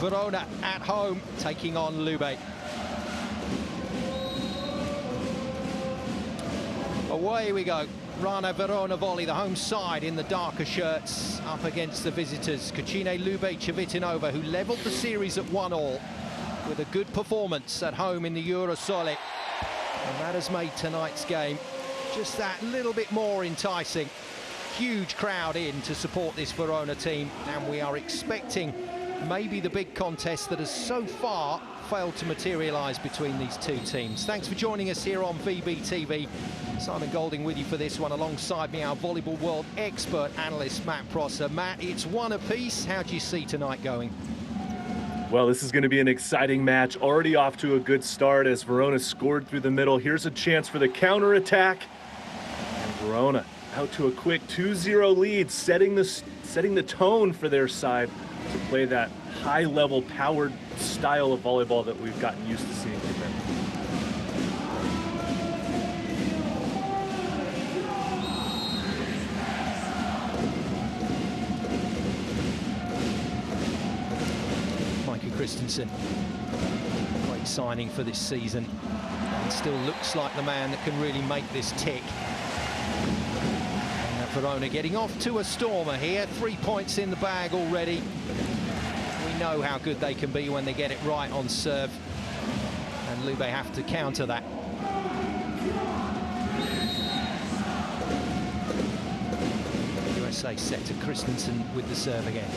Verona at home, taking on Lube. Away we go. Rana Verona volley, the home side in the darker shirts, up against the visitors. Cucine Lube Civitanova, who levelled the series at 1-1 with a good performance at home in the Eurosole. And that has made tonight's game just that little bit more enticing. Huge crowd in to support this Verona team, and we are expecting maybe the big contest that has so far failed to materialise between these two teams. Thanks for joining us here on VBTV. Simon Golding with you for this one, alongside me our Volleyball World expert analyst Matt Prosser. Matt, it's one apiece. How do you see tonight going? Well, this is going to be an exciting match, already off to a good start as Verona scored through the middle. Here's a chance for the counter-attack. And Verona out to a quick 2-0 lead, setting the tone for their side to play that high-level, powered style of volleyball that we've gotten used to seeing from them. Christensen, great signing for this season, and still looks like the man that can really make this tick. And Verona getting off to a stormer here, 3 points in the bag already. We know how good they can be when they get it right on serve, and Lube have to counter that. USA set to Christensen with the serve again.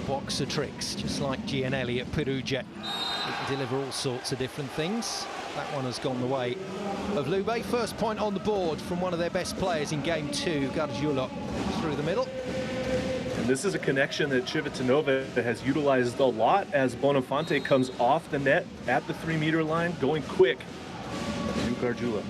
Box of tricks, just like Gianelli at Perugia. It can deliver all sorts of different things. That one has gone the way of Lube. First point on the board from one of their best players in game 2, Gargiulo, through the middle. And this is a connection that Civitanova has utilized a lot as Bonifante comes off the net at the 3-meter line, going quick to Gargiulo.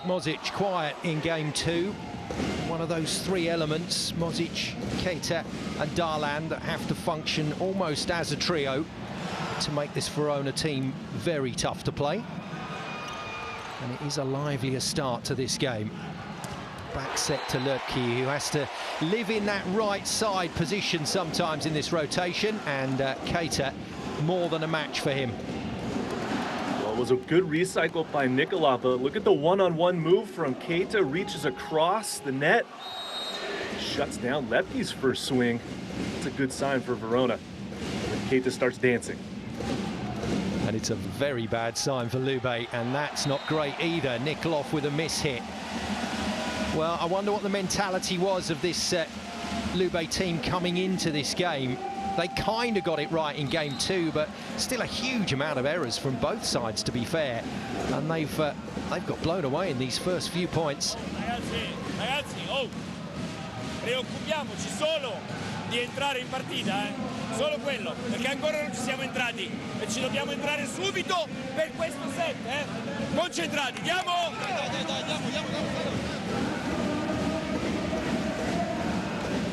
Mozic quiet in game 2. One of those 3 elements, Mozic, Keita and Darlan, that have to function almost as a trio to make this Verona team very tough to play. And it is a livelier start to this game. Back set to Lurki, who has to live in that right side position sometimes in this rotation, and Keita more than a match for him. It was a good recycle by Nicola, but look at the one-on-one move from Keita, reaches across the net, shuts down Lepke's first swing. It's a good sign for Verona when Keita starts dancing. And it's a very bad sign for Lube, and that's not great either. Nikolov with a miss hit. Well, I wonder what the mentality was of this Lube team coming into this game. They kind of got it right in game 2, but still a huge amount of errors from both sides, to be fair. And they've got blown away in these first few points. Ragazzi, oh, preoccupiamoci solo di entrare in partita, solo quello, perché ancora non ci siamo entrati e ci dobbiamo entrare subito per questo set, concentrati, andiamo!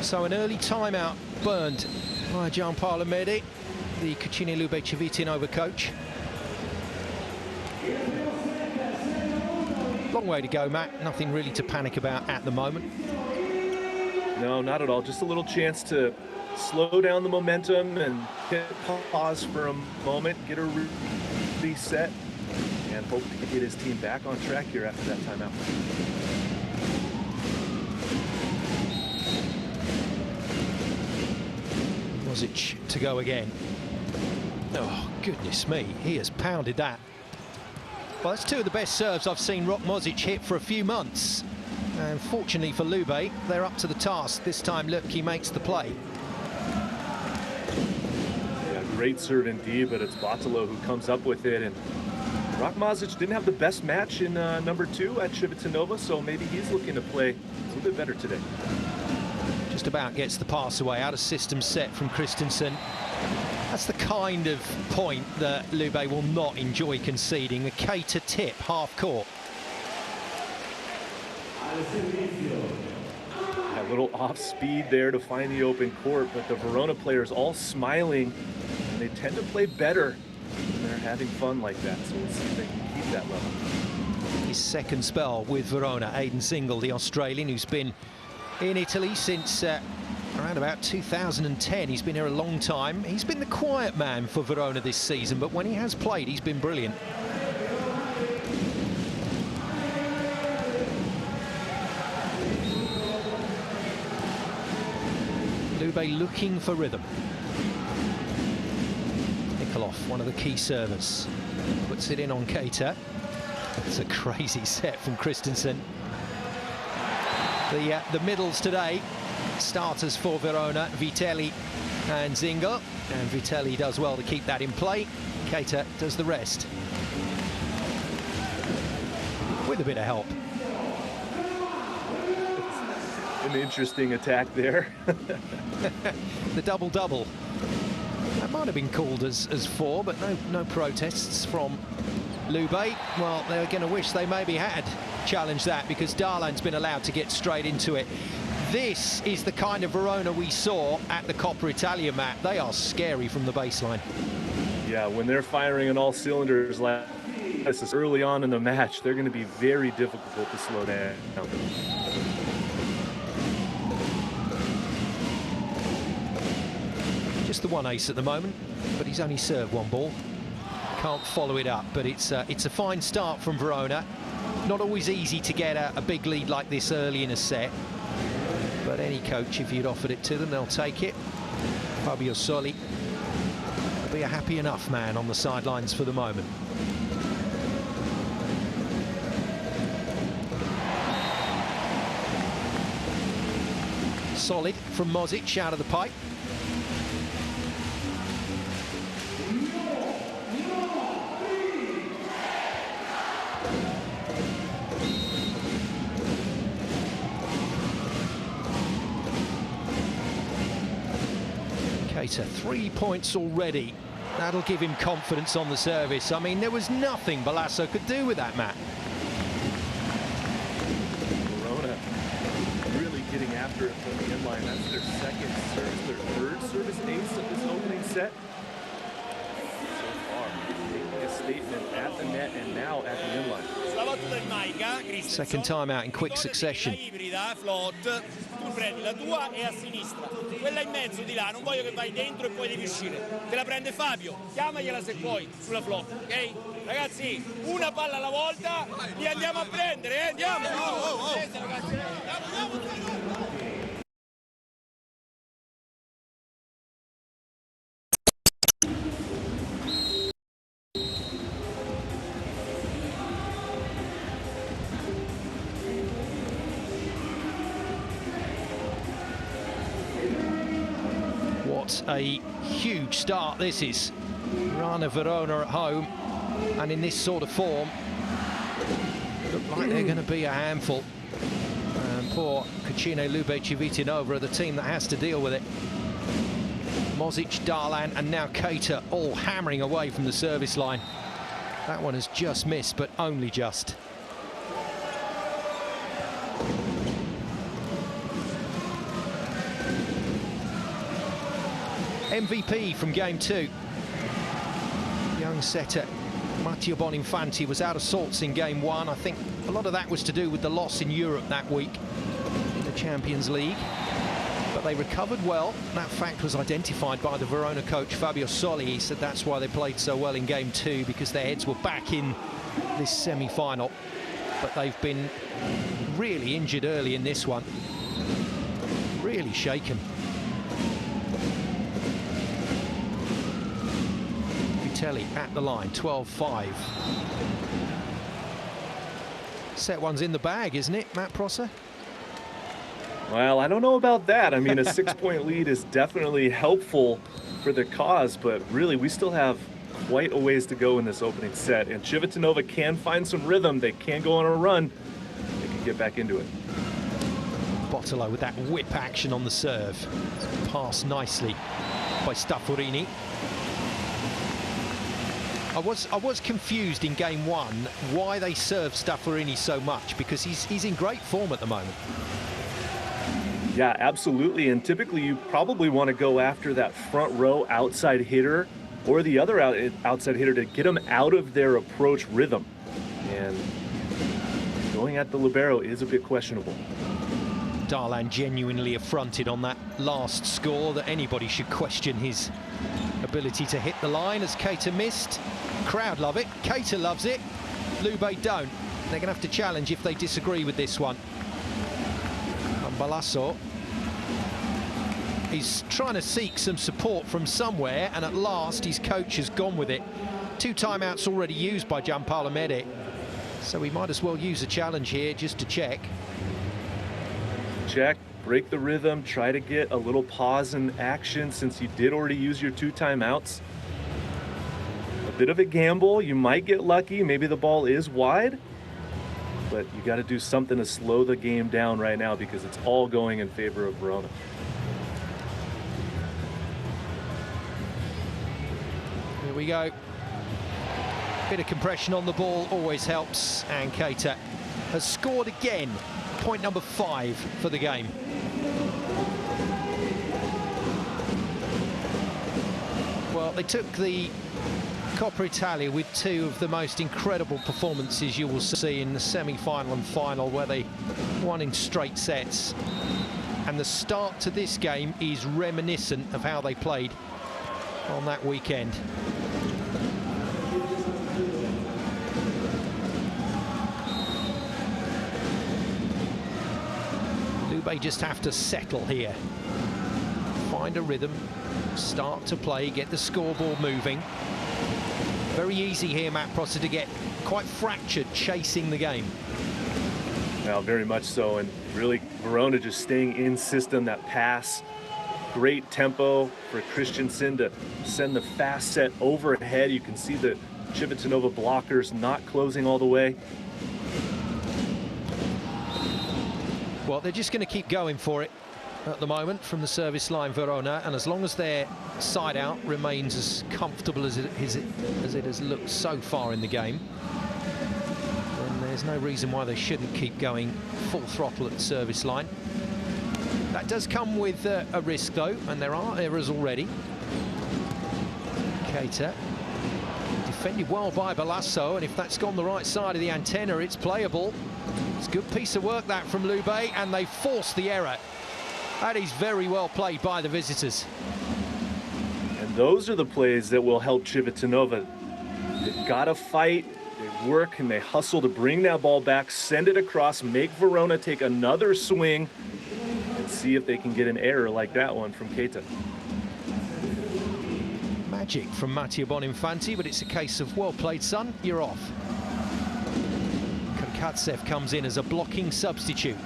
So an early timeout burned by Gianpaolo Medi, the Cucine Lube Civitanova coach. Long way to go, Matt. Nothing really to panic about at the moment. No, not at all. Just a little chance to slow down the momentum and hit pause for a moment, get a reset, and hope to get his team back on track here after that timeout. Mozic to go again. Oh, goodness me, he has pounded that. Well, that's 2 of the best serves I've seen Rok Mozic hit for a few months. And fortunately for Lube, they're up to the task. This time, Lurki makes the play. Yeah, great serve indeed, but it's Bottolo who comes up with it. And Rok Mozic didn't have the best match in number 2 at Civitanova, so maybe he's looking to play a little bit better today. Just about gets the pass away, out of system set from Christensen. That's the kind of point that Lube will not enjoy conceding. A Keita tip, half court. A little off speed there to find the open court, but the Verona players all smiling and they tend to play better when they're having fun like that. So we'll see if they can keep that level. His second spell with Verona, Aidan Single, the Australian, who's been in Italy since around about 2010. He's been here a long time. He's been the quiet man for Verona this season, but when he has played, he's been brilliant. Lube looking for rhythm. Nikolov, one of the key servers, puts it in on Keita. It's a crazy set from Christensen. The middles today, starters for Verona, Vitelli and Zingo. And Vitelli does well to keep that in play. Keita does the rest. With a bit of help. An interesting attack there. The double-double. That might have been called as 4, but no protests from Lube. Well, they're going to wish they maybe had challenged that, because Darlan's been allowed to get straight into it. This is the kind of Verona we saw at the Coppa Italia, Matt. They are scary from the baseline. Yeah, when they're firing on all cylinders like this is early on in the match, they're going to be very difficult to slow down. Just the one ace at the moment, but he's only served one ball. Can't follow it up, but it's a fine start from Verona. Not always easy to get a big lead like this early in a set, but any coach, if you'd offered it to them, they'll take it. Fabio Soli will be a happy enough man on the sidelines for the moment. Solid from Mozic out of the pipe. Keita, 3 points already. That'll give him confidence on the service. I mean, there was nothing Balasso could do with that, Matt. Verona really getting after it from the inline. That's their second service, their third service ace of this opening set. So far, making a statement at the net and now at the inline. Second time out in quick succession. Tu prendi la tua e a sinistra, quella in mezzo di là, non voglio che vai dentro e poi devi uscire, te la prende Fabio, chiamagliela se puoi sulla flop, ok? Ragazzi, una palla alla volta, li andiamo a prendere, andiamo! What a huge start this is. Rana Verona at home, and in this sort of form, look like they're going to be a handful. And poor Cucine Lube Civitanova are the team that has to deal with it. Mozic, Darlan and now Keita all hammering away from the service line. That one has just missed, but only just. MVP from game 2. Young setter Matteo Boninfanti was out of sorts in game 1. I think a lot of that was to do with the loss in Europe that week in the Champions League. But they recovered well. That fact was identified by the Verona coach Fabio Soli. He said that's why they played so well in game 2, because their heads were back in this semi-final. But they've been really injured early in this one. Really shaken. At the line, 12-5. Set one's in the bag, isn't it, Matt Prosser? Well, I don't know about that. I mean, a 6-point lead is definitely helpful for the cause, but really, we still have quite a ways to go in this opening set. And Civitanova can find some rhythm. They can go on a run. They can get back into it. Bottolo with that whip action on the serve. Passed nicely by Stafforini. I was confused in game 1 why they served Stafforini so much, because he's in great form at the moment. Yeah, absolutely. And typically you probably want to go after that front row outside hitter or the other outside hitter to get them out of their approach rhythm. And going at the libero is a bit questionable. Darlan genuinely affronted on that last score that anybody should question his ability to hit the line as Keita missed. Crowd love it, Keita loves it, Lube don't. They're going to have to challenge if they disagree with this one. And Balasso is trying to seek some support from somewhere, and at last his coach has gone with it. 2 timeouts already used by Gianpaolo Mede, so we might as well use a challenge here just to check. Check, break the rhythm, try to get a little pause in action since you did already use your 2 timeouts. A bit of a gamble, you might get lucky, maybe the ball is wide, but you got to do something to slow the game down right now because it's all going in favor of Verona. Here we go. Bit of compression on the ball always helps, and Keita has scored again. Point number 5 for the game. Well, they took the Coppa Italia with 2 of the most incredible performances you will see in the semi-final and final, where they won in straight sets. And the start to this game is reminiscent of how they played on that weekend. They just have to settle here, find a rhythm, start to play, get the scoreboard moving. Very easy here, Matt Prosser, to get quite fractured chasing the game. Well, very much so, and really Verona just staying in system, that pass. Great tempo for Christensen to send the fast set overhead. You can see the Civitanova blockers not closing all the way. Well, they're just going to keep going for it at the moment from the service line, Verona, and as long as their side out remains as comfortable as it has looked so far in the game, then there's no reason why they shouldn't keep going full throttle at the service line. That does come with a risk, though, and there are errors already. Keita defended well by Balasso, and if that's gone the right side of the antenna, it's playable. It's a good piece of work, that, from Lube, and they forced the error. That is very well played by the visitors. And those are the plays that will help Civitanova. They've got to fight, they work, and they hustle to bring that ball back, send it across, make Verona take another swing, and see if they can get an error like that one from Keita. Magic from Matteo Boninfanti, but it's a case of, well played, son, you're off. Kurkatsev comes in as a blocking substitute.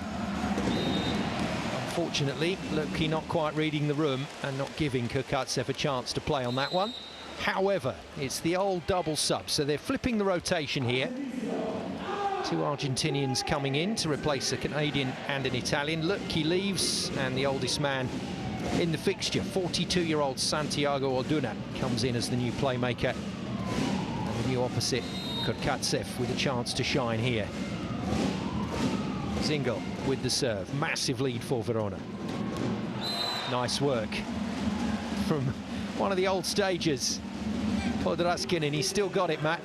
Unfortunately, Lubke not quite reading the room and not giving Kurkatsev a chance to play on that one. However, it's the old double sub, so they're flipping the rotation here. 2 Argentinians coming in to replace a Canadian and an Italian. Lubke leaves, and the oldest man in the fixture, 42-year-old Santiago Orduna, comes in as the new playmaker. And the new opposite, Kurkatsev, with a chance to shine here. Zingel with the serve. Massive lead for Verona. Nice work from one of the old stagers, Podraskin, and he's still got it, Matt.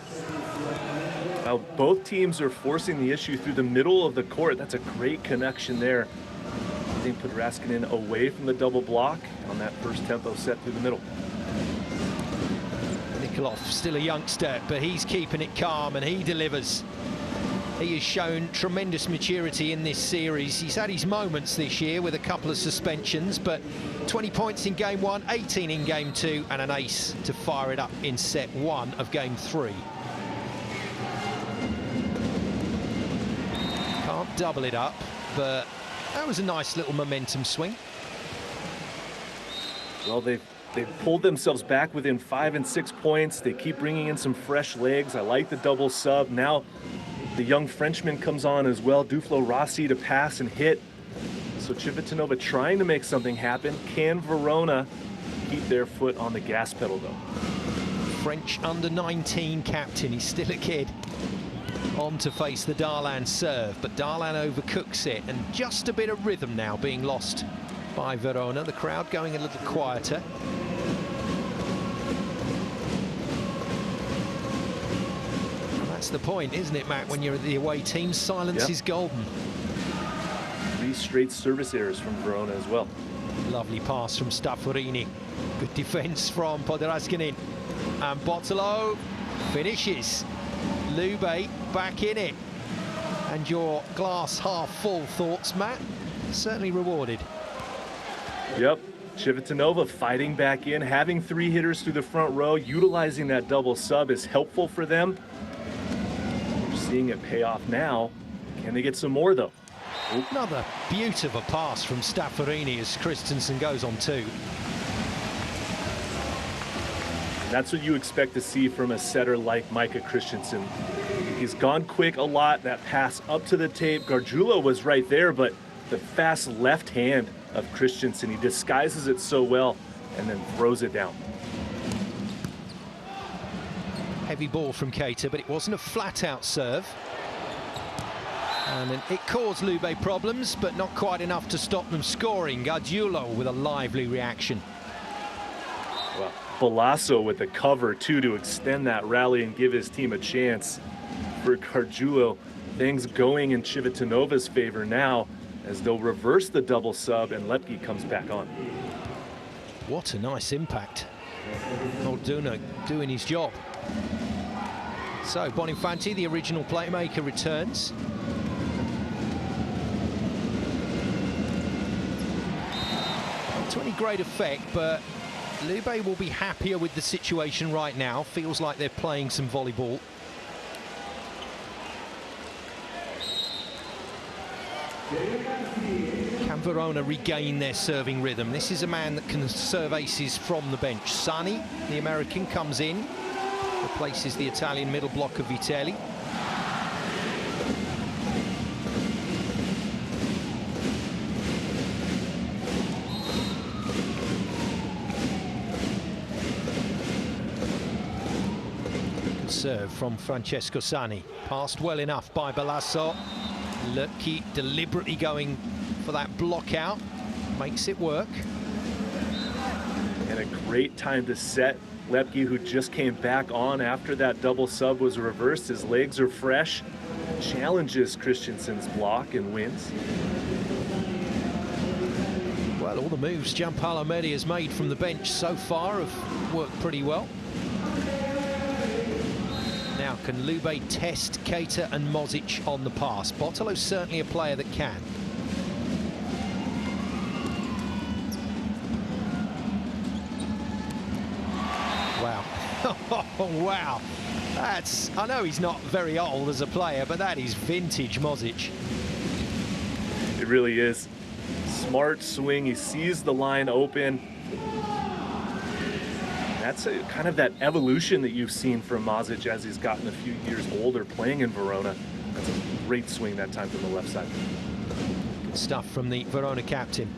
Now, both teams are forcing the issue through the middle of the court. That's a great connection there. I think Podraskin away from the double block on that first tempo set through the middle. Nikolov, still a youngster, but he's keeping it calm and he delivers. He has shown tremendous maturity in this series. He's had his moments this year with a couple of suspensions, but 20 points in game 1, 18 in game 2, and an ace to fire it up in set 1 of game 3. Can't double it up, but that was a nice little momentum swing. Well, they've pulled themselves back within 5 and 6 points. They keep bringing in some fresh legs. I like the double sub. Now the young Frenchman comes on as well, Duflo Rossi, to pass and hit. So Civitanova trying to make something happen. Can Verona keep their foot on the gas pedal, though? French under-19 captain, he's still a kid, on to face the Darlan serve, but Darlan overcooks it, and just a bit of rhythm now being lost by Verona. The crowd going a little quieter. That's the point, isn't it, Matt? When you're the away team, silence is golden. 3 straight service errors from Verona as well. Lovely pass from Stafforini. Good defense from Podraskinin. And Bottolo finishes. Lube back in it. And your glass half full thoughts, Matt? Certainly rewarded. Yep. Civitanova fighting back in, having 3 hitters through the front row, utilizing that double sub is helpful for them. We're seeing it pay off now. Can they get some more, though? Oop. Another beautiful pass from Stafforini as Christensen goes on 2. That's what you expect to see from a setter like Micah Christensen. He's gone quick a lot. That pass up to the tape. Gargiulo was right there, but the fast left hand of Christensen, he disguises it so well and then throws it down. Heavy ball from Keita, but it wasn't a flat-out serve. And it caused Lube problems, but not quite enough to stop them scoring. Gargiulo with a lively reaction. Well, Balasso with the cover, too, to extend that rally and give his team a chance. For Gargiulo, things going in Civitanova's favor now, as they'll reverse the double sub and Lepke comes back on. What a nice impact. Old Duna doing his job. So Bonifanti, the original playmaker, returns. Not to any great effect, but Lube will be happier with the situation right now. Feels like they're playing some volleyball. Can Verona regain their serving rhythm? This is a man that can serve aces from the bench. Sani, the American, comes in, replaces the Italian middle block of Vitelli. Good serve from Francesco Sani. Passed well enough by Balasso. Lepke deliberately going for that block out, makes it work. And a great time to set. Lepke, who just came back on after that double sub was reversed, his legs are fresh, challenges Christensen's block and wins. Well, all the moves Gianpaolo Medi has made from the bench so far have worked pretty well. Now, can Lube test Keita and Mozic on the pass? Bottolo's certainly a player that can. Wow. Oh, wow. That's... I know he's not very old as a player, but that is vintage Mozic. It really is. Smart swing. He sees the line open. That's kind of that evolution that you've seen from Mozic as he's gotten a few years older playing in Verona. That's a great swing that time from the left side. Good stuff from the Verona captain.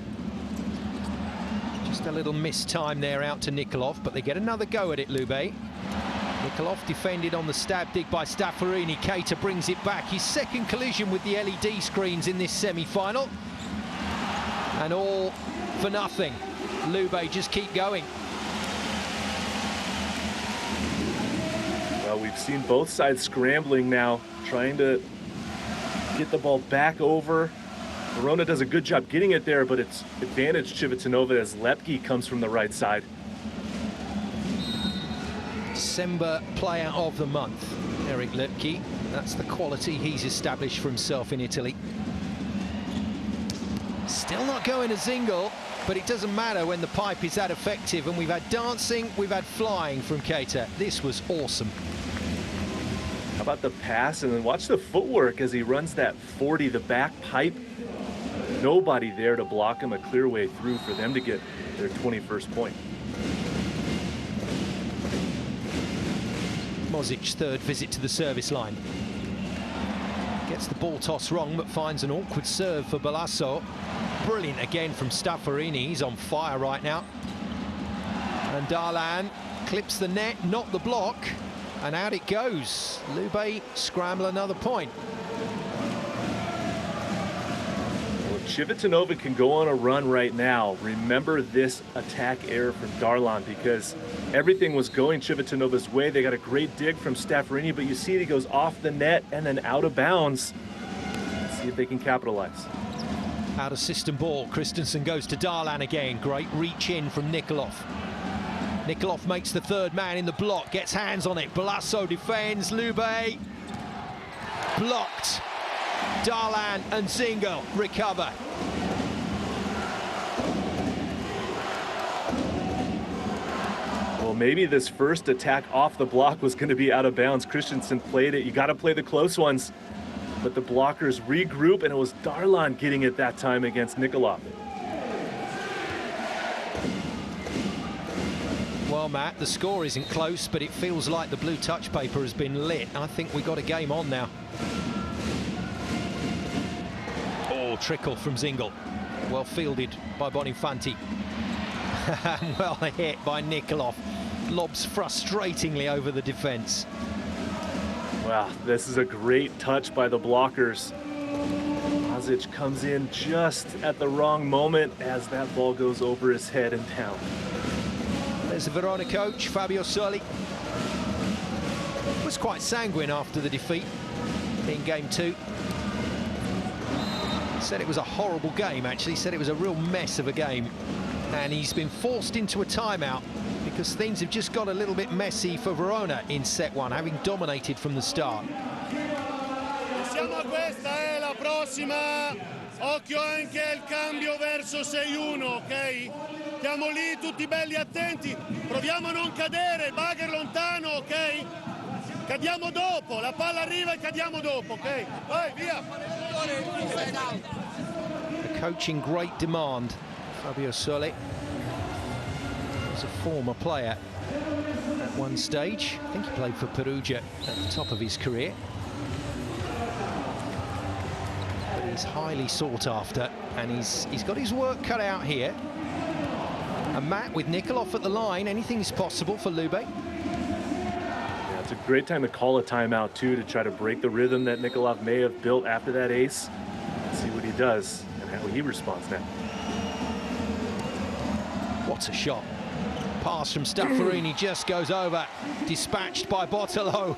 Just a little missed time there out to Nikolov, but they get another go at it, Lube. Nikolov defended on the stab dig by Stafforini. Keita brings it back. His second collision with the LED screens in this semi-final. And all for nothing. Lube just keep going. Well, we've seen both sides scrambling now, trying to get the ball back over. Verona does a good job getting it there, but it's advantage Civitanova as Lepke comes from the right side. December Player of the Month, Eric Lepke. That's the quality he's established for himself in Italy. Still not going a single, but it doesn't matter when the pipe is that effective, and we've had dancing, we've had flying from Keita. This was awesome. How about the pass, and then watch the footwork as he runs that 40, the back pipe. Nobody there to block him, a clear way through for them to get their 21st point. Mozic's third visit to the service line. Gets the ball toss wrong, but finds an awkward serve for Balasso. Brilliant again from Stafforini. He's on fire right now. And Darlan clips the net, not the block, and out it goes. Lube scramble another point. Well, Civitanova can go on a run right now. Remember this attack error from Darlan, because everything was going Civitanova's way. They got a great dig from Staffarini, but you see he goes off the net and then out of bounds. Let's see if they can capitalize. Out of system ball, Christensen goes to Darlan again. Great reach in from Nikolov. Nikolov makes the third man in the block, gets hands on it. Balasso defends, Lube blocked. Darlan and Zingel recover. Well, maybe this first attack off the block was going to be out of bounds. Christensen played it. You got to play the close ones. But the blockers regroup, and it was Darlan getting it that time against Nikolov. Well, Matt, the score isn't close, but it feels like the blue touch paper has been lit. I think we got a game on now. Oh, trickle from Zingel. Well fielded by Bonifanti. Well hit by Nikolov. Lobs frustratingly over the defence. Wow, this is a great touch by the blockers. Lazic comes in just at the wrong moment as that ball goes over his head and down. There's the Verona coach, Fabio Soli. Was quite sanguine after the defeat in game 2. Said it was a horrible game, actually. Said it was a real mess of a game. And he's been forced into a timeout because things have just got a little bit messy for Verona in set 1, having dominated from the start. Siamo a questa, la prossima. Occhio anche il cambio verso 6-1, ok? Stiamo lì tutti belli attenti. Proviamo a non cadere, bagger lontano, ok? Cadiamo dopo, la palla arriva e cadiamo dopo, ok? Vai, via! The coach in great demand, Fabio Soli. Was a former player at one stage. I think he played for Perugia at the top of his career. But he's highly sought after, and he's got his work cut out here. And Matt, with Nikolov at the line, anything is possible for Lube. Yeah, it's a great time to call a timeout, too, to try to break the rhythm that Nikolov may have built after that ace. See what he does and how he responds now. What a shot. Pass from Staffarini just goes over. Dispatched by Bottolo.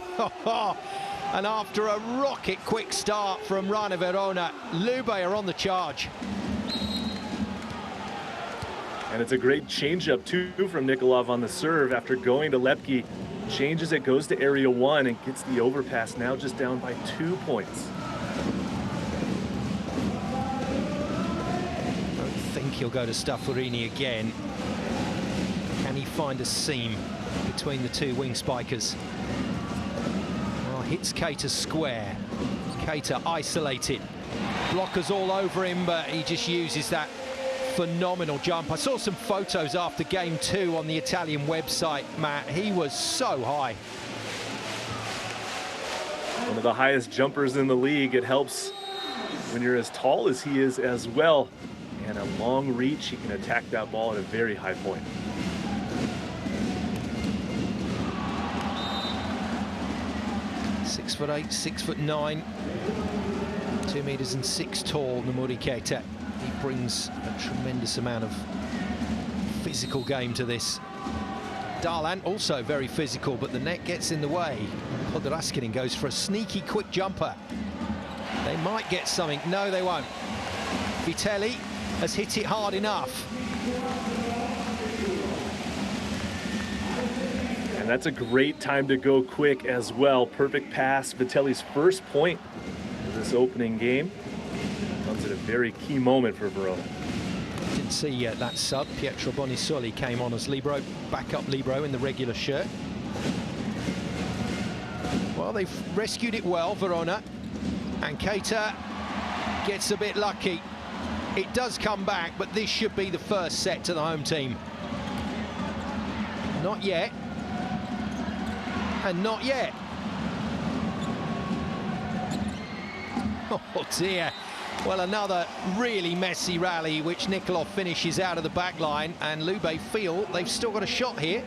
And after a rocket quick start from Rana Verona, Lube are on the charge. And it's a great change-up, too, from Nikolov on the serve after going to Lepke. Changes it, goes to area 1, and gets the overpass, now just down by 2 points. I don't think he'll go to Staffarini again. Can he find a seam between the two wing spikers? Well, hits Keita square. Keita isolated. Blockers all over him, but he just uses that phenomenal jump. I saw some photos after game 2 on the Italian website, Matt. He was so high. One of the highest jumpers in the league. It helps when you're as tall as he is as well. And a long reach, he can attack that ball at a very high point. Six 6'8", 6'9", 2 meters and 6 tall, Nomuri Keita. He brings a tremendous amount of physical game to this. Darlan also very physical, but the net gets in the way. Podraskinin goes for a sneaky quick jumper. They might get something. No, they won't. Vitelli has hit it hard enough. And that's a great time to go quick as well. Perfect pass. Vitelli's first point of this opening game. Comes at a very key moment for Verona. Didn't see that sub. Pietro Bonisoli came on as libero, backup libero in the regular shirt. Well, they've rescued it well, Verona. And Keita gets a bit lucky. It does come back, but this should be the first set to the home team. Not yet. And not yet. Oh dear. Well, another really messy rally, which Nikolov finishes out of the back line, and Lube feel they've still got a shot here.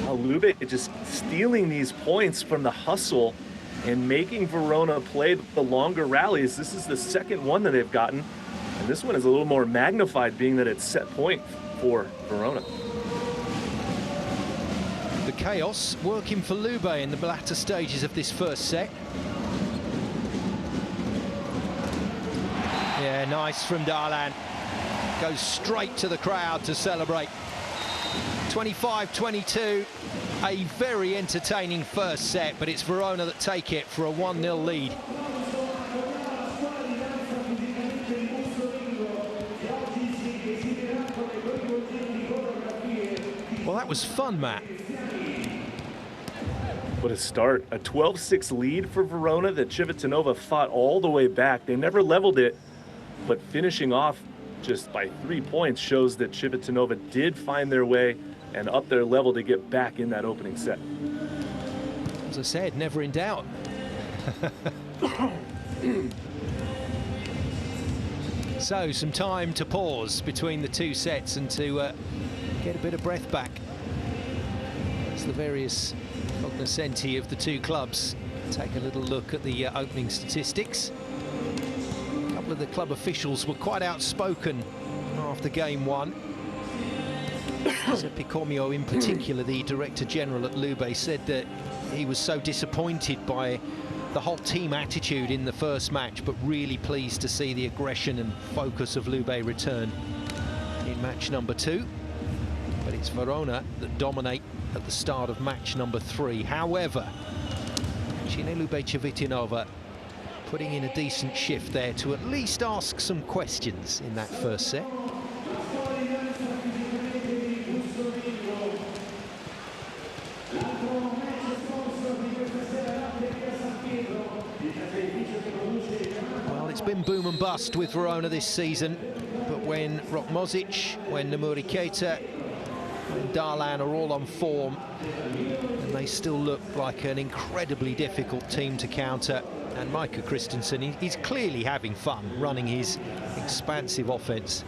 Well, Lube just stealing these points from the hustle and making Verona play the longer rallies. This is the second one that they've gotten, and this one is a little more magnified, being that it's set point for Verona. The chaos working for Lube in the latter stages of this first set. Yeah, nice from Darlan. Goes straight to the crowd to celebrate. 25-22, a very entertaining first set, but it's Verona that take it for a 1-0 lead. Well, that was fun, Matt. What a start. A 12-6 lead for Verona that Civitanova fought all the way back. They never leveled it, but finishing off just by 3 points shows that Civitanova did find their way and up their level to get back in that opening set. As I said, never in doubt. So, some time to pause between the two sets and to get a bit of breath back. As the various cognoscenti of the two clubs take a little look at the opening statistics. A couple of the club officials were quite outspoken after game one. Picomio in particular, the Director General at Lube, said that he was so disappointed by the whole team attitude in the first match, but really pleased to see the aggression and focus of Lube return in match number 2. But it's Verona that dominate at the start of match number 3. However, Cucine Lube Civitanova putting in a decent shift there to at least ask some questions in that first set. Well, it's been boom and bust with Verona this season, but when Rokmozic, when Nemuri Keita and Darlan are all on form, and they still look like an incredibly difficult team to counter. And Micah Christensen, he's clearly having fun running his expansive offense.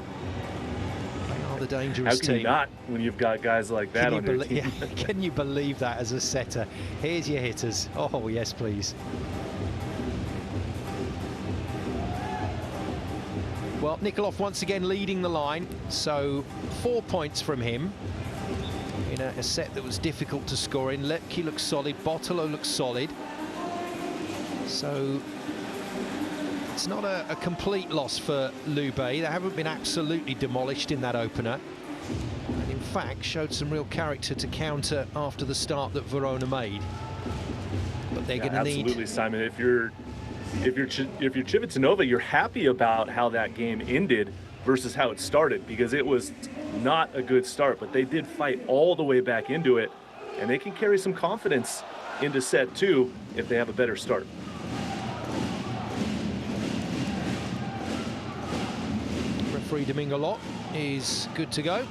They are the dangerous team. How can you not when you've got guys like that on your team? Yeah, can you believe that as a setter? Here's your hitters. Oh, yes, please. Well, Nikolov once again leading the line, so 4 points from him in a set that was difficult to score in. Lepke looks solid, Bottolo looks solid. So it's not a complete loss for Lube. They haven't been absolutely demolished in that opener, and in fact showed some real character to counter after the start that Verona made. But they're going to need... Absolutely, Simon. If you're Civitanova, you're happy about how that game ended versus how it started, because it was not a good start, but they did fight all the way back into it, and they can carry some confidence into set 2 if they have a better start. Referee Domingo Lot is good to go.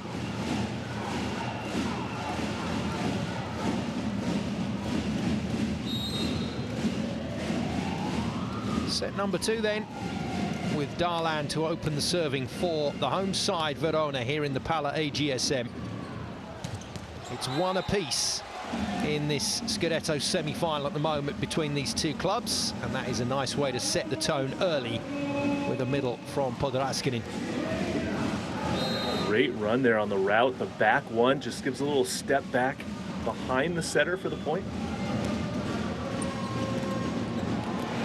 Set number 2 then, with Darlan to open the serving for the home side Verona here in the Pala AGSM. It's 1 apiece in this Scudetto semi-final at the moment between these two clubs, and that is a nice way to set the tone early with a middle from Podraskinin. Great run there on the route. The back one just gives a little step back behind the setter for the point.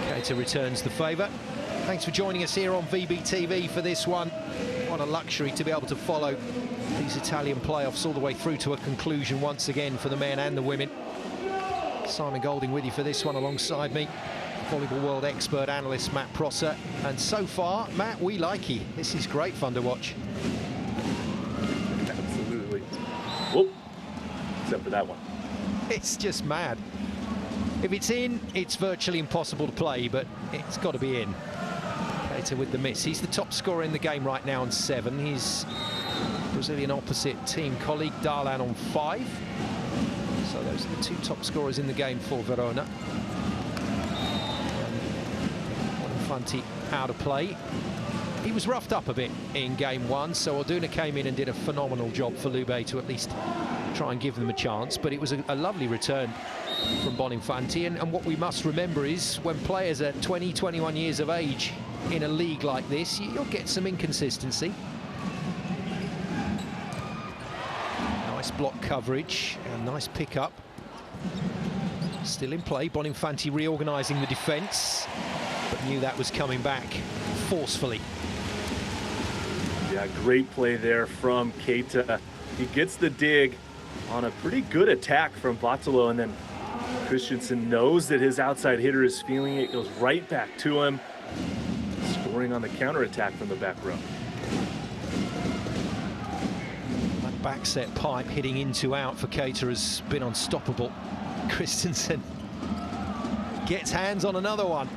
Keita returns the favour. Thanks for joining us here on VBTV for this one. What a luxury to be able to follow these Italian playoffs all the way through to a conclusion once again for the men and the women. Simon Golding with you for this one alongside me, volleyball world expert analyst Matt Prosser. And so far, Matt, we like you. This is great fun to watch. Absolutely. Whoop. Except for that one. It's just mad. If it's in, it's virtually impossible to play, but it's got to be in. Keita with the miss. He's the top scorer in the game right now on 7. His Brazilian opposite team colleague Darlan on 5. So those are the 2 top scorers in the game for Verona. Fanti out of play. He was roughed up a bit in game 1, so Orduna came in and did a phenomenal job for Lube to at least try and give them a chance, but it was a lovely return from Boninfanti. And what we must remember is when players are 20, 21 years of age in a league like this, you'll get some inconsistency. Nice block coverage, a nice pick-up. Still in play, Boninfanti reorganising the defence, but knew that was coming back forcefully. Yeah, great play there from Keita. He gets the dig on a pretty good attack from Bottolo, and then Christensen knows that his outside hitter is feeling it, goes right back to him, scoring on the counterattack from the back row. That back set pipe hitting into out for Keita has been unstoppable. Christensen gets hands on another one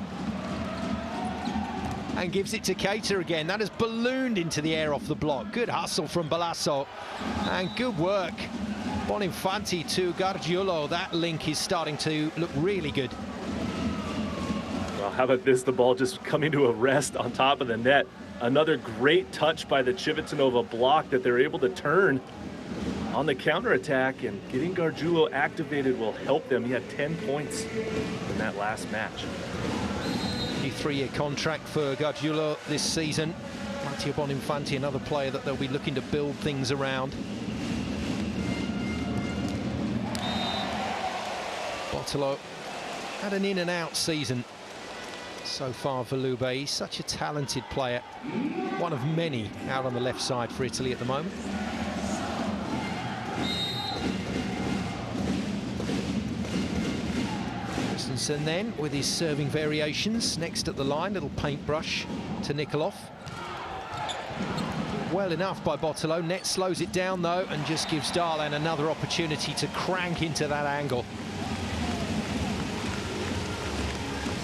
and gives it to Keita again. That has ballooned into the air off the block. Good hustle from Balasso and good work. Boninfanti to Gargiulo. That link is starting to look really good. Well, how about this? The ball just coming to a rest on top of the net. Another great touch by the Civitanova block that they're able to turn on the counterattack, and getting Gargiulo activated will help them. He had 10 points in that last match. New 3-year contract for Gargiulo this season. Matteo Boninfanti, another player that they'll be looking to build things around. Bottolo had an in-and-out season so far for Lube. He's such a talented player, one of many out on the left side for Italy at the moment. Christensen then with his serving variations next at the line, little paintbrush to Nikolov. Well enough by Bottolo. Net slows it down though and just gives Darlan another opportunity to crank into that angle.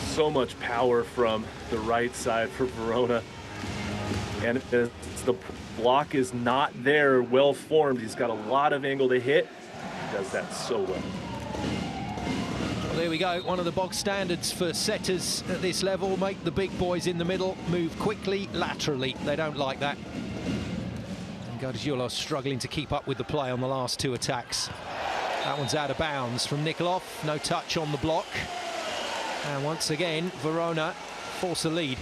So much power from the right side for Verona, and the block is not there, well formed. He's got a lot of angle to hit. He does that so well. Well, there we go. One of the bog standards for setters at this level: make the big boys in the middle move quickly laterally. They don't like that. And Gargiulo struggling to keep up with the play on the last two attacks. That one's out of bounds from Nikolov. No touch on the block. And once again, Verona force a lead.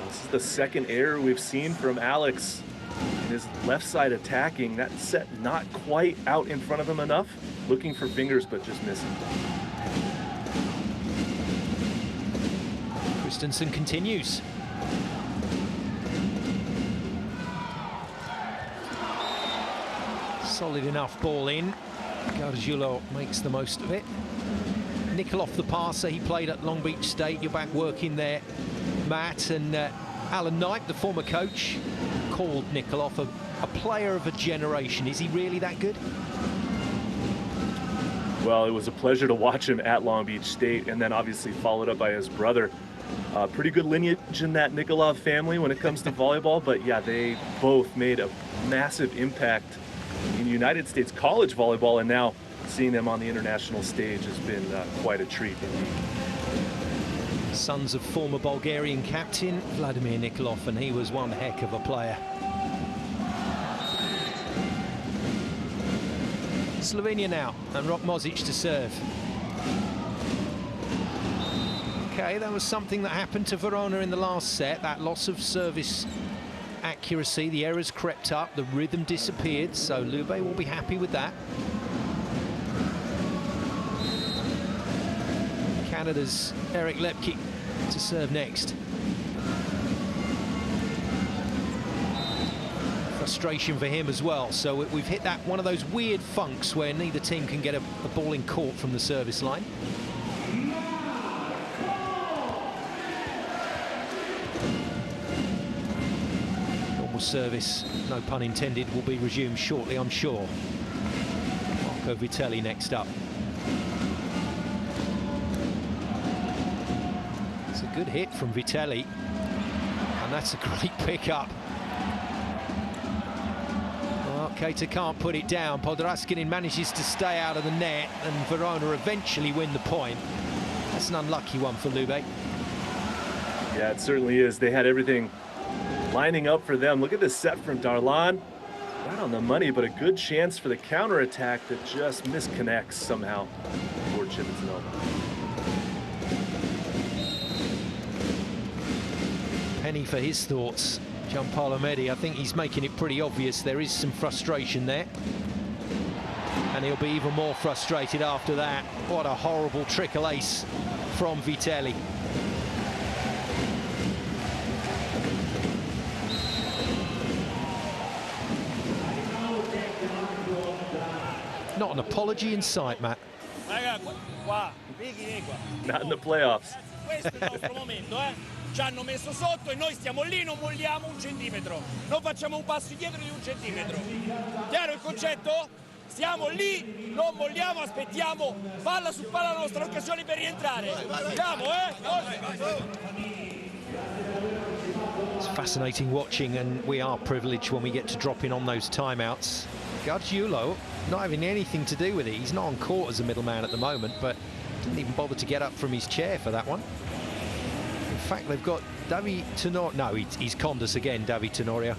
This is the second error we've seen from Alex in his left side attacking. That set not quite out in front of him enough. Looking for fingers, but just missing. Christensen continues. Solid enough ball in. Gargiulo makes the most of it. Nikolov, the passer, he played at Long Beach State. You're back working there, Matt. And Alan Knight, the former coach, called Nikolov a player of a generation. Is he really that good? Well, it was a pleasure to watch him at Long Beach State, and then obviously followed up by his brother. Pretty good lineage in that Nikolov family when it comes to volleyball, but yeah, they both made a massive impact in United States college volleyball, and now seeing them on the international stage has been quite a treat indeed. Sons of former Bulgarian captain Vladimir Nikolov, and he was one heck of a player. Slovenia now, and Rok Mozic to serve. Okay, that was something that happened to Verona in the last set, that loss of service accuracy. The errors crept up, the rhythm disappeared, so Lube will be happy with that. Canada's Eric Lepke to serve next. Frustration for him as well, so we've hit that one of those weird funks where neither team can get a ball in court from the service line. Service, no pun intended, will be resumed shortly, I'm sure. Marco Vitelli next up. It's a good hit from Vitelli, and that's a great pick-up. Well, Keita can't put it down. Podraskinin manages to stay out of the net, and Verona eventually win the point. That's an unlucky one for Lube. Yeah, it certainly is. They had everything lining up for them. Look at this set from Darlan. Right on the money, but a good chance for the counterattack that just misconnects somehow for Civitanova. Penny for his thoughts. Gianpaolo Medi, I think he's making it pretty obvious there is some frustration there. And he'll be even more frustrated after that. What a horrible trickle ace from Vitelli. Not an apology in sight, Matt. Not in the playoffs. Questo è il nostro momento, Ci hanno messo sotto e noi stiamo lì, non molliamo un centimetro. Non facciamo un passo indietro di un centimetro. Chiaro il concetto? Stiamo lì, non molliamo, aspettiamo palla su palla la nostra occasione per rientrare. Andiamo, It's fascinating watching, and we are privileged when we get to drop in on those timeouts. Gargiulo not having anything to do with it. He's not on court as a middleman at the moment, but didn't even bother to get up from his chair for that one. In fact, they've got Davi Tenorio. No, he's conned us again, Davi Tenorio.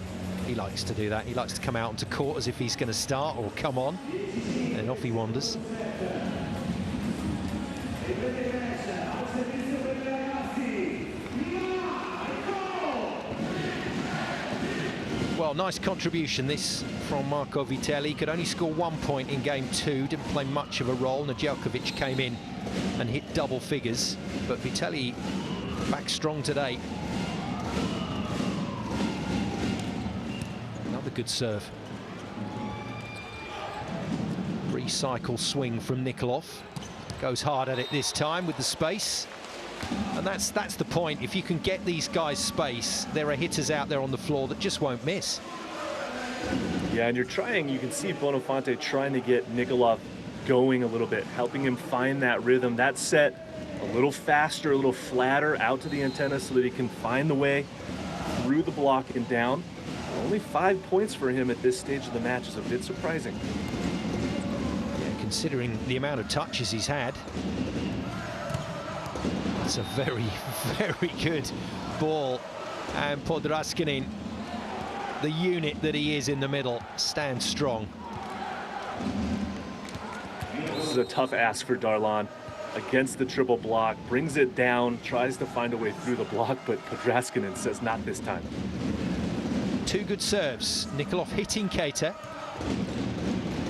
He likes to do that. He likes to come out onto court as if he's going to start or come on, and off he wanders. Well, nice contribution this from Marco Vitelli. He could only score 1 point in game 2, didn't play much of a role. Nedeljkovic came in and hit double figures, but Vitelli back strong today. Another good serve. Recycle swing from Nikolov. Goes hard at it this time with the space. And that's the point. If you can get these guys space, there are hitters out there on the floor that just won't miss. Yeah, and you can see Bonifante trying to get Nikolov going a little bit, helping him find that rhythm. That set a little faster, a little flatter out to the antenna so that he can find the way through the block and down. Only 5 points for him at this stage of the match is a bit surprising. Yeah, considering the amount of touches he's had. It's a very, very good ball. And Podraskinin, the unit that he is in the middle, stands strong. This is a tough ask for Darlan. Against the triple block, brings it down, tries to find a way through the block, but Podraskinin says not this time. 2 good serves. Nikolov hitting Keita.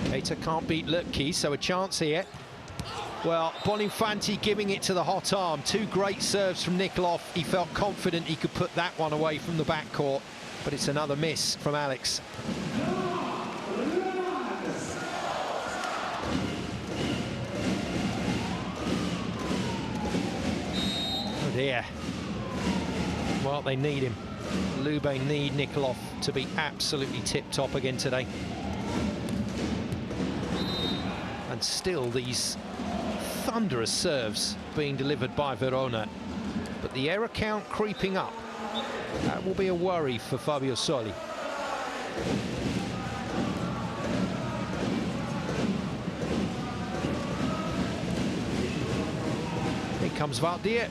Keita can't beat Lutke, so a chance here. Well, Boninfanti giving it to the hot arm. 2 great serves from Nikolov. He felt confident he could put that one away from the backcourt, but it's another miss from Alex. Oh dear. Well, they need him. Lube need Nikolov to be absolutely tip-top again today. And still these thunderous serves being delivered by Verona, but the error count creeping up. That will be a worry for Fabio Soli. Here comes Valdir.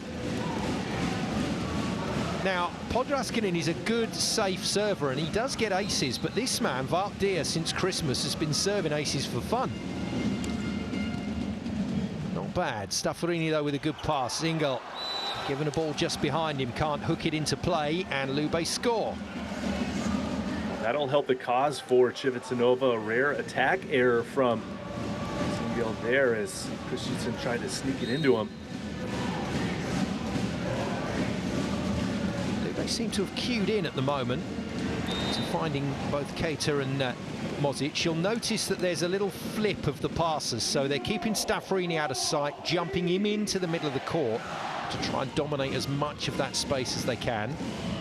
Now, Podraskinin is a good, safe server, and he does get aces, but this man, Valdir, since Christmas, has been serving aces for fun. Bad. Staffarini though with a good pass. Ingel given a ball just behind him, can't hook it into play, and Lube score. That'll help the cause for Civitanova. A rare attack error from Ingel there as Christensen tried to sneak it into him. Lube seem to have queued in at the moment to finding both Keita and Mozic. You'll notice that there's a little flip of the passes, so they're keeping Staffarini out of sight, jumping him into the middle of the court to try and dominate as much of that space as they can.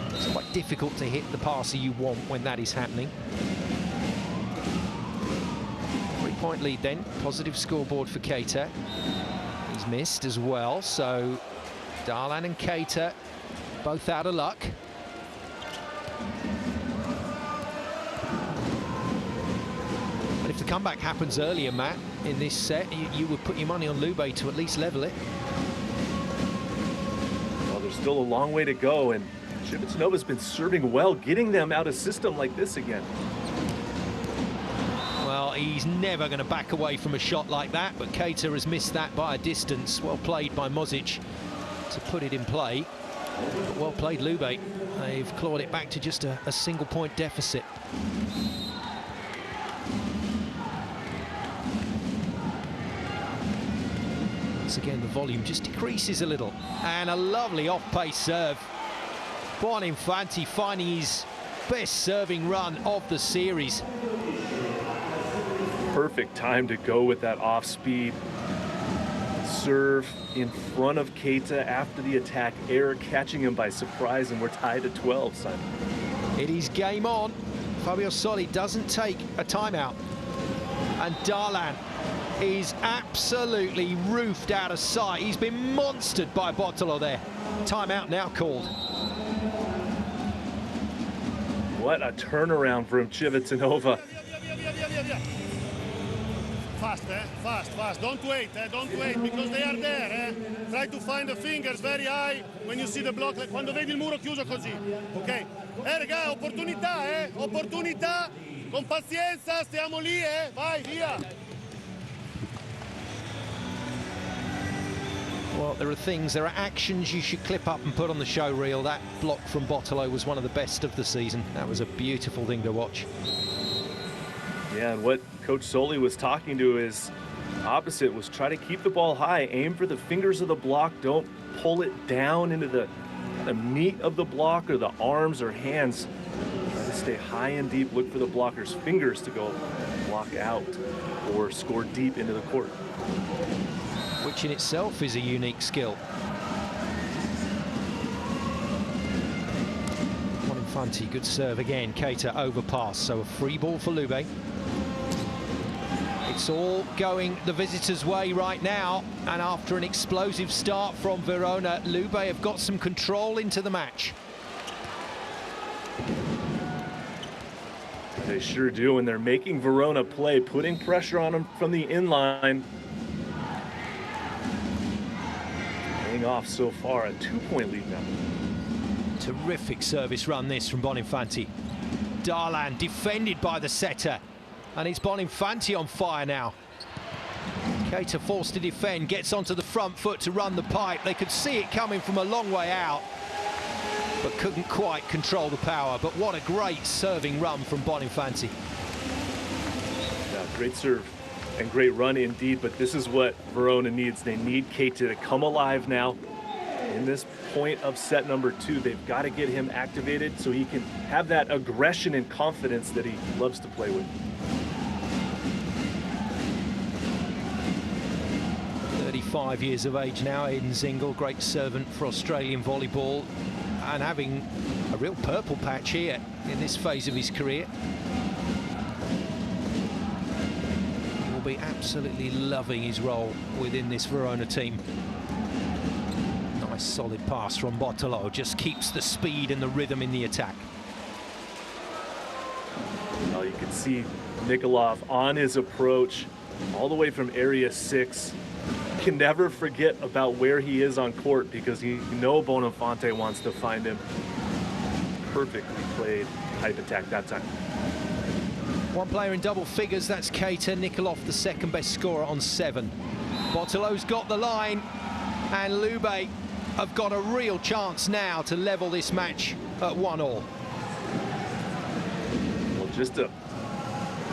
It's quite difficult to hit the passer you want when that is happening. 3-point lead then, positive scoreboard for Keita. He's missed as well, so Darlan and Keita both out of luck. If the comeback happens earlier, Matt, in this set, you would put your money on Lube to at least level it. Well, there's still a long way to go, and Civitanova's been serving well, getting them out of system like this again. Well, he's never going to back away from a shot like that, but Keita has missed that by a distance. Well played by Mozic to put it in play. But well played, Lube. They've clawed it back to just a single-point deficit. Once again, the volume just decreases a little. And a lovely off-pace serve. Boninfanti finding his best serving run of the series. Perfect time to go with that off-speed serve in front of Keita after the attack. Error catching him by surprise, and we're tied at 12, Simon. It is game on. Fabio Soli doesn't take a timeout. And Darlan is absolutely roofed out of sight. He's been monstered by Bottolo there. Timeout now called. What a turnaround from Civitanova. Fast, fast. Don't wait, because they are there, Try to find the fingers very high when you see the block, quando vedi il muro chiuso così, ok? Raga, opportunità, opportunità, con pazienza, stiamo lì, vai, via! Well, there are actions you should clip up and put on the show reel. That block from Bottolo was one of the best of the season. That was a beautiful thing to watch. Yeah, and what Coach Soli was talking to his opposite was try to keep the ball high, aim for the fingers of the block, don't pull it down into the meat of the block or the arms or hands. Try to stay high and deep, look for the blocker's fingers to go block out or score deep into the court. Which in itself is a unique skill. Boninfanti, good serve again. Keita overpass, so a free ball for Lube. It's all going the visitors' way right now, and after an explosive start from Verona, Lube have got some control into the match. They sure do, and they're making Verona play, putting pressure on them from the inline. Paying off so far, a 2-point lead now. Terrific service run this from Boninfanti. Darlan defended by the setter. And it's Boninfanti on fire now. Keita forced to defend, gets onto the front foot to run the pipe. They could see it coming from a long way out, but couldn't quite control the power. But what a great serving run from Boninfanti. Yeah, great serve and great run indeed, but this is what Verona needs. They need Keita to come alive now. In this point of set number 2, they've got to get him activated so he can have that aggression and confidence that he loves to play with. 35 years of age now, Aidan Zingle, great servant for Australian volleyball, and having a real purple patch here in this phase of his career. He will be absolutely loving his role within this Verona team. Nice solid pass from Bottolo, just keeps the speed and the rhythm in the attack. Well, you can see Nikolov on his approach all the way from area 6. Can never forget about where he is on court because you know Boninfanti wants to find him. Perfectly played hype attack that time. One player in double figures, that's Keita. Nikolov, the second best scorer on 7. Bottolo's got the line, and Lube have got a real chance now to level this match at 1-all. Well, just a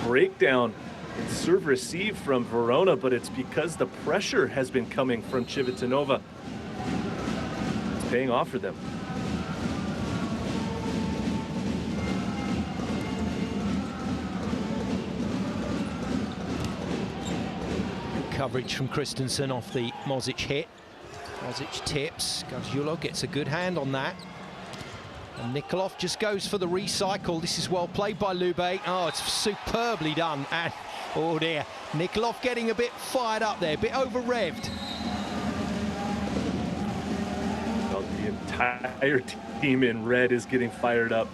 breakdown in serve receive from Verona, but it's because the pressure has been coming from Civitanova. It's paying off for them. Good coverage from Christensen off the Mozic hit. Mozic tips, Gargiulo gets a good hand on that. And Nikolov just goes for the recycle. This is well played by Lube. Oh, it's superbly done. And oh dear, Nikolov getting a bit fired up there, a bit over-revved. Well, the entire team in red is getting fired up.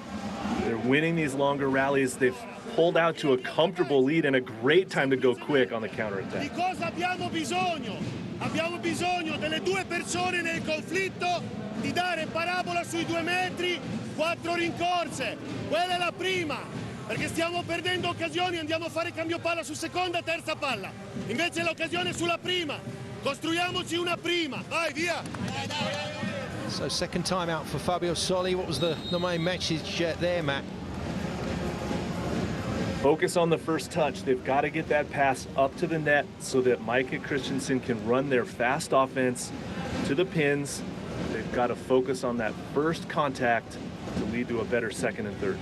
They're winning these longer rallies. They've pulled out to a comfortable lead and a great time to go quick on the counterattack. Di cosa abbiamo bisogno? abbiamo bisogno delle due persone nel conflitto di dare parabola sui 2 metri, 4 rincorse. Quella è la prima, perché stiamo perdendo occasioni, andiamo a fare cambio palla su seconda, terza palla. Invece l'occasione è sulla prima. Costruiamoci una prima. Vai, via! So second time out for Fabio Soli. What was the main message there, Matt? Focus on the first touch. They've got to get that pass up to the net so that Micah Christensen can run their fast offense to the pins. They've got to focus on that first contact to lead to a better second and third.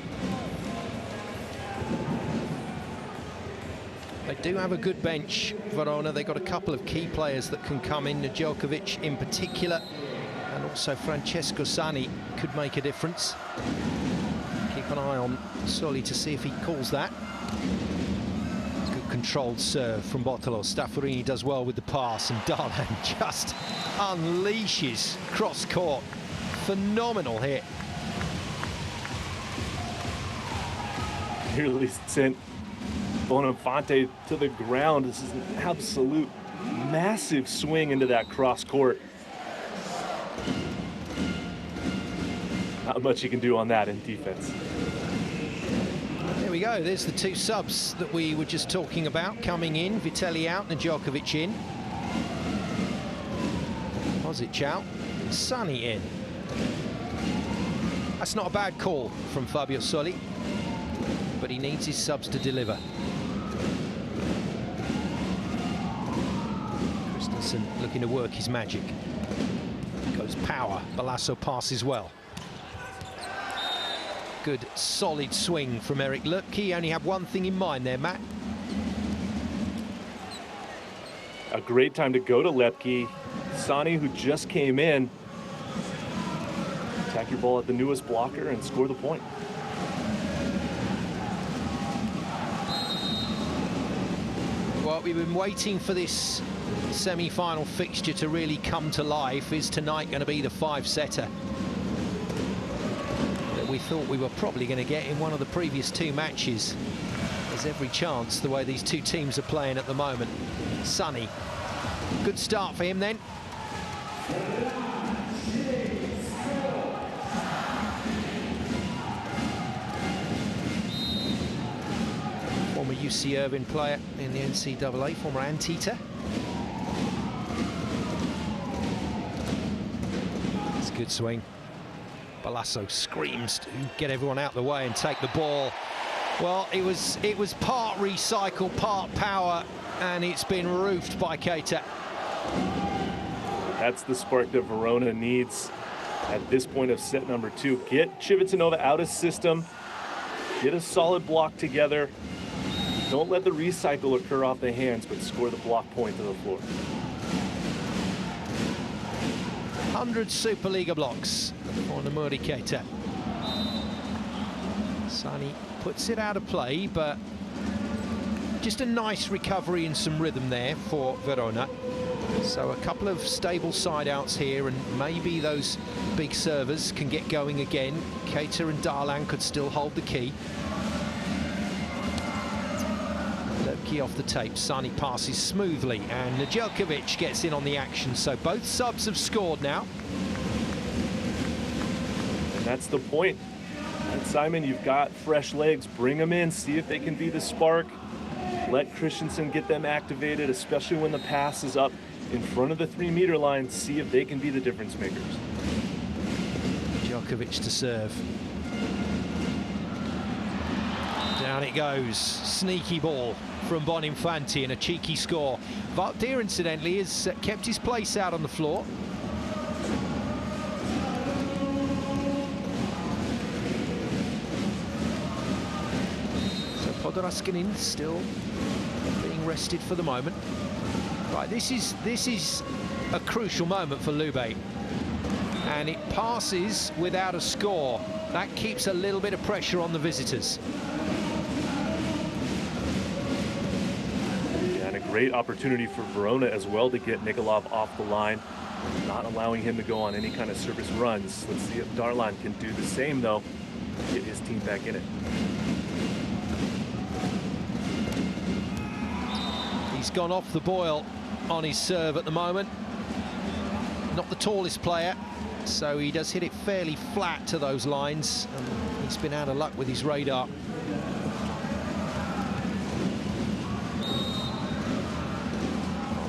They do have a good bench, Verona. They've got a couple of key players that can come in, Nedeljkovic in particular, and also Francesco Sani could make a difference. Keep an eye on Soli to see if he calls that. Good controlled serve from Bottolo. Staffarini does well with the pass, and Darlan just unleashes cross court. Phenomenal hit. Nearly sent Bonifante to the ground. This is an absolute massive swing into that cross court. Not much you can do on that in defense. There we go. There's the two subs that we were just talking about coming in. Vitelli out, Nedeljkovic in. Pozic out, Sani in. That's not a bad call from Fabio Soli, but he needs his subs to deliver. Christensen looking to work his magic. Goes power, Balasso passes well. Good solid swing from Eric Lutke. He only had one thing in mind there, Matt. A great time to go to Lepke. Sani, who just came in, attack your ball at the newest blocker and score the point. Well, we've been waiting for this semi-final fixture to really come to life. Is tonight going to be the 5-setter that we thought we were probably going to get in one of the previous 2 matches? There's every chance the way these 2 teams are playing at the moment. Sani, good start for him then. Former UC Irvine player in the NCAA, former Antietam. It's a good swing. Balasso screams to get everyone out of the way and take the ball. Well, it was part recycle, part power, and it's been roofed by Keita. That's the spark that Verona needs at this point of set number 2. Get Civitanova out of system, get a solid block together. Don't let the recycle occur off the hands, but score the block point to the floor. 100 Superlega blocks for Nomuri Keita. Sani puts it out of play, but just a nice recovery and some rhythm there for Verona. So a couple of stable side outs here, and maybe those big servers can get going again. Keita and Darlan could still hold the key. Key off the tape. Sani passes smoothly, and Nedeljkovic gets in on the action. So both subs have scored now. And that's the point. And Simon, you've got fresh legs. Bring them in. See if they can be the spark. Let Christensen get them activated, especially when the pass is up in front of the 3-meter line. See if they can be the difference makers. Nedeljkovic to serve. Down it goes. Sneaky ball from Boninfanti and a cheeky score. Valdir, incidentally, has kept his place out on the floor. So Podoraskinin still being rested for the moment. Right, this is a crucial moment for Lube. And it passes without a score. That keeps a little bit of pressure on the visitors. Great opportunity for Verona as well to get Nikolov off the line, not allowing him to go on any kind of service runs. Let's see if Darlan can do the same, though, get his team back in it. He's gone off the boil on his serve at the moment. Not the tallest player, so he does hit it fairly flat to those lines. And he's been out of luck with his radar.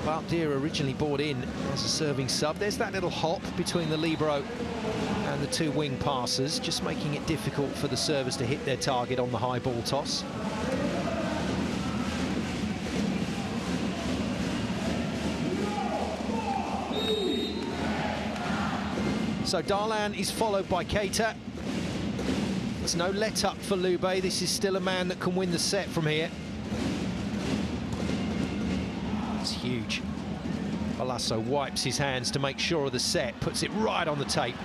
Valdir originally brought in as a serving sub. There's that little hop between the libero and the two wing passers, just making it difficult for the servers to hit their target on the high ball toss. So Darlan is followed by Keita. There's no let up for Lube. This is still a man that can win the set from here. It's huge. Palazzo wipes his hands to make sure of the set, puts it right on the tape.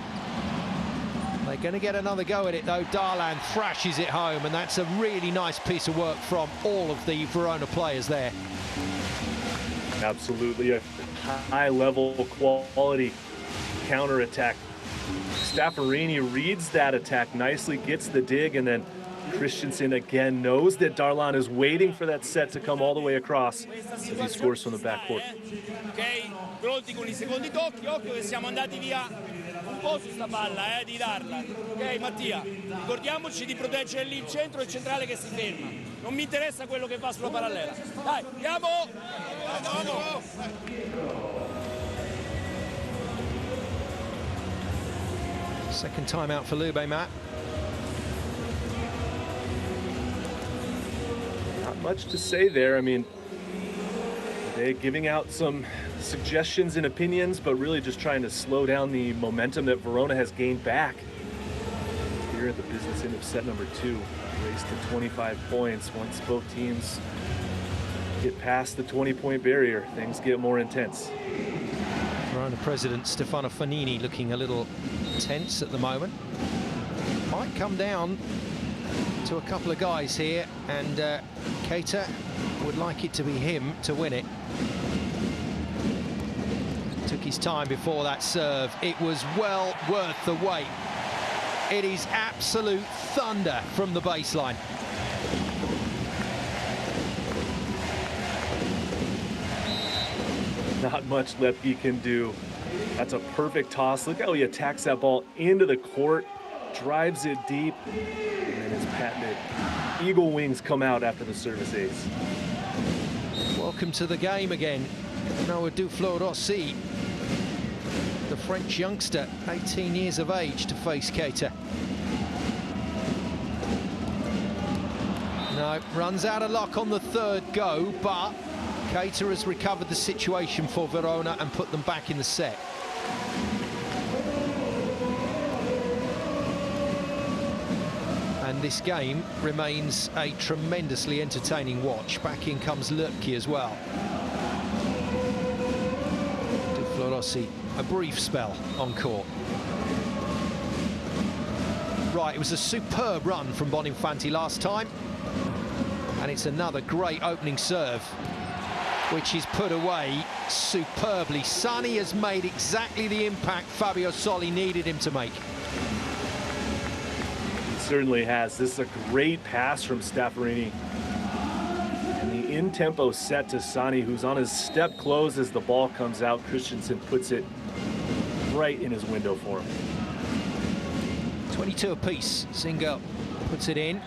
They're going to get another go at it though. Darlan thrashes it home, and that's a really nice piece of work from all of the Verona players there. Absolutely, a high-level quality counter-attack. Staffarini reads that attack nicely, gets the dig, and then Christensen again knows that Darlan is waiting for that set to come all the way across as he scores from the backcourt. Ok, pronti con I secondi tocchi, occhio che siamo andati via un po' su sta palla, di Darlan. Ok, Mattia, ricordiamoci di proteggere lì il centro e il centrale che si ferma. Non mi interessa quello che va sulla parallela. Dai, andiamo! Second time out for Lube, Matt. Not much to say there. I mean, they're giving out some suggestions and opinions, but really just trying to slow down the momentum that Verona has gained back here at the business end of set number 2. Race to 25 points. Once both teams get past the 20-point barrier, things get more intense. Verona president Stefano Fanini looking a little tense at the moment. Might come down to a couple of guys here, and Keita would like it to be him to win it. Took his time before that serve. It was well worth the wait. It is absolute thunder from the baseline. Not much Lepke can do. That's a perfect toss. Look how he attacks that ball into the court, drives it deep, and then his patented eagle wings come out after the service ace. Welcome to the game again, Noah Duflo Rossi, the French youngster, 18 years of age, to face Keita. No, runs out of luck on the third go, but Keita has recovered the situation for Verona and put them back in the set. And this game remains a tremendously entertaining watch. Back in comes Lepke as well. Duflo Rossi, a brief spell on court. Right, it was a superb run from Boninfanti last time. And it's another great opening serve, which is put away superbly. Sani has made exactly the impact Fabio Soli needed him to make. He certainly has. This is a great pass from Staffarini. And the in-tempo set to Sani, who's on his step close as the ball comes out. Christensen puts it right in his window for him. 22 apiece. Singer puts it in.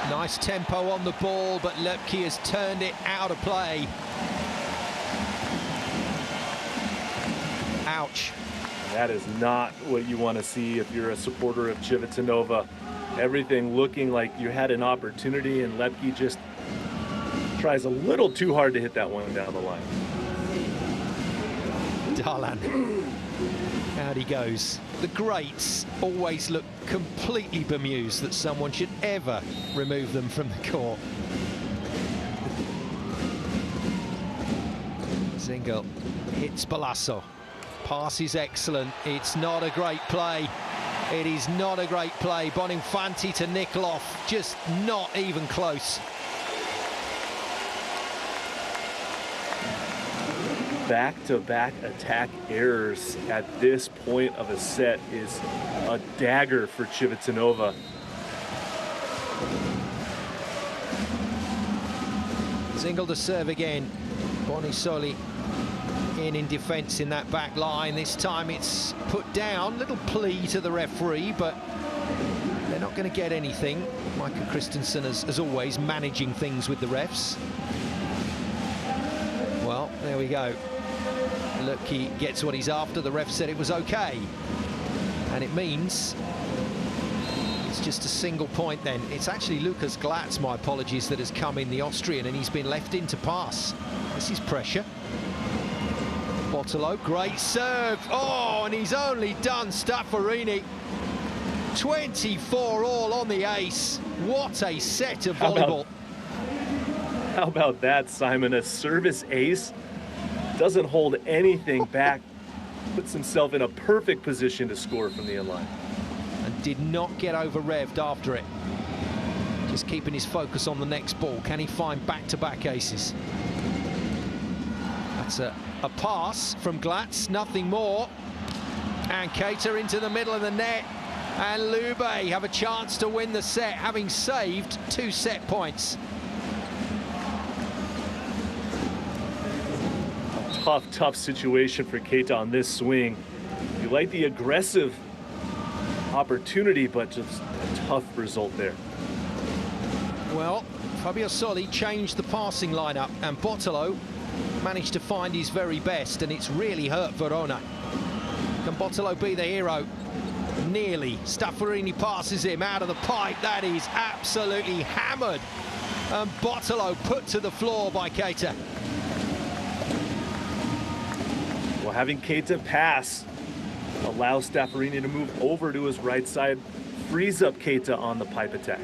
Nice tempo on the ball, but Lepke has turned it out of play. Ouch. That is not what you want to see if you're a supporter of Civitanova. Everything looking like you had an opportunity, and Lepke just tries a little too hard to hit that one down the line. Darlan. Out he goes. The greats always look completely bemused that someone should ever remove them from the court. Zingel hits Palazzo. Pass is excellent. It's not a great play. It is not a great play. Boninfanti to Nikolov, just not even close. Back-to-back attack errors at this point of a set is a dagger for Civitanova. Single to serve again. Bonisoli in defence in that back line. This time it's put down. Little plea to the referee, but they're not going to get anything. Michael Christensen, as always, managing things with the refs. Well, there we go. Look, he gets what he's after. The ref said it was okay. And it means it's just a single point then. It's actually Lukas Glatz, my apologies, that has come in, the Austrian, and he's been left in to pass. This is pressure. Bottolo, great serve. Oh, and he's only done Staffarini. 24 all on the ace. What a set of volleyball. How about that, Simon? A service ace. Doesn't hold anything back. Puts himself in a perfect position to score from the inline. And did not get over-revved after it. Just keeping his focus on the next ball. Can he find back-to-back aces? That's a pass from Glatz, nothing more. And Keita into the middle of the net. And Lube have a chance to win the set, having saved 2 set points. Tough situation for Keita on this swing. You like the aggressive opportunity, but just a tough result there. Well, Fabio Soli changed the passing lineup, and Bottolo managed to find his very best, and it's really hurt Verona. Can Bottolo be the hero? Nearly. Staffarini passes him out of the pipe. That is absolutely hammered. And Bottolo put to the floor by Keita. Well, having Keita pass allows Staffarini to move over to his right side, frees up Keita on the pipe attack.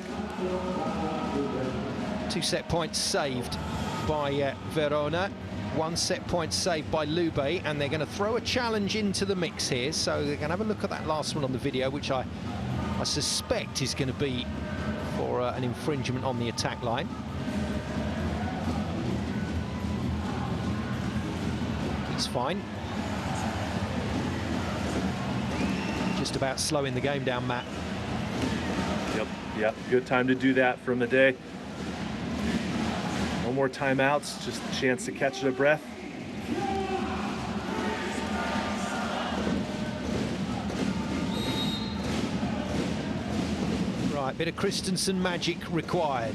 2 set points saved by Verona. 1 set point saved by Lube, and they're going to throw a challenge into the mix here. So they're going to have a look at that last one on the video, which I suspect is going to be for an infringement on the attack line. It's fine. Just about slowing the game down, Matt. Yep, good time to do that from the day. No more timeouts, just a chance to catch their breath. Right, bit of Christensen magic required.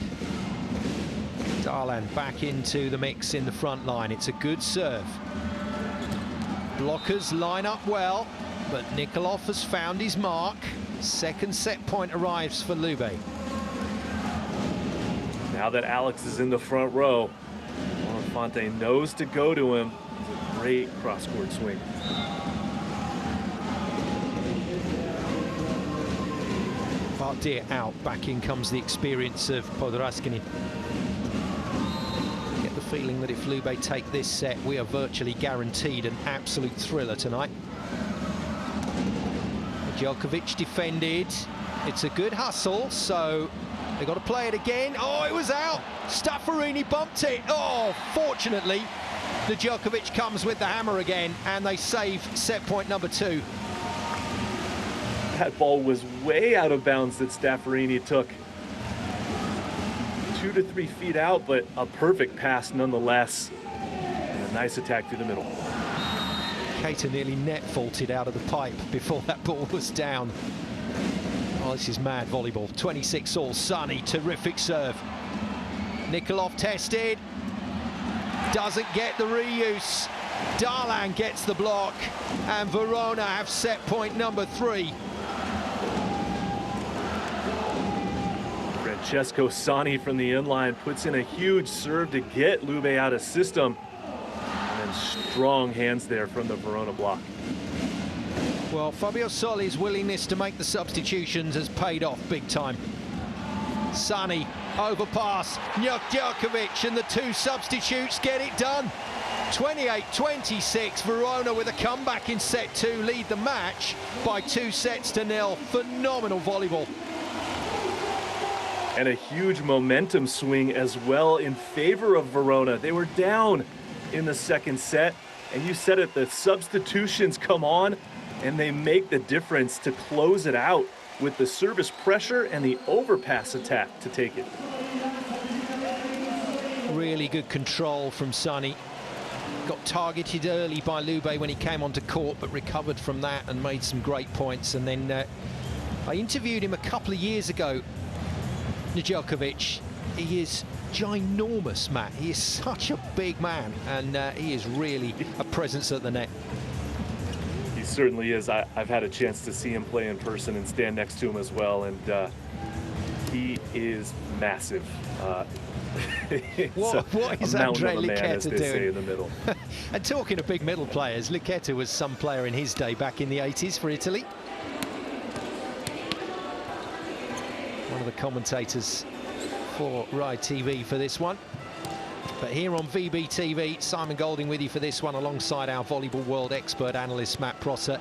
Darlan back into the mix in the front line. It's a good serve. Blockers line up well, but Nikolov has found his mark. 2nd set point arrives for Lube. Now that Alex is in the front row, Bonifante knows to go to him. It's a great cross-court swing. Vardir out. Back in comes the experience of Podraskinin. Get the feeling that if Lube take this set, we are virtually guaranteed an absolute thriller tonight. Djokovic defended. It's a good hustle, so they've got to play it again. Oh, it was out. Staffarini bumped it. Oh, fortunately, the Djokovic comes with the hammer again, and they save set point number 2. That ball was way out of bounds that Staffarini took. 2 to 3 feet out, but a perfect pass nonetheless. And a nice attack through the middle. Keita nearly net faulted out of the pipe before that ball was down. Oh, this is mad volleyball. 26 all. Sunny, terrific serve. Nikolov tested. Doesn't get the reuse. Darlan gets the block. And Verona have set point number 3. Francesco Sani from the inline puts in a huge serve to get Lube out of system. And then strong hands there from the Verona block. Well, Fabio Soli's willingness to make the substitutions has paid off big time. Sani, overpass, Djokovic, and the 2 substitutes get it done. 28-26, Verona with a comeback in set 2, lead the match by 2 sets to 0. Phenomenal volleyball. And a huge momentum swing as well in favor of Verona. They were down in the 2nd set, and you said it, the substitutions come on and they make the difference to close it out with the service pressure and the overpass attack to take it. Really good control from Sonny. Got targeted early by Lube when he came onto court, but recovered from that and made some great points. And then I interviewed him a couple of years ago, Nedeljkovic. He is ginormous, Matt. He is such a big man, and he is really a presence at the net. He certainly is. I've had a chance to see him play in person and stand next to him as well, and he is massive. What is Andre Liceta doing? Say in the middle. And talking of big middle players, Liceta was some player in his day back in the 80s for Italy. One of the commentators for Rai TV for this one. But here on VB TV, Simon Golding with you for this one, alongside our volleyball world expert analyst Matt Prosser.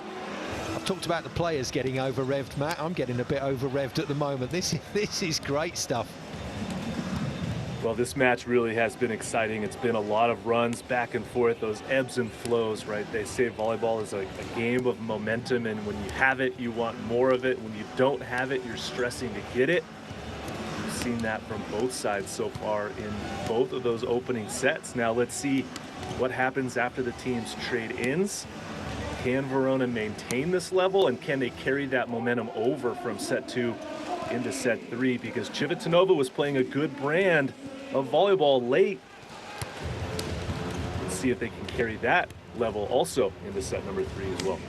I've talked about the players getting over-revved, Matt. I'm getting a bit over-revved at the moment. This is great stuff. Well, this match really has been exciting. It's been a lot of runs back and forth, those ebbs and flows, right? They say volleyball is a game of momentum, and when you have it, you want more of it. When you don't have it, you're stressing to get it. We've seen that from both sides so far in both of those opening sets. Now let's see what happens after the teams trade ins. Can Verona maintain this level, and can they carry that momentum over from set 2 into set 3? Because Civitanova was playing a good brand of volleyball late. Let's see if they can carry that level also into set number 3 as well.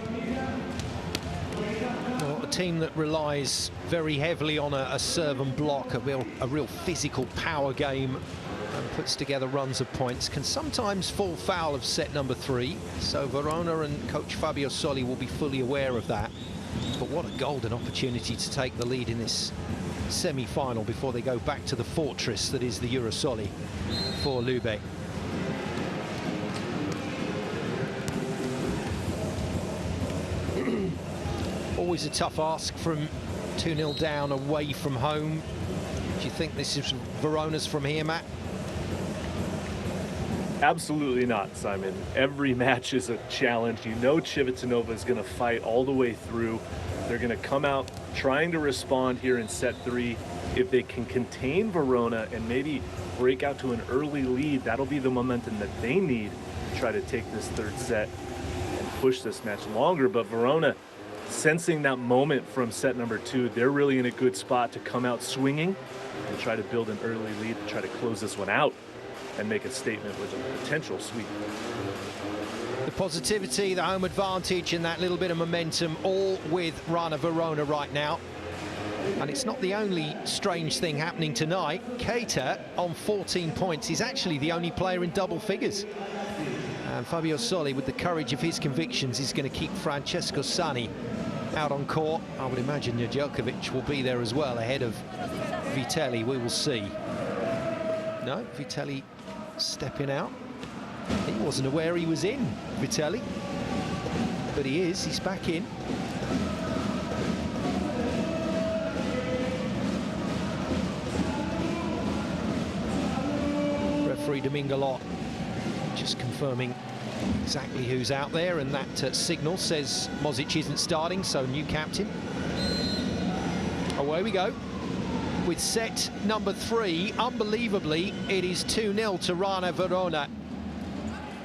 Well, a team that relies very heavily on a serve and block, a real physical power game, and puts together runs of points, can sometimes fall foul of set number 3. So Verona and coach Fabio Soli will be fully aware of that. But what a golden opportunity to take the lead in this semi-final before they go back to the fortress that is the Eurosoli for Lube. Always a tough ask from 2-0 down away from home. Do you think this is Verona's from here, Matt? Absolutely not, Simon. Every match is a challenge. You know Civitanova is going to fight all the way through. They're going to come out trying to respond here in set 3. If they can contain Verona and maybe break out to an early lead, that'll be the momentum that they need to try to take this third set and push this match longer. But Verona, sensing that moment from set number 2, they're really in a good spot to come out swinging and try to build an early lead and try to close this one out and make a statement with a potential sweep. The positivity, the home advantage, and that little bit of momentum, all with Rana Verona right now. And it's not the only strange thing happening tonight. Keita, on 14 points, is actually the only player in double figures. And Fabio Soli, with the courage of his convictions, is going to keep Francesco Sani out on court. I would imagine Nedeljkovic will be there as well, ahead of Vitelli. We will see. No, Vitelli stepping out. He wasn't aware he was in, Vitelli. But he is, he's back in. Referee Domingo Lott just confirming exactly who's out there, and that signal says Mozic isn't starting, so new captain. Away we go. With set number 3, unbelievably, it is 2-0 to Rana Verona.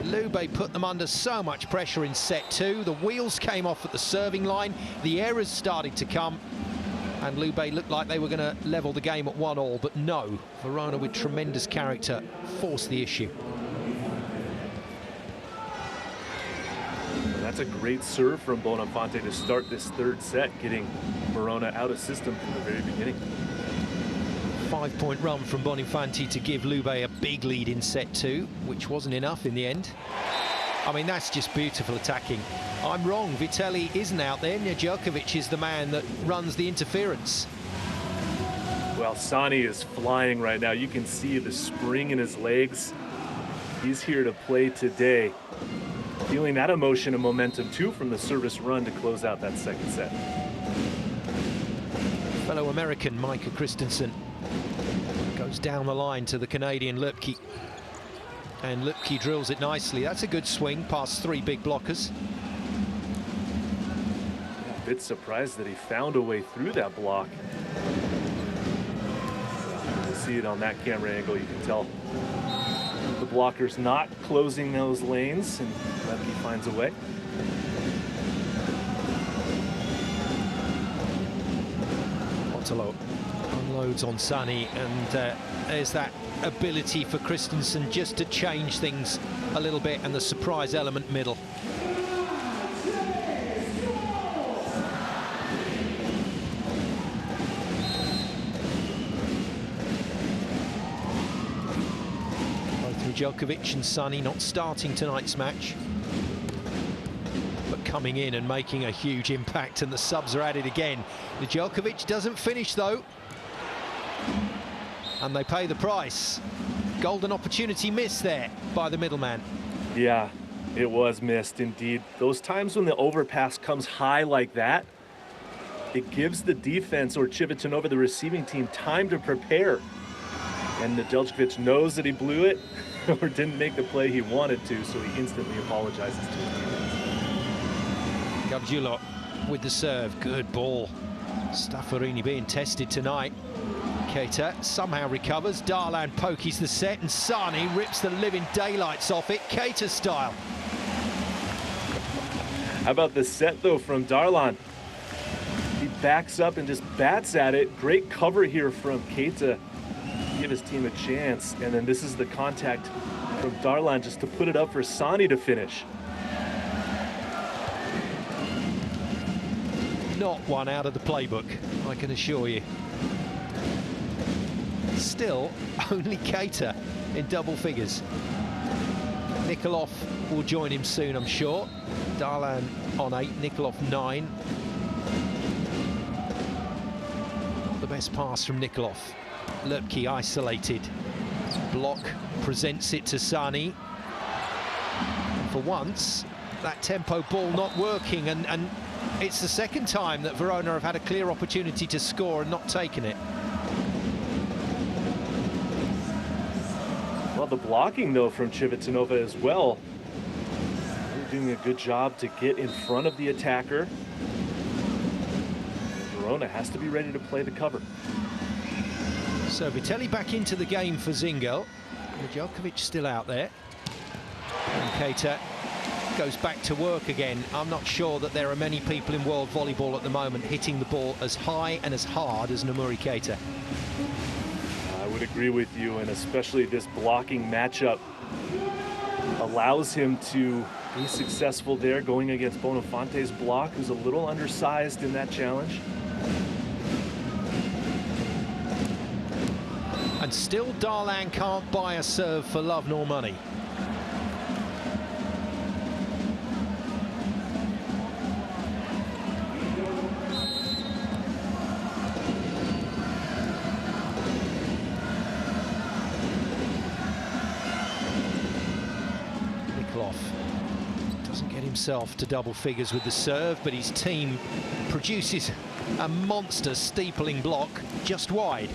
Lube put them under so much pressure in set 2. The wheels came off at the serving line. The errors started to come. And Lube looked like they were going to level the game at 1-1, but no. Verona, with tremendous character, forced the issue. That's a great serve from Bonafante to start this third set, getting Verona out of system from the very beginning. 5-point run from Bonifanti to give Lube a big lead in set 2, which wasn't enough in the end. I mean, that's just beautiful attacking. I'm wrong, Vitelli isn't out there. Nedeljkovic is the man that runs the interference. Well, Sani is flying right now. You can see the spring in his legs. He's here to play today. Feeling that emotion and momentum, too, from the service run to close out that second set. Fellow American Micah Christensen goes down the line to the Canadian Lupke. And Lupke drills it nicely. That's a good swing past 3 big blockers. A bit surprised that he found a way through that block. You see it on that camera angle, you can tell blockers not closing those lanes, and Lepke finds a way. Ottolo unloads on Sunny, and there's that ability for Christensen just to change things a little bit, and the surprise element middle. Both Djokovic and Sunny not starting tonight's match, but coming in and making a huge impact, and the subs are added again. Djokovic doesn't finish though, and they pay the price. Golden opportunity missed there by the middleman. Yeah, it was missed indeed. Those times when the overpass comes high like that, it gives the defense or Civitanova, the receiving team, time to prepare. And Nedeljkovic knows that he blew it or didn't make the play he wanted to, so he instantly apologizes to his teammates. Gargiulo with the serve, good ball. Staffarini being tested tonight. Keita somehow recovers, Darlan pokies the set, and Sani rips the living daylights off it, Keita style. How about the set though from Darlan? He backs up and just bats at it. Great cover here from Keita. Give his team a chance, and then this is the contact from Darlan just to put it up for Sani to finish. Not one out of the playbook, I can assure you. Still, only Keita in double figures. Nikolov will join him soon, I'm sure. Darlan on 8, Nikolov 9. The best pass from Nikolov. Lepke isolated. Block presents it to Sani. And for once, that tempo ball not working, and it's the second time that Verona have had a clear opportunity to score and not taken it. Well, the blocking though from Civitanova as well. They're doing a good job to get in front of the attacker. Verona has to be ready to play the cover. So Vitelli back into the game for Zingel. Djokovic still out there. And Keita goes back to work again. I'm not sure that there are many people in world volleyball at the moment hitting the ball as high and as hard as Nomuri Keita. I would agree with you, and especially this blocking matchup allows him to be successful there going against Bonafante's block, who's a little undersized in that challenge. And still Darlan can't buy a serve for love nor money. Doesn't get himself to double figures with the serve, but his team produces a monster steepling block just wide.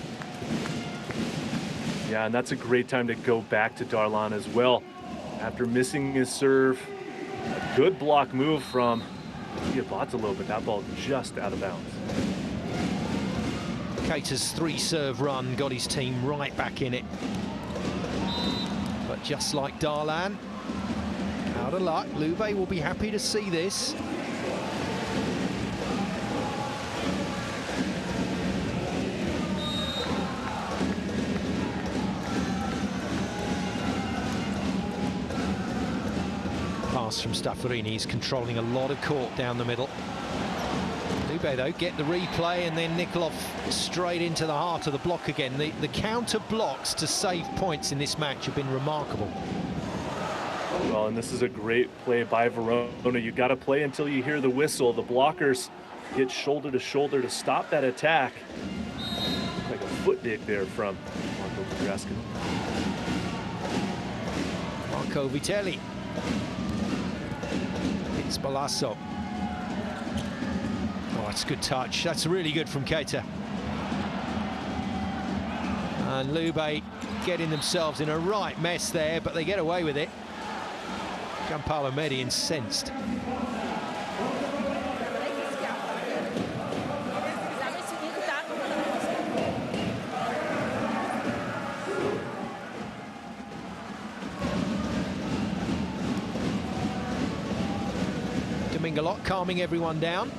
Yeah, and that's a great time to go back to Darlan as well. After missing his serve, a good block move from Diabatalo, but that ball just out of bounds. Keita's 3-serve run got his team right back in it. But just like Darlan, out of luck. Lube will be happy to see this. Pass from Staffarini, he's controlling a lot of court down the middle. Lube, though, get the replay, and then Nikolov straight into the heart of the block again. The counter blocks to save points in this match have been remarkable. Well, and this is a great play by Verona. You got to play until you hear the whistle. The blockers get shoulder to shoulder to stop that attack. Like a foot dig there from Marco Petrasca. Marco Vitelli. It's Balasso. Oh, that's a good touch. That's really good from Keita. And Lube getting themselves in a right mess there, but they get away with it. Gianpaolo Medi incensed. Mingalot calming everyone down.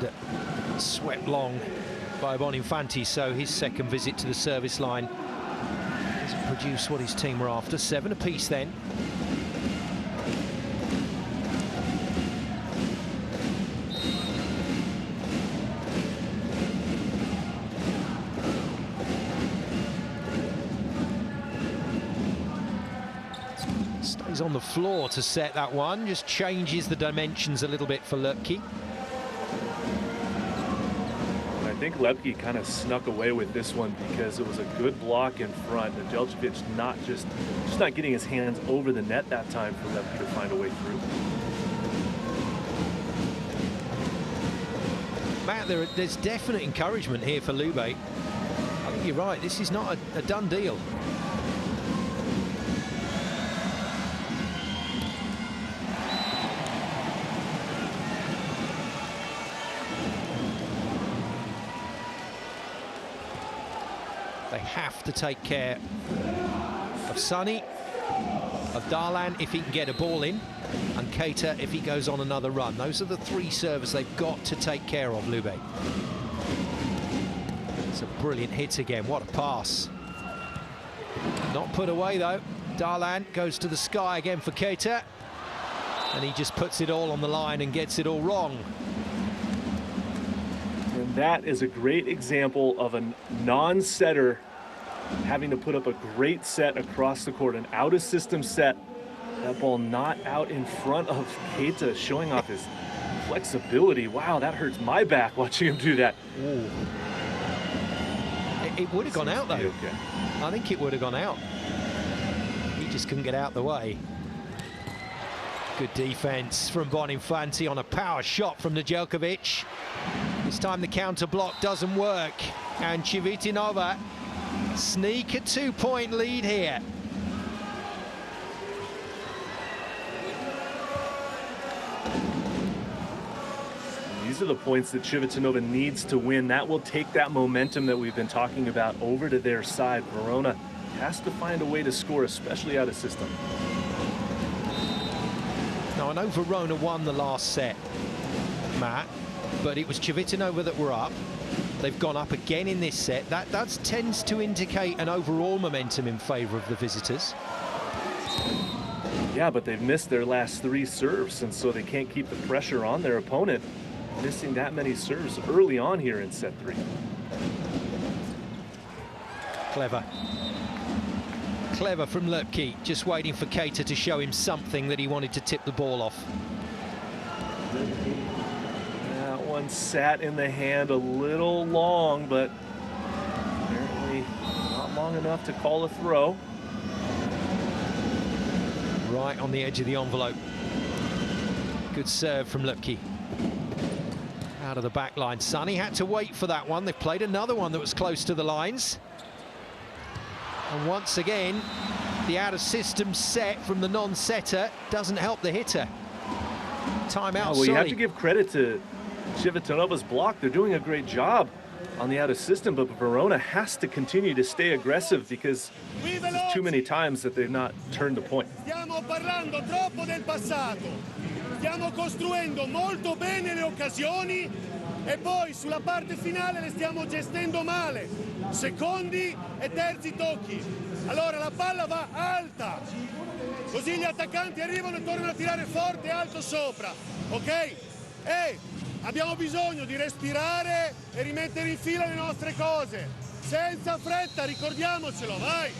And swept long by Boninfanti, so his second visit to the service line doesn't produce what his team were after. 7 apiece then. Stays on the floor to set that one, just changes the dimensions a little bit for Lubke. I think Lubke kind of snuck away with this one because it was a good block in front. Nedeljkovic just not getting his hands over the net that time for Lubke to find a way through. Matt, there's definite encouragement here for Lube. I think you're right, this is not a done deal. They have to take care of Sonny, of Darlan if he can get a ball in, and Keita if he goes on another run. Those are the 3 servers they've got to take care of, Lube. It's a brilliant hit again, what a pass. Not put away though. Darlan goes to the sky again for Keita, and he just puts it all on the line and gets it all wrong. And that is a great example of a non-setter having to put up a great set across the court, an out-of-system set. That ball not out in front of Keita, showing off his flexibility. Wow, that hurts my back watching him do that. Ooh. It would have gone out though. Okay. I think it would have gone out. He just couldn't get out the way. Good defense from Boninfanti on a power shot from Nedeljkovic. This time the counter block doesn't work, and Civitanova sneak a 2-point lead here. These are the points that Civitanova needs to win. That will take that momentum that we've been talking about over to their side. Verona has to find a way to score, especially out of system. Now, I know Verona won the last set, Matt, but it was Civitanova that were up. They've gone up again in this set. That tends to indicate an overall momentum in favour of the visitors. Yeah, but they've missed their last 3 serves, and so they can't keep the pressure on their opponent, missing that many serves early on here in set 3. Clever. Clever from Lubke, just waiting for Keita to show him something that he wanted to tip the ball off. That one sat in the hand a little long, but apparently not long enough to call a throw. Right on the edge of the envelope. Good serve from Lubke. Out of the back line. Sonny had to wait for that one. They played another one that was close to the lines. And once again, the out-of-system set from the non-setter doesn't help the hitter. Timeout. Well, you have to give credit to Civitanova's block. They're doing a great job on the out-of-system, but Verona has to continue to stay aggressive because there's too many times that they've not turned the point. Stiamo parlando troppo del passato. Stiamo costruendo molto bene le occasioni e poi sulla parte finale le stiamo gestendo male. Secondi e terzi tocchi. Allora la palla va alta, così gli attaccanti arrivano e tornano a tirare forte e alto sopra, ok? E abbiamo bisogno di respirare e rimettere in fila le nostre cose, senza fretta, ricordiamocelo, vai!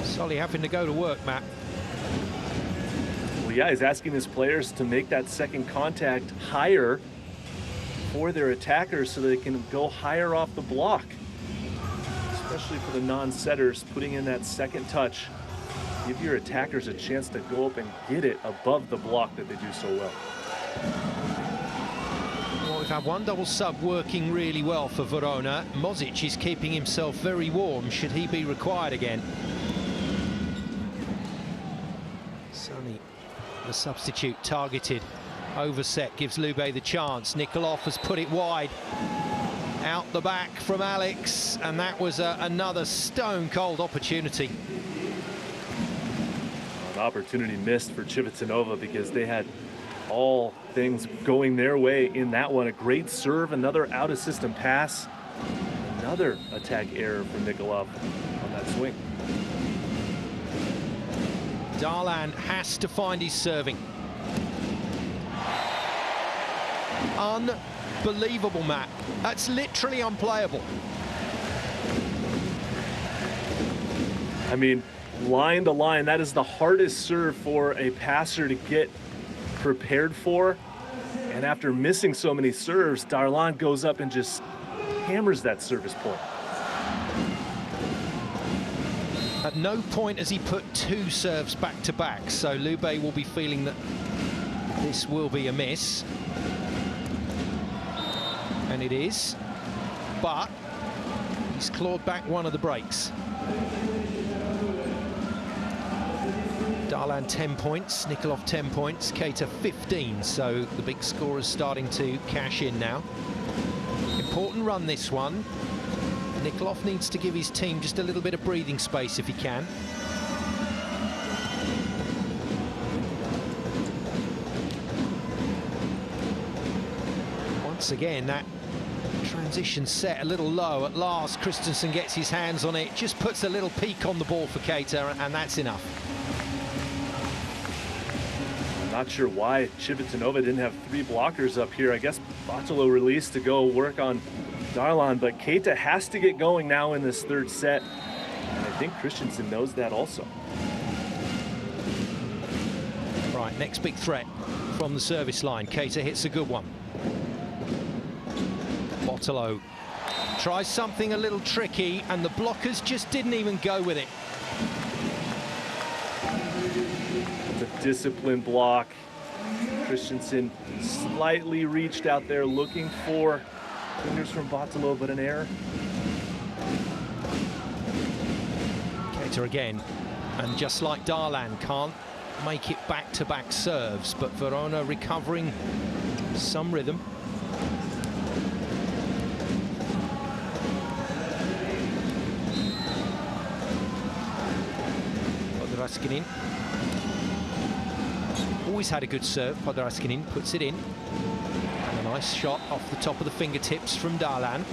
Solly having to go to work, Matt. Well, yeah, he's asking his players to make that second contact higher for their attackers so they can go higher off the block. Especially for the non-setters, putting in that second touch. Give your attackers a chance to go up and get it above the block that they do so well. Well, we've had one double sub working really well for Verona. Mozic is keeping himself very warm should he be required again. Sonny, the substitute, targeted Overset gives Lube the chance. Nikolov has put it wide. Out the back from Alex, and that was another stone-cold opportunity. An opportunity missed for Civitanova because they had all things going their way in that one. A great serve, another out-of-system pass, another attack error from Nikolov on that swing. Darlan has to find his serving. Unbelievable, Matt. That's literally unplayable. I mean, line to line, that is the hardest serve for a passer to get prepared for. And after missing so many serves, Darlan goes up and just hammers that service point. At no point has he put two serves back to back, so Lube will be feeling that this will be a miss. And it is, but he's clawed back one of the breaks. Darlan 10 points, Nikolov 10 points, Keita 15, so the big scorer's starting to cash in now. Important run this one. Nikolov needs to give his team just a little bit of breathing space if he can. Once again, that transition set a little low. At last, Christensen gets his hands on it, just puts a little peak on the ball for Keita, and that's enough. Not sure why Civitanova didn't have three blockers up here. I guess Bartolo released to go work on Darlan, but Keita has to get going now in this third set. And I think Christensen knows that also. Right, next big threat from the service line. Keita hits a good one. Bartolo tries something a little tricky, and the blockers just didn't even go with it. A disciplined block. Christensen slightly reached out there looking for fingers from Bartolo, but an error. Keita again, and just like Darlan, can't make it back-to-back serves, but Verona recovering some rhythm. Podraskinin. Always had a good serve. Podraskinin puts it in. And a nice shot off the top of the fingertips from Darlan.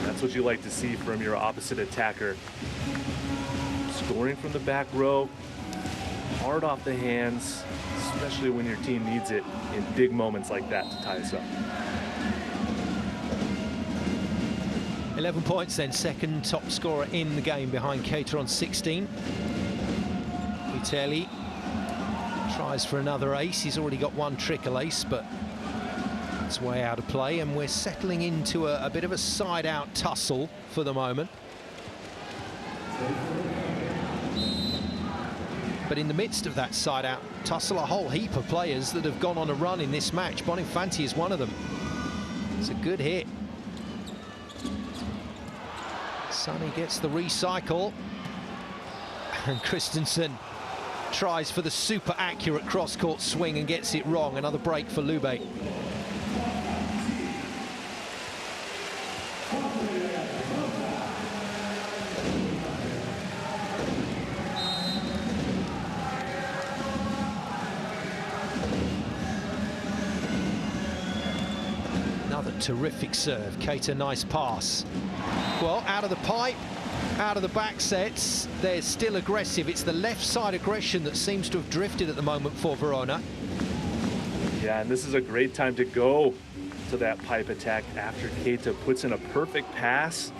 That's what you like to see from your opposite attacker. Scoring from the back row, hard off the hands, especially when your team needs it in big moments like that to tie us up. 11 points then, second top scorer in the game behind Keita on 16. Vitelli tries for another ace. He's already got one trickle ace, but it's way out of play, and we're settling into a bit of a side-out tussle for the moment. But in the midst of that side-out tussle, a whole heap of players that have gone on a run in this match. Bonifanti is one of them. It's a good hit. Sonny gets the recycle, and Christensen tries for the super accurate cross-court swing and gets it wrong. Another break for Lube. Another terrific serve. Keita, nice pass. Well, out of the pipe, out of the back sets, they're still aggressive. It's the left side aggression that seems to have drifted at the moment for Verona. Yeah, and this is a great time to go to that pipe attack after Keita puts in a perfect pass.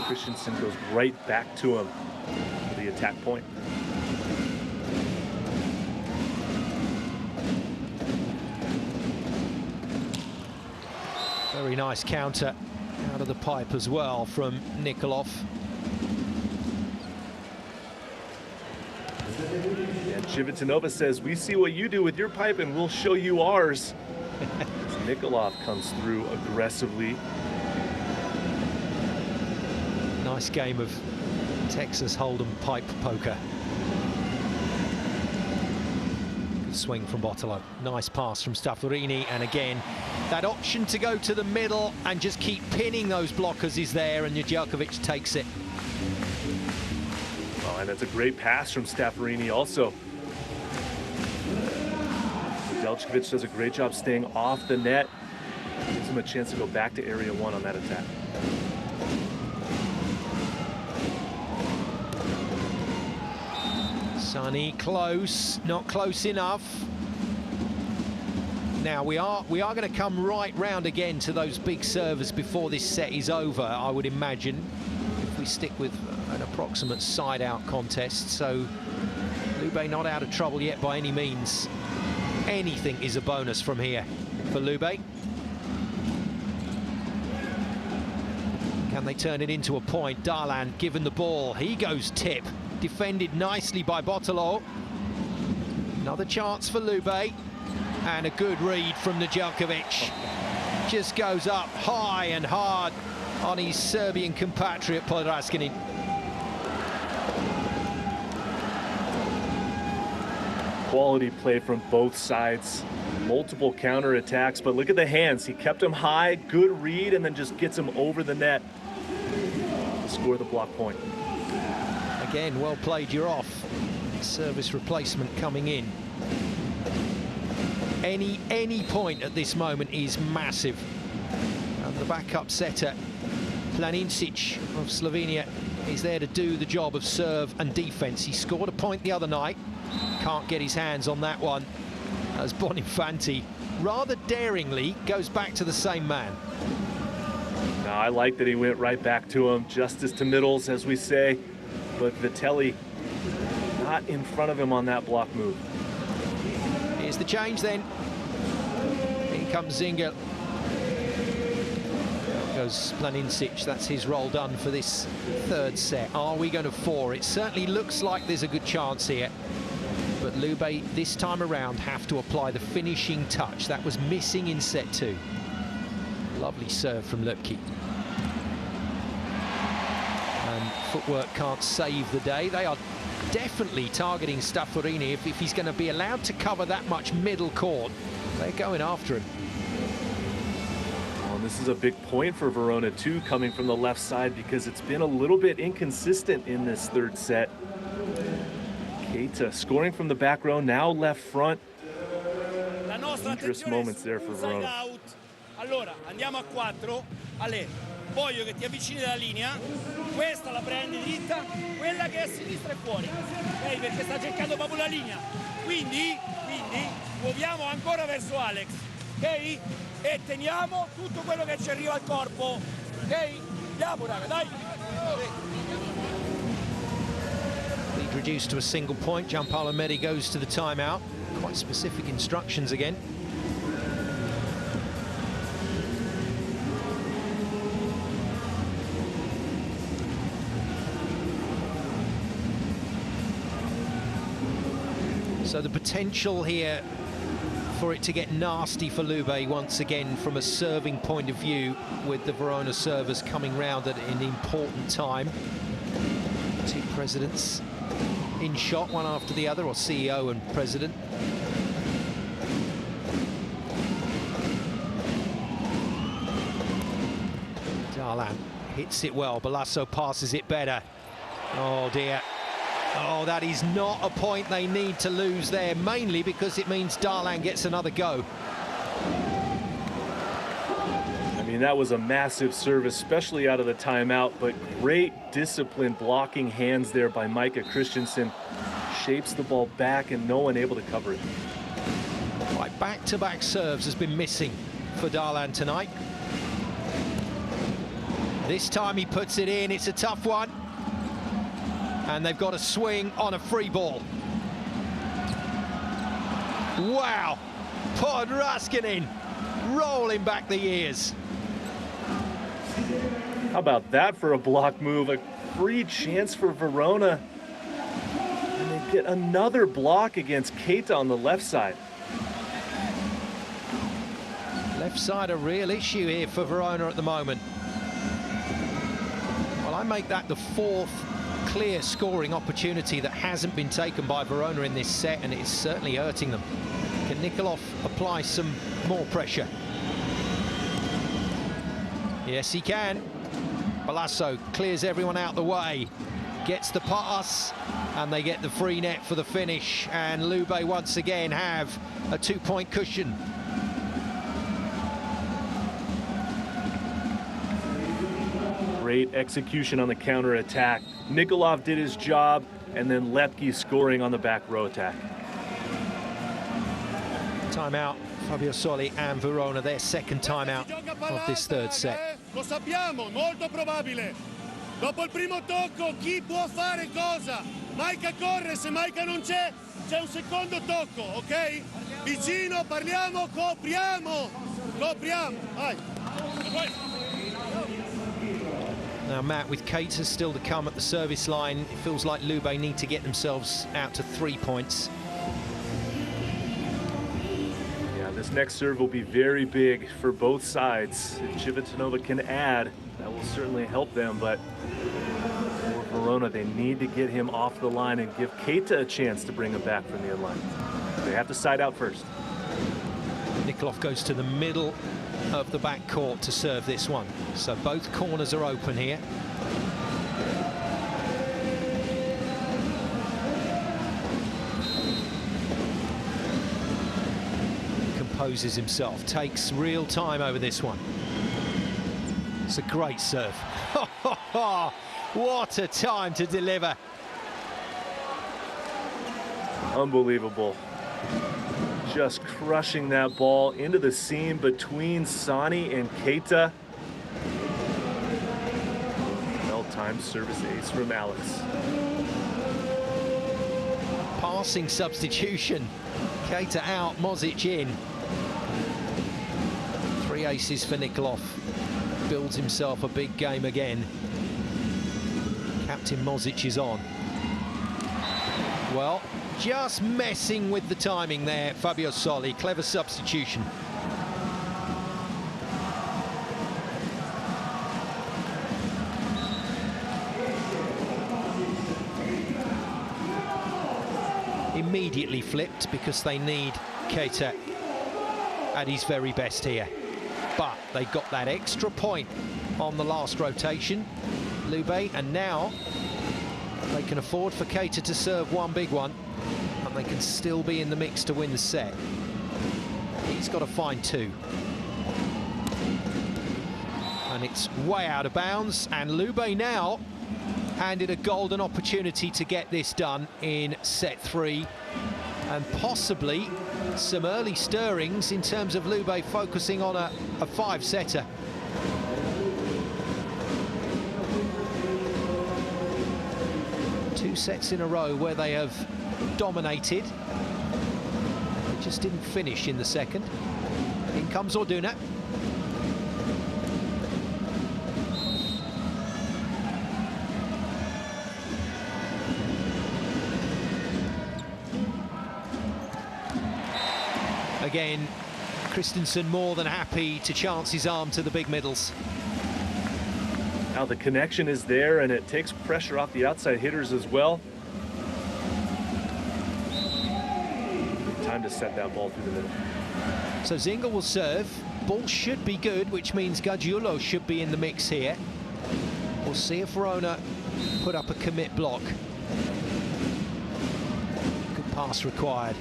Christensen goes right back to him for the attack point. Very nice counter out of the pipe as well from Nikolov. And Civitanova says, we see what you do with your pipe and we'll show you ours. Nikolov comes through aggressively. Nice game of Texas Hold'em pipe poker. swing from Bottolo. Nice pass from Staffurini, and again, that option to go to the middle and just keep pinning those blockers is there, and Nedeljkovic takes it. Oh, and that's a great pass from Staffurini also. Nedeljkovic does a great job staying off the net. Gives him a chance to go back to area 1 on that attack. Sonny close, not close enough. Now we are going to come right round again to those big servers before this set is over, I would imagine, if we stick with an approximate side-out contest. So Lube not out of trouble yet by any means. Anything is a bonus from here for Lube. Can they turn it into a point? Darlan given the ball, he goes tip. Defended nicely by Bottolo. Another chance for Lube. And a good read from Nedeljkovic. Just goes up high and hard on his Serbian compatriot Podraskinin. Quality play from both sides. Multiple counter attacks, but look at the hands. He kept him high, good read, and then just gets him over the net to score the block point. Again, well played, you're off. Service replacement coming in. Any point at this moment is massive. And the backup setter, Planincic of Slovenia, is there to do the job of serve and defense. He scored a point the other night. Can't get his hands on that one, as Bonifanti rather daringly goes back to the same man. Now, I like that he went right back to him. Justice to middles, as we say. But Vitelli not in front of him on that block move. Here's the change then. In comes Zinger. There goes Planincic. That's his role done for this third set. Are we going to 4? It certainly looks like there's a good chance here. But Lube, this time around, have to apply the finishing touch. That was missing in set 2. Lovely serve from Lubke. And footwork can't save the day. They are definitely targeting Staffurini. If he's going to be allowed to cover that much middle court, they're going after him. Well, this is a big point for Verona too, coming from the left side, because it's been a little bit inconsistent in this third set. Keita scoring from the back row, now left front. Dangerous moments there for Verona. Allora, andiamo a 4. Ale, voglio che ti avvicini dalla linea. Questa la prendi dritta, quella che è a sinistra è fuori. Ok, perché sta cercando proprio la linea. Quindi muoviamo ancora verso Alex. Ok? E teniamo tutto quello che ci arriva al corpo. Ok? Andiamo, raga, dai. Lead reduced to a single point. Gianpaolo Medi goes to the timeout. Quite specific instructions again. So the potential here for it to get nasty for Lube once again from a serving point of view, with the Verona servers coming round at an important time. Two presidents in shot, one after the other, or CEO and president. Darlan hits it well, Balasso passes it better. Oh dear. Oh, that is not a point they need to lose there, mainly because it means Darlan gets another go. I mean, that was a massive serve, especially out of the timeout, but great disciplined blocking hands there by Micah Christensen. Shapes the ball back and no one able to cover it. Right, back-to-back serves has been missing for Darlan tonight. This time he puts it in, it's a tough one. And they've got a swing on a free ball. Wow, Podraskinin rolling back the years. How about that for a block move? A free chance for Verona. And they get another block against Keita on the left side. Left side a real issue here for Verona at the moment. Well, I make that the 4th clear scoring opportunity that hasn't been taken by Verona in this set, and it's certainly hurting them. Can Nikolov apply some more pressure? Yes, he can. Balasso clears everyone out the way, gets the pass, and they get the free net for the finish. And Lube once again have a 2-point cushion. Great execution on the counter-attack. Nikolov did his job, and then Lepke scoring on the back row attack. Timeout, Fabio Soli and Verona, their second timeout of this third set. Lo sappiamo, molto probabile. Dopo il primo tocco, chi può fare cosa? Maika corre, se Maika non c'è un secondo tocco, ok? Vicino, parliamo, copriamo. Vai. Now, Matt, with Keita still to come at the service line, it feels like Lube need to get themselves out to 3 points. Yeah, this next serve will be very big for both sides. If Civitanova can add, that will certainly help them, but for Verona, they need to get him off the line and give Keita a chance to bring him back from the end line. They have to side out first. Nikolov goes to the middle of the back court to serve this one. So both corners are open here. Composes himself, takes real time over this one. It's a great serve. What a time to deliver. Unbelievable. Just crushing that ball into the seam between Sani and Keita. Well-timed service ace from Alex. Passing substitution. Keita out, Mozic in. 3 aces for Nikolov. Builds himself a big game again. Captain Mozic is on. Well, just messing with the timing there, Fabio Soli. Clever substitution. Immediately flipped because they need Keita at his very best here. But they got that extra point on the last rotation, Lube, and now they can afford for Keita to serve one big one, and they can still be in the mix to win the set. He's got to find 2. And it's way out of bounds, and Lube now handed a golden opportunity to get this done in set 3, and possibly some early stirrings in terms of Lube focusing on a 5-setter. Two sets in a row where they have dominated. They just didn't finish in the second. In comes Orduna. Again, Christensen more than happy to chance his arm to the big middles. Now the connection is there, and it takes pressure off the outside hitters as well. Time to set that ball through the middle. So Zinga will serve. Ball should be good, which means Gagiulo should be in the mix here. We'll see if Verona put up a commit block. Good pass required.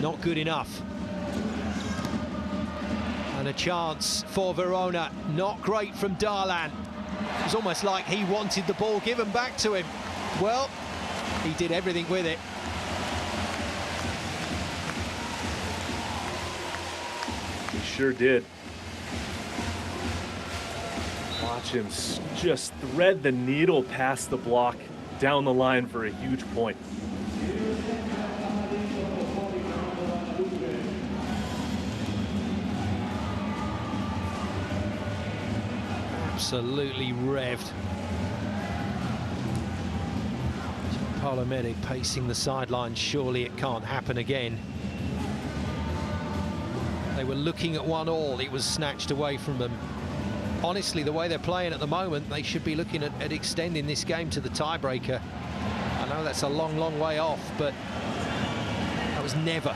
Not good enough. And a chance for Verona. Not great from Darlan. It was almost like he wanted the ball given back to him. Well, he did everything with it. He sure did. Watch him just thread the needle past the block down the line for a huge point. Absolutely revved. Paolo Medic pacing the sidelines. Surely it can't happen again. They were looking at 1-1. It was snatched away from them. honestly, the way they're playing at the moment, they should be looking at extending this game to the tiebreaker. I know that's a long, long way off, but that was never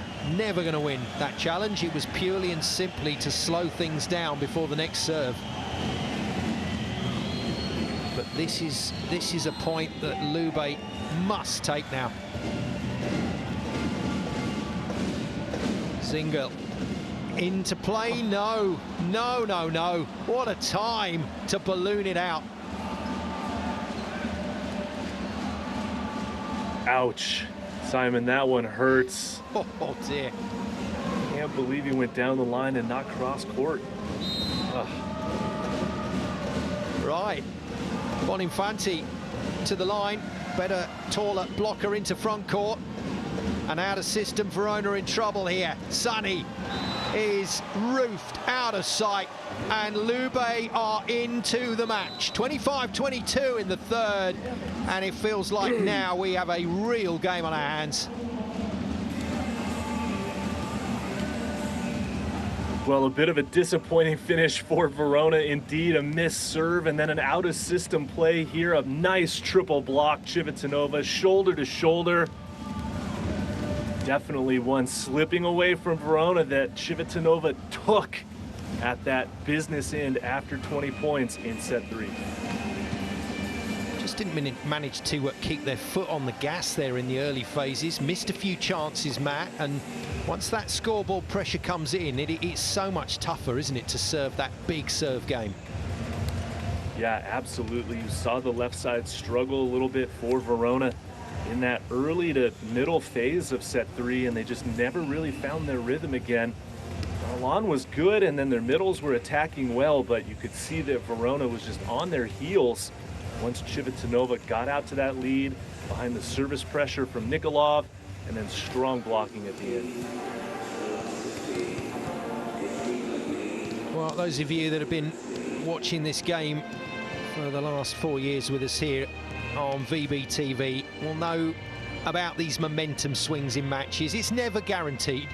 going to win that challenge. It was purely and simply to slow things down before the next serve. But this is a point that Lube must take now. Zingel into play. No. What a time to balloon it out. Ouch. Simon, that one hurts. Oh dear. Can't believe he went down the line and not cross court. Ugh. Right. Boninfanti to the line. Better, taller blocker into front court. And out of system, Verona in trouble here. Sunny is roofed out of sight, and Lube are into the match. 25-22 in the third, and it feels like now we have a real game on our hands. Well, a bit of a disappointing finish for Verona. Indeed, a missed serve and then an out-of-system play here. A nice triple block, Civitanova, shoulder to shoulder. Definitely one slipping away from Verona that Civitanova took at that business end after 20 points in set 3. Just didn't manage to keep their foot on the gas there in the early phases. Missed a few chances, Matt, and once that scoreboard pressure comes in, it's so much tougher, isn't it, to serve that big serve game? Yeah, absolutely. You saw the left side struggle a little bit for Verona in that early to middle phase of set 3, and they just never really found their rhythm again. Milan was good, and then their middles were attacking well, but you could see that Verona was just on their heels once Civitanova got out to that lead behind the service pressure from Nikolov, and then strong blocking at the end. Well, those of you that have been watching this game for the last 4 years with us here on VBTV will know about these momentum swings in matches. It's never guaranteed.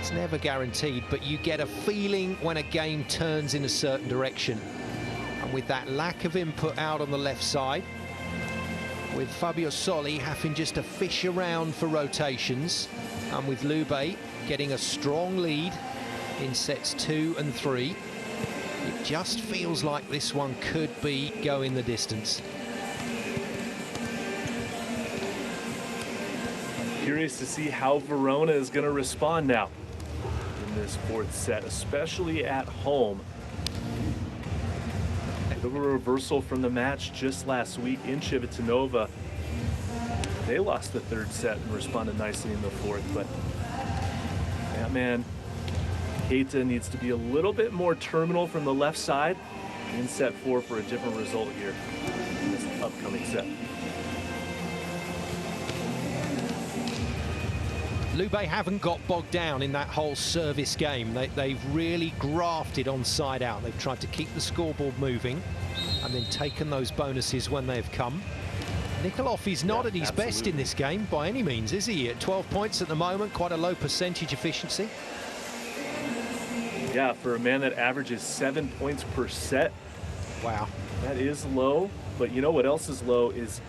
It's never guaranteed, but you get a feeling when a game turns in a certain direction. And with that lack of input out on the left side, with Fabio Soli having just to fish around for rotations, and with Lube getting a strong lead in sets 2 and 3, it just feels like this one could be going the distance. Curious to see how Verona is going to respond now in this fourth set, especially at home. A little reversal from the match just last week in Civitanova. They lost the third set and responded nicely in the fourth, but that man, Keita, needs to be a little bit more terminal from the left side in set 4 for a different result here in this upcoming set. Lube haven't got bogged down in that whole service game. They've really grafted on side out. They've tried to keep the scoreboard moving and then taken those bonuses when they've come. Nikolov is not at his best in this game by any means, is he? At 12 points at the moment, quite a low percentage efficiency. Yeah, for a man that averages 7 points per set. Wow. That is low, but you know what else is low is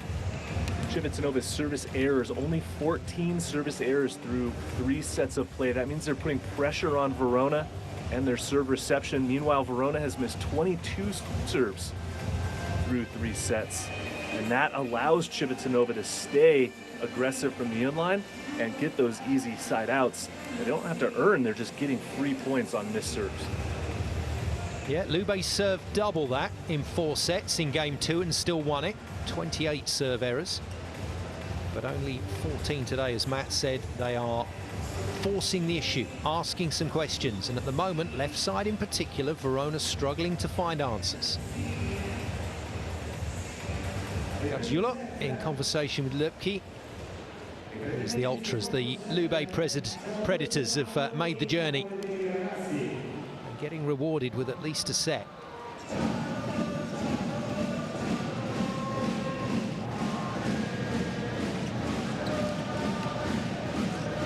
Civitanova's service errors. Only 14 service errors through 3 sets of play. That means they're putting pressure on Verona and their serve reception. Meanwhile, Verona has missed 22 serves through 3 sets. And that allows Civitanova to stay aggressive from the inline and get those easy side outs. They don't have to earn, they're just getting free points on missed serves. Yeah, Lube served double that in 4 sets in game 2 and still won it. 28 serve errors, but only 14 today. As Matt said, they are forcing the issue, asking some questions, and at the moment, left side in particular, Verona struggling to find answers. Gardula in conversation with Lubke. As the Ultras, the Lube Predators have made the journey and getting rewarded with at least a set.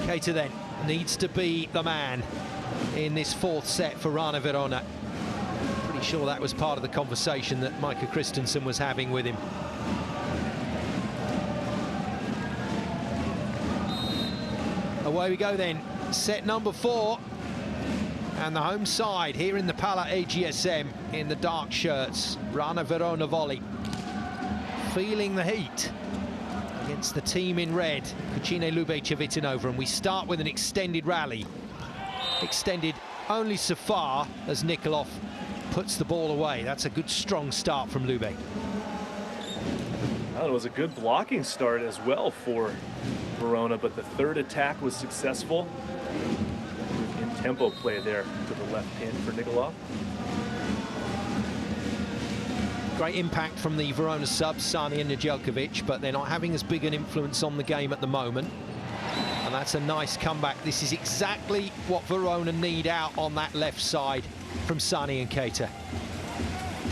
Keita then needs to be the man in this 4th set for Rana Verona. Pretty sure that was part of the conversation that Micah Christensen was having with him. Away we go then, set number 4. And the home side here in the Pala AGSM in the dark shirts. Rana Verona Volley. Feeling the heat against the team in red, Cucine Lube Civitanova. And we start with an extended rally. Extended only so far as Nikolov puts the ball away. That's a good strong start from Lube. Well, it was a good blocking start as well for Verona, but the third attack was successful. Tempo play there to the left pin for Nikolov. Great impact from the Verona subs, Sani and Nedeljkovic, but they're not having as big an influence on the game at the moment. And that's a nice comeback. This is exactly what Verona need out on that left side from Sani and Keita.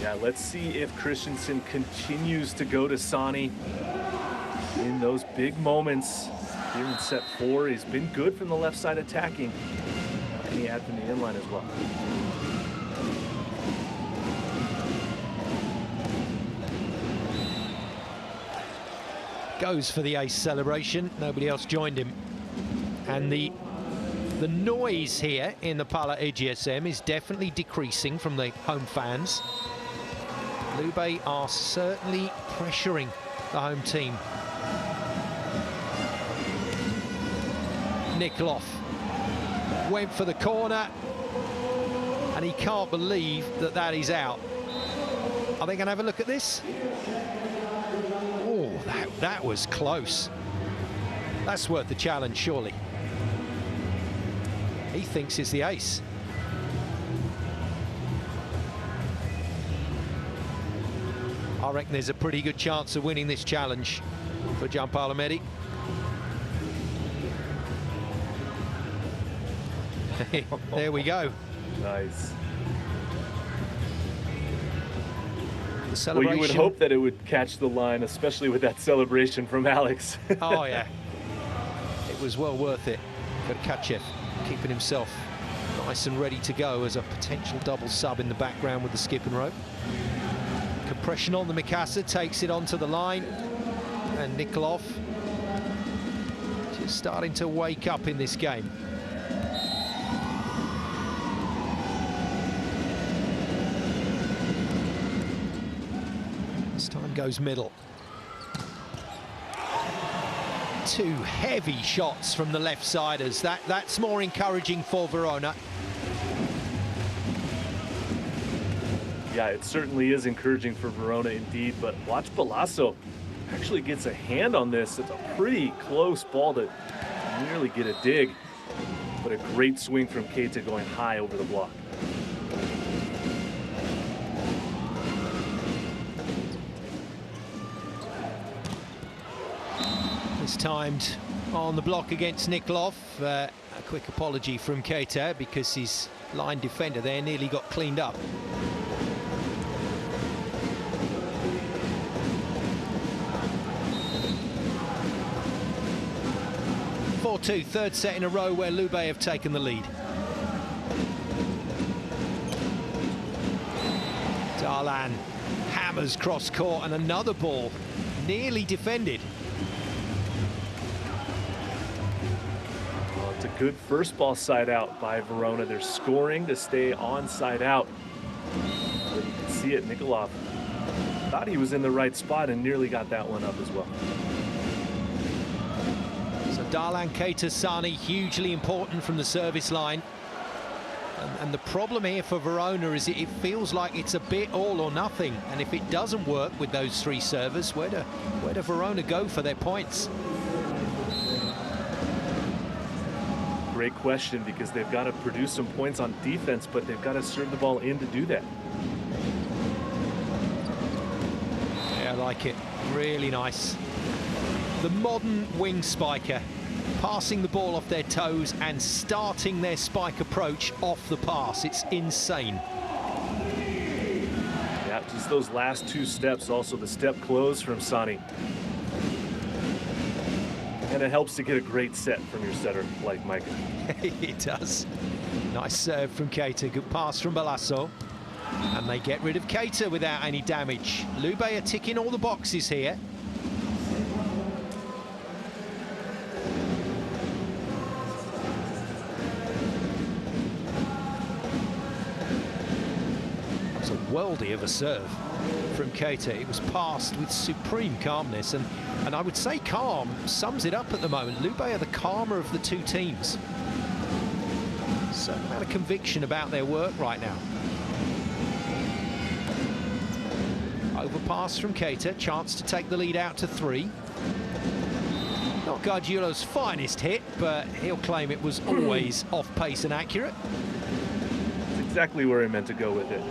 Yeah, let's see if Christensen continues to go to Sani in those big moments here in set 4. He's been good from the left side attacking. And he had from the inline as well. Goes for the ace celebration. Nobody else joined him. And the noise here in the Pala AGSM is definitely decreasing from the home fans. Lube are certainly pressuring the home team. Nikolov went for the corner, and he can't believe that that is out. Are they going to have a look at this? Oh, that was close. That's worth the challenge, surely. He thinks it's the ace. I reckon there's a pretty good chance of winning this challenge for Gianpaolo Medi. There we go. Nice. The celebration. Well, you would hope that it would catch the line, especially with that celebration from Alex. Oh, yeah. It was well worth it for Kachev, keeping himself nice and ready to go as a potential double sub in the background with the skip and rope. Compression on the Mikasa, takes it onto the line. And Nikolov just starting to wake up in this game. This time goes middle. Two heavy shots from the left-siders. That's more encouraging for Verona. Yeah, it certainly is encouraging for Verona indeed, but watch Balasso actually gets a hand on this. It's a pretty close ball to nearly get a dig, but a great swing from Keita going high over the block. It's timed on the block against Nikolov. A quick apology from Keita because his line defender there nearly got cleaned up. Third set in a row where Lube have taken the lead. Darlan hammers cross court and another ball nearly defended. Well, it's a good first ball side out by Verona. They're scoring to stay on side out. But you can see it, Nikolov thought he was in the right spot and nearly got that one up as well. Darlan, Keita, Sani, hugely important from the service line. And the problem here for Verona is it feels like it's a bit all or nothing. And if it doesn't work with those three servers, where do Verona go for their points? Great question, because they've got to produce some points on defense, but they've got to serve the ball in to do that. Yeah, I like it. Really nice. The modern wing spiker, passing the ball off their toes and starting their spike approach off the pass. It's insane. Yeah, just those last two steps, also the step close from Sani. And it helps to get a great set from your setter like Micah. It does. Nice serve from Keita, good pass from Balasso. And they get rid of Keita without any damage. Lube are ticking all the boxes here. It's a worldie of a serve from Keita. It was passed with supreme calmness, and I would say calm sums it up at the moment. Lube are the calmer of the two teams. Certain amount of conviction about their work right now. Overpass from Keita, chance to take the lead out to 3. Not Gargiulo's finest hit, but he'll claim it was always off pace and accurate. That's exactly where he meant to go with it.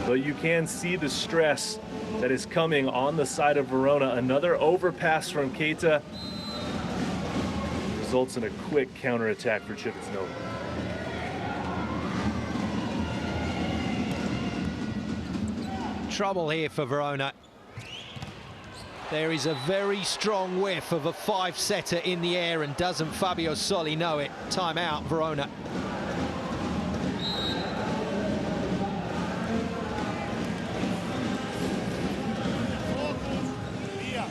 But you can see the stress that is coming on the side of Verona. Another overpass from Keita results in a quick counterattack for Civitanova. Trouble here for Verona. There is a very strong whiff of a 5-setter in the air, and doesn't Fabio Soli know it? Time out, Verona. Via.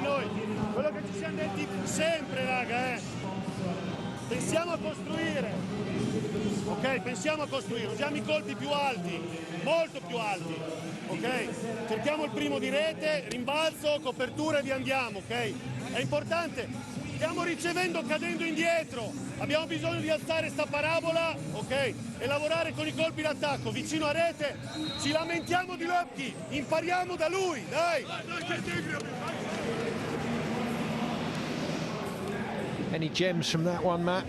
Noi. Quello che ci siamo detti sempre, raga, Pensiamo a costruire. Ok, pensiamo a costruire. Usiamo i colpi più alti, molto più alti. Ok? Cerchiamo il primo di rete, rimbalzo, copertura e vi andiamo, ok? È importante. Stiamo ricevendo cadendo indietro. Abbiamo bisogno di alzare sta parabola, ok? E lavorare con i colpi d'attacco vicino a rete. Ci lamentiamo di Lepki, impariamo da lui, dai! Any gems from that one, Matt?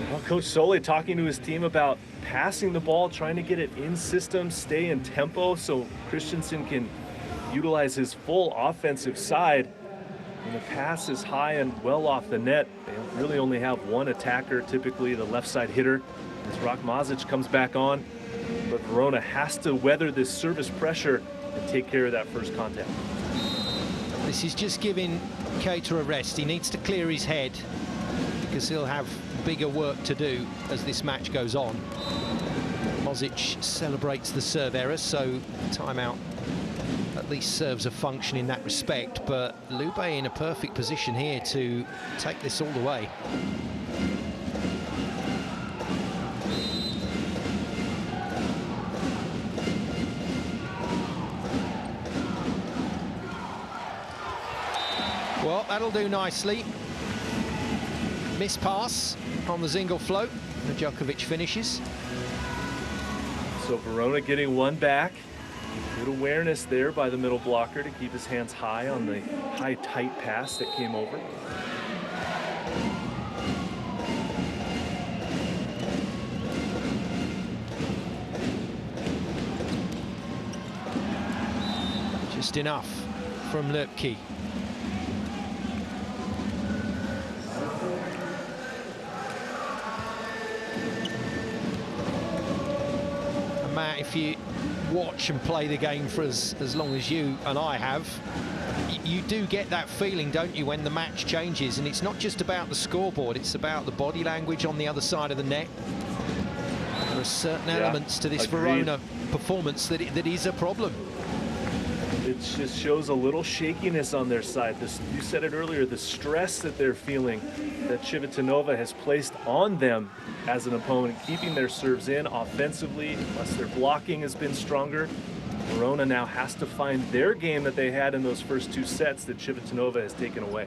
Well, Coach Soli talking to his team about passing the ball, trying to get it in system, stay in tempo so Christensen can utilize his full offensive side. When the pass is high and well off the net, they really only have one attacker, typically the left side hitter, as Rock Mazic comes back on. But Verona has to weather this service pressure and take care of that first contact. This is just giving Keita a rest. He needs to clear his head because he'll have bigger work to do as this match goes on. Mazic celebrates the serve error, so timeout at least serves a function in that respect, but Lube in a perfect position here to take this all the way. Well, that'll do nicely. Miss pass on the Zingle float. Djokovic finishes. So Verona getting one back. Good awareness there by the middle blocker to keep his hands high on the high tight pass that came over. Just enough from Lepke. Matt, if you watch and play the game for as long as you and I have, you do get that feeling, don't you, when the match changes, and it's not just about the scoreboard, it's about the body language on the other side of the net. There are certain elements to this Verona performance that is a problem. It just shows a little shakiness on their side. You said it earlier, the stress that they're feeling that Civitanova has placed on them as an opponent, keeping their serves in offensively, unless their blocking has been stronger. Verona now has to find their game that they had in those first two sets that Civitanova has taken away.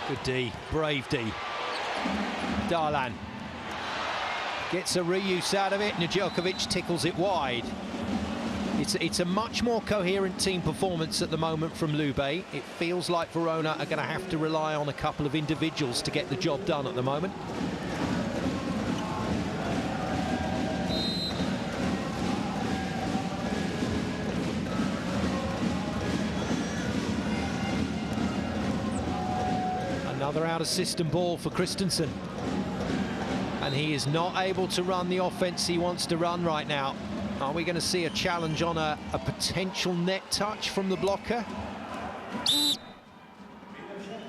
Good D, brave D. Darlan gets a reuse out of it, and Djokovic tickles it wide. It's a much more coherent team performance at the moment from Lube. It feels like Verona are going to have to rely on a couple of individuals to get the job done at the moment. Another out-of-system ball for Christensen. And he is not able to run the offense he wants to run right now. Are we going to see a challenge on a potential net touch from the blocker?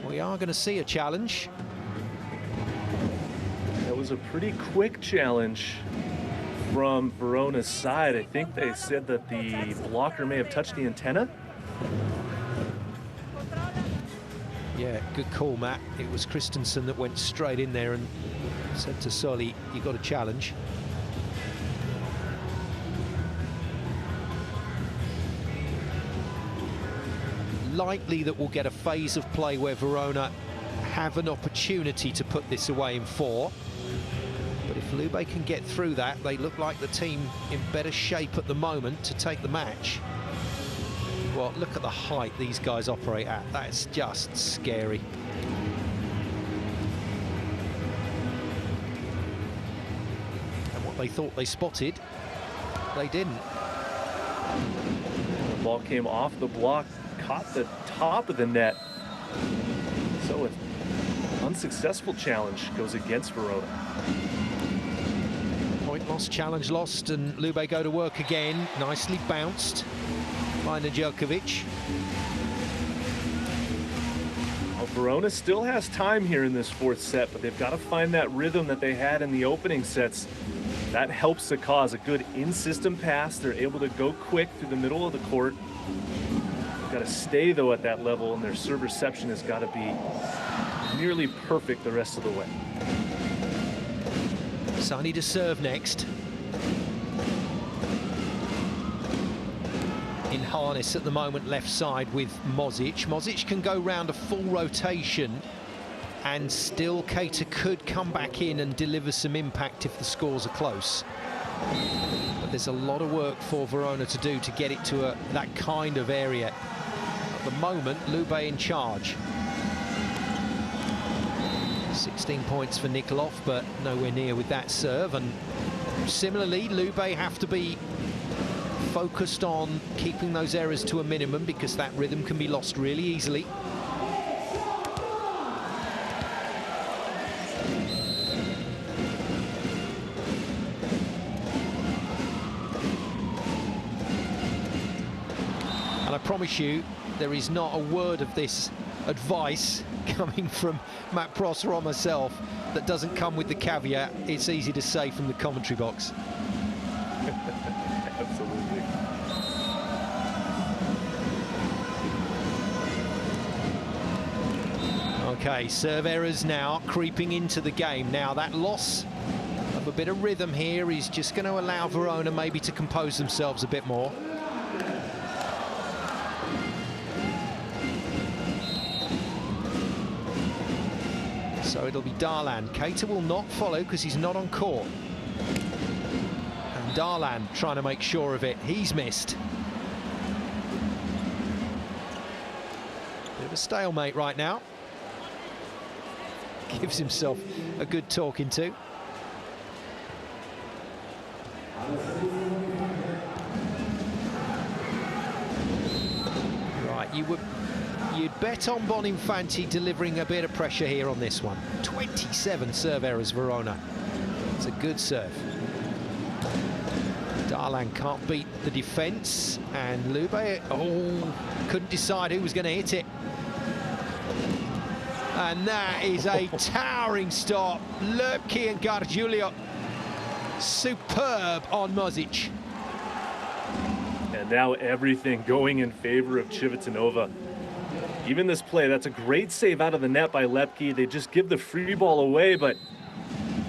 We are going to see a challenge. was a pretty quick challenge from Verona's side. I think they said that the blocker may have touched the antenna. Yeah, good call, Matt. It was Christensen that went straight in there and said to Solly, you got a challenge. Likely that we'll get a phase of play where Verona have an opportunity to put this away in 4. But if Lube can get through that, they look like the team in better shape at the moment to take the match. Well, look at the height these guys operate at. That's just scary. And what they thought they spotted, they didn't. The ball came off the block, caught the top of the net. So an unsuccessful challenge goes against Verona. Point lost, challenge lost, and Lube go to work again. Nicely bounced by Nedeljkovic. Well, Verona still has time here in this 4th set, but they've got to find that rhythm that they had in the opening sets. That helps the cause. A good in-system pass. They're able to go quick through the middle of the court. They've got to stay, though, at that level, and their serve reception has got to be nearly perfect the rest of the way. Sani to serve next. In harness at the moment, left side with Mozic. Mozic can go round a full rotation, and still Keita could come back in and deliver some impact if the scores are close. But there's a lot of work for Verona to do to get it to that kind of area. At the moment, Lube in charge. 16 points for Nikolov, but nowhere near with that serve. And similarly, Lube have to be focused on keeping those errors to a minimum, because that rhythm can be lost really easily. And I promise you, there is not a word of this advice coming from Matt Prosser or myself that doesn't come with the caveat, it's easy to say from the commentary box. Absolutely. Okay, serve errors now creeping into the game. Now that loss of a bit of rhythm here is just going to allow Verona maybe to compose themselves a bit more. So it'll be Darlan. Keita will not follow because he's not on court. And Darlan trying to make sure of it. He's missed. Bit of a stalemate right now. Gives himself a good talking to. Right, you'd bet on Boninfanti delivering a bit of pressure here on this one. 27 serve errors, Verona. It's a good serve. Darlan can't beat the defence, and Lube, couldn't decide who was going to hit it. And that is a towering stop. Lepke and Gargiulio. Superb on Mozic. And now everything going in favor of Civitanova. Even this play, that's a great save out of the net by Lepke. They just give the free ball away, but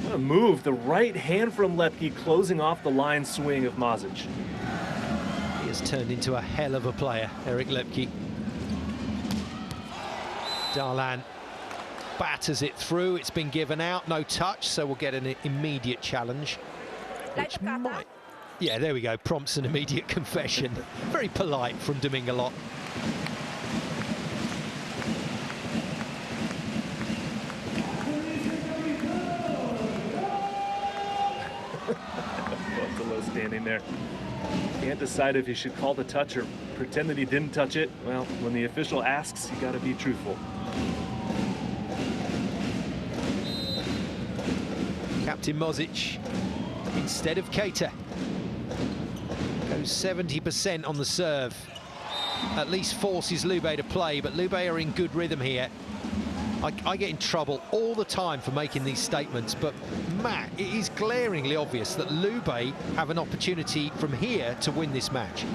what a move. The right hand from Lepke closing off the line swing of Mozic. He has turned into a hell of a player, Eric Lepke. Darlan batters it through. It's been given out, no touch, so we'll get an immediate challenge. Which might... Yeah, there we go, prompts an immediate confession. Very polite from Domingalot. Standing there. Can't decide if he should call the touch or pretend that he didn't touch it. Well, when the official asks, you got to be truthful. Captain Mozic instead of Keita. Goes 70% on the serve. At least forces Lube to play, but Lube are in good rhythm here. I get in trouble all the time for making these statements, but Matt, it is glaringly obvious that Lube have an opportunity from here to win this match.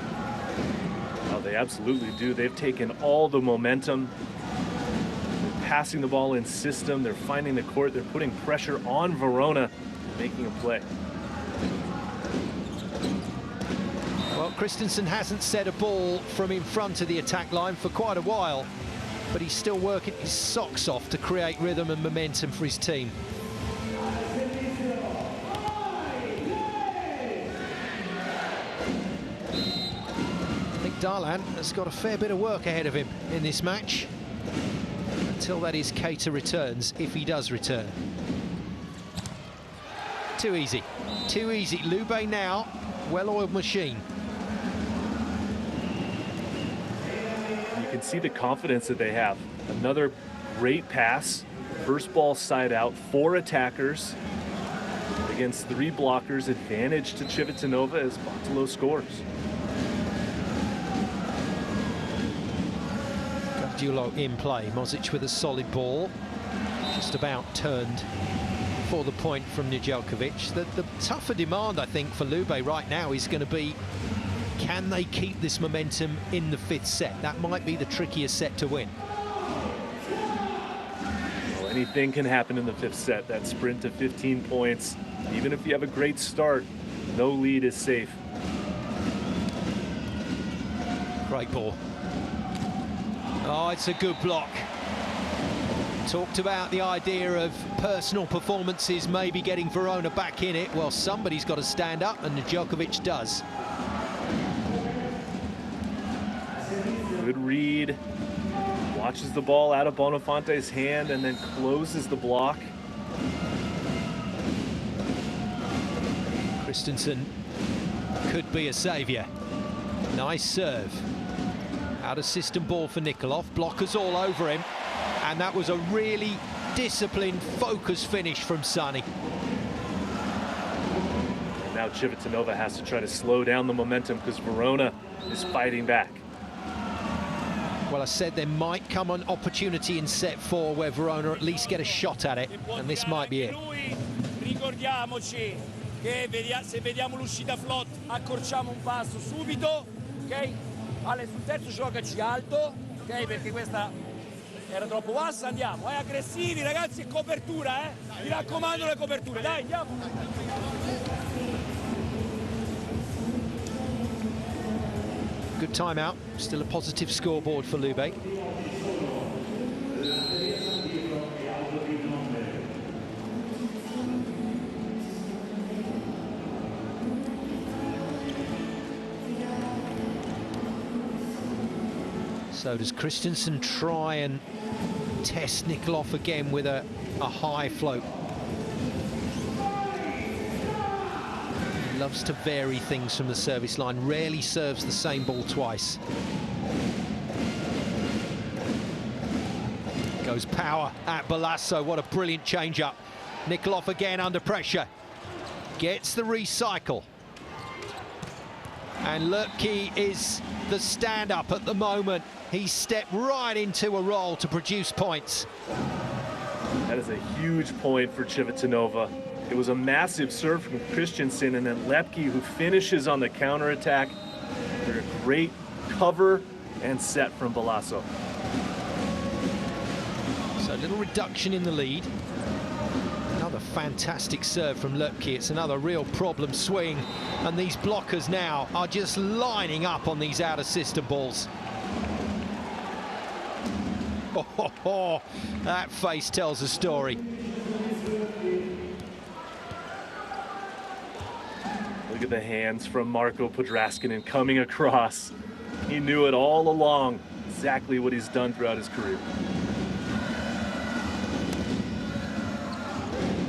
Oh, they absolutely do. They've taken all the momentum. They're passing the ball in system. They're finding the court. They're putting pressure on Verona, making a play. Well, Christensen hasn't set a ball from in front of the attack line for quite a while, but he's still working his socks off to create rhythm and momentum for his team. I think Darlan has got a fair bit of work ahead of him in this match, until that is Keita returns, if he does return. Too easy. Too easy. Lube now, well-oiled machine. You can see the confidence that they have. Another great pass. First ball side out, 4 attackers against 3 blockers. Advantage to Civitanova as Bartolo scores. Dulo in play. Mozic with a solid ball. Just about turned for the point from Nedeljkovic. The tougher demand, I think, for Lube right now is going to be, can they keep this momentum in the 5th set? That might be the trickiest set to win. Well, anything can happen in the 5th set. That sprint to 15 points. Even if you have a great start, no lead is safe. Great ball. Oh, it's a good block. Talked about the idea of personal performances maybe getting Verona back in it. Well, somebody's got to stand up, and Nedeljkovic does. Good read. Watches the ball out of Bonafante's hand and then closes the block. Christensen could be a saviour. Nice serve. Out of system ball for Nikolov. Blockers all over him. And that was a really disciplined, focused finish from Sani. And now Civitanova has to try to slow down the momentum because Verona is fighting back. Well, I said there might come an opportunity in set 4 where Verona at least get a shot at it, and this might be it. Ricordiamoci che se vediamo l'uscita flot accorciamo un passo subito, ok? Ale, sul terzo giocaci alto, ok? Perché questa era troppo bassa, andiamo, aggressivi ragazzi, e copertura, mi raccomando le coperture, dai, andiamo. Good timeout, still a positive scoreboard for Lube. So does Christensen try and test Nikolov again with a high float? He loves to vary things from the service line, rarely serves the same ball twice. Goes power at Balasso, what a brilliant change-up. Nikolov again under pressure. Gets the recycle. And Lubke is the stand-up at the moment. He stepped right into a roll to produce points. That is a huge point for Civitanova. It was a massive serve from Christensen, and then Lubke, who finishes on the counterattack. They're a great cover and set from Balasso. So a little reduction in the lead. Another fantastic serve from Lubke. It's another real problem swing, and these blockers now are just lining up on these out-of-system balls. Oh, that face tells a story. Look at the hands from Marko Podraskinen coming across. He knew it all along, exactly what he's done throughout his career.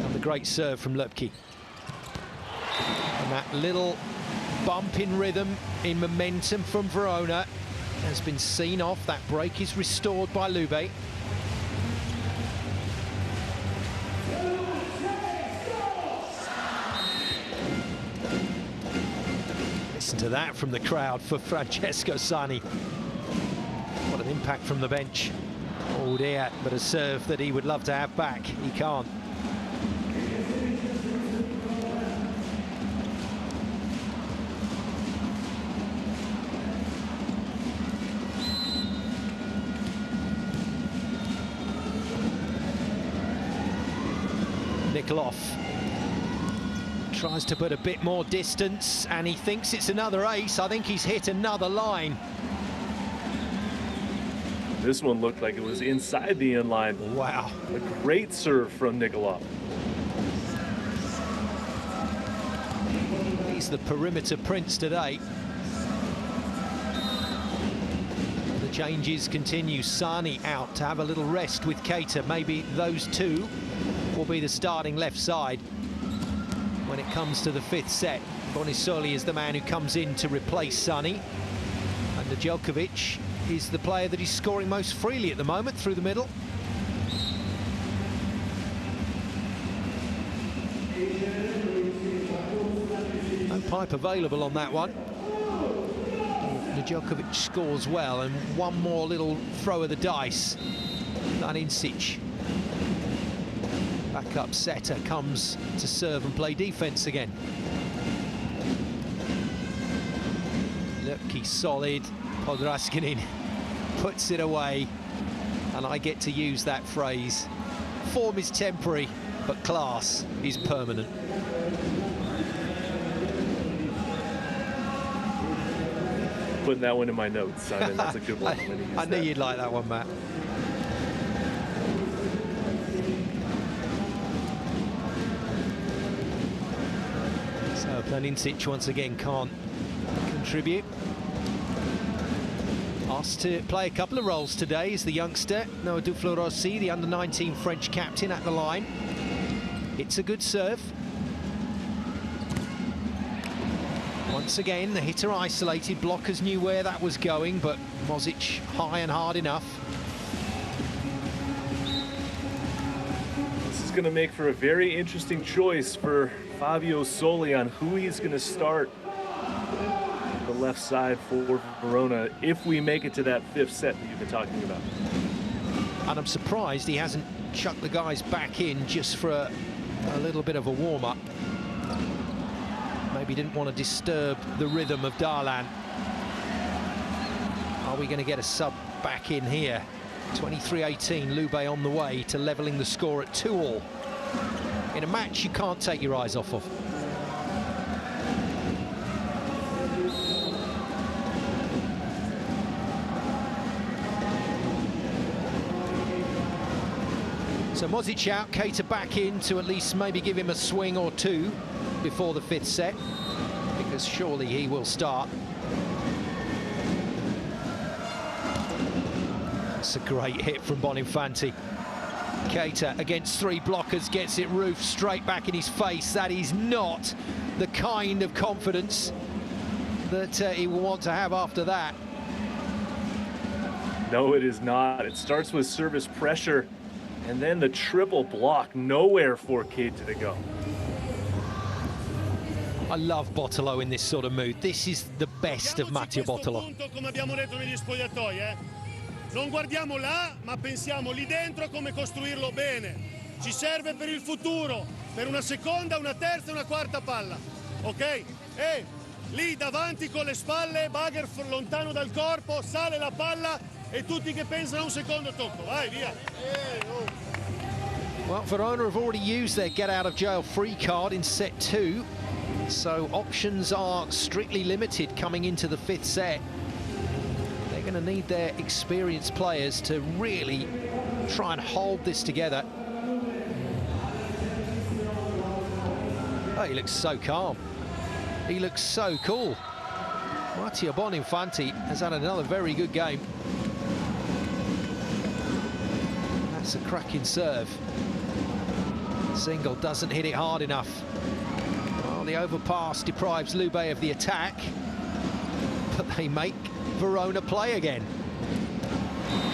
Another great serve from Lubke. And that little bump in rhythm, in momentum from Verona has been seen off. That break is restored by Lube. Listen to that from the crowd for Francesco Sani. What an impact from the bench. Oh dear, but a serve that he would love to have back. He can't. Nikolov tries to put a bit more distance, and he thinks it's another ace. I think he's hit another line. This one looked like it was inside the inline. Wow. A great serve from Nikolov. He's the perimeter prince today. The changes continue. Sani out to have a little rest with Keita. Maybe those two will be the starting left side when it comes to the fifth set. Bonisoli is the man who comes in to replace Sani. And Nedeljkovic is the player that is scoring most freely at the moment through the middle. No pipe available on that one. Nedeljkovic scores well, and one more little throw of the dice. Lanincic, backup setter, comes to serve and play defense again. Look, he's solid. Podraskinin puts it away, and I get to use that phrase. Form is temporary, but class is permanent. Putting that one in my notes, Simon. That's a good one. I knew you'd like that one, Matt. So Lanincic once again can't contribute. Asked to play a couple of roles today is the youngster Noah Duflo-Rossi, the under-19 French captain, at the line. It's a good serve. Once again, the hitter isolated. Blockers knew where that was going, but Mozic high and hard enough. This is going to make for a very interesting choice for Fabio Soli on who he's going to start the left side for Verona if we make it to that fifth set that you've been talking about. And I'm surprised he hasn't chucked the guys back in just for a little bit of a warm-up. Maybe didn't want to disturb the rhythm of Darlan. Are we going to get a sub back in here? 23-18, Lube on the way to levelling the score at 2-all. In a match you can't take your eyes off of. So Mozic out, Keita back in to at least maybe give him a swing or two before the fifth set, because surely he will start. That's a great hit from Boninfanti. Keita against three blockers gets it roofed straight back in his face. That is not the kind of confidence that he will want to have after that. No, it is not. It starts with service pressure, and then the triple block. Nowhere for Keita to go. I love Bottolo in this sort of mood. This is the best of Matteo Bottolo. Come abbiamo detto negli spogliatoi, non guardiamo là, ma pensiamo lì dentro come costruirlo bene. Ci serve per il futuro, per una seconda, una terza e una quarta palla, ok? E lì davanti con le spalle, Bagher lontano dal corpo, sale la palla e tutti che pensano a un secondo tocco. Vai, via! Well, Verona have already used their get-out-of-jail-free card in set 2. So options are strictly limited coming into the fifth set. They're going to need their experienced players to really try and hold this together. Oh, he looks so calm. He looks so cool. Matteo Boninfanti has had another very good game. That's a cracking serve. Single doesn't hit it hard enough. The overpass deprives Lube of the attack, but they make Verona play again.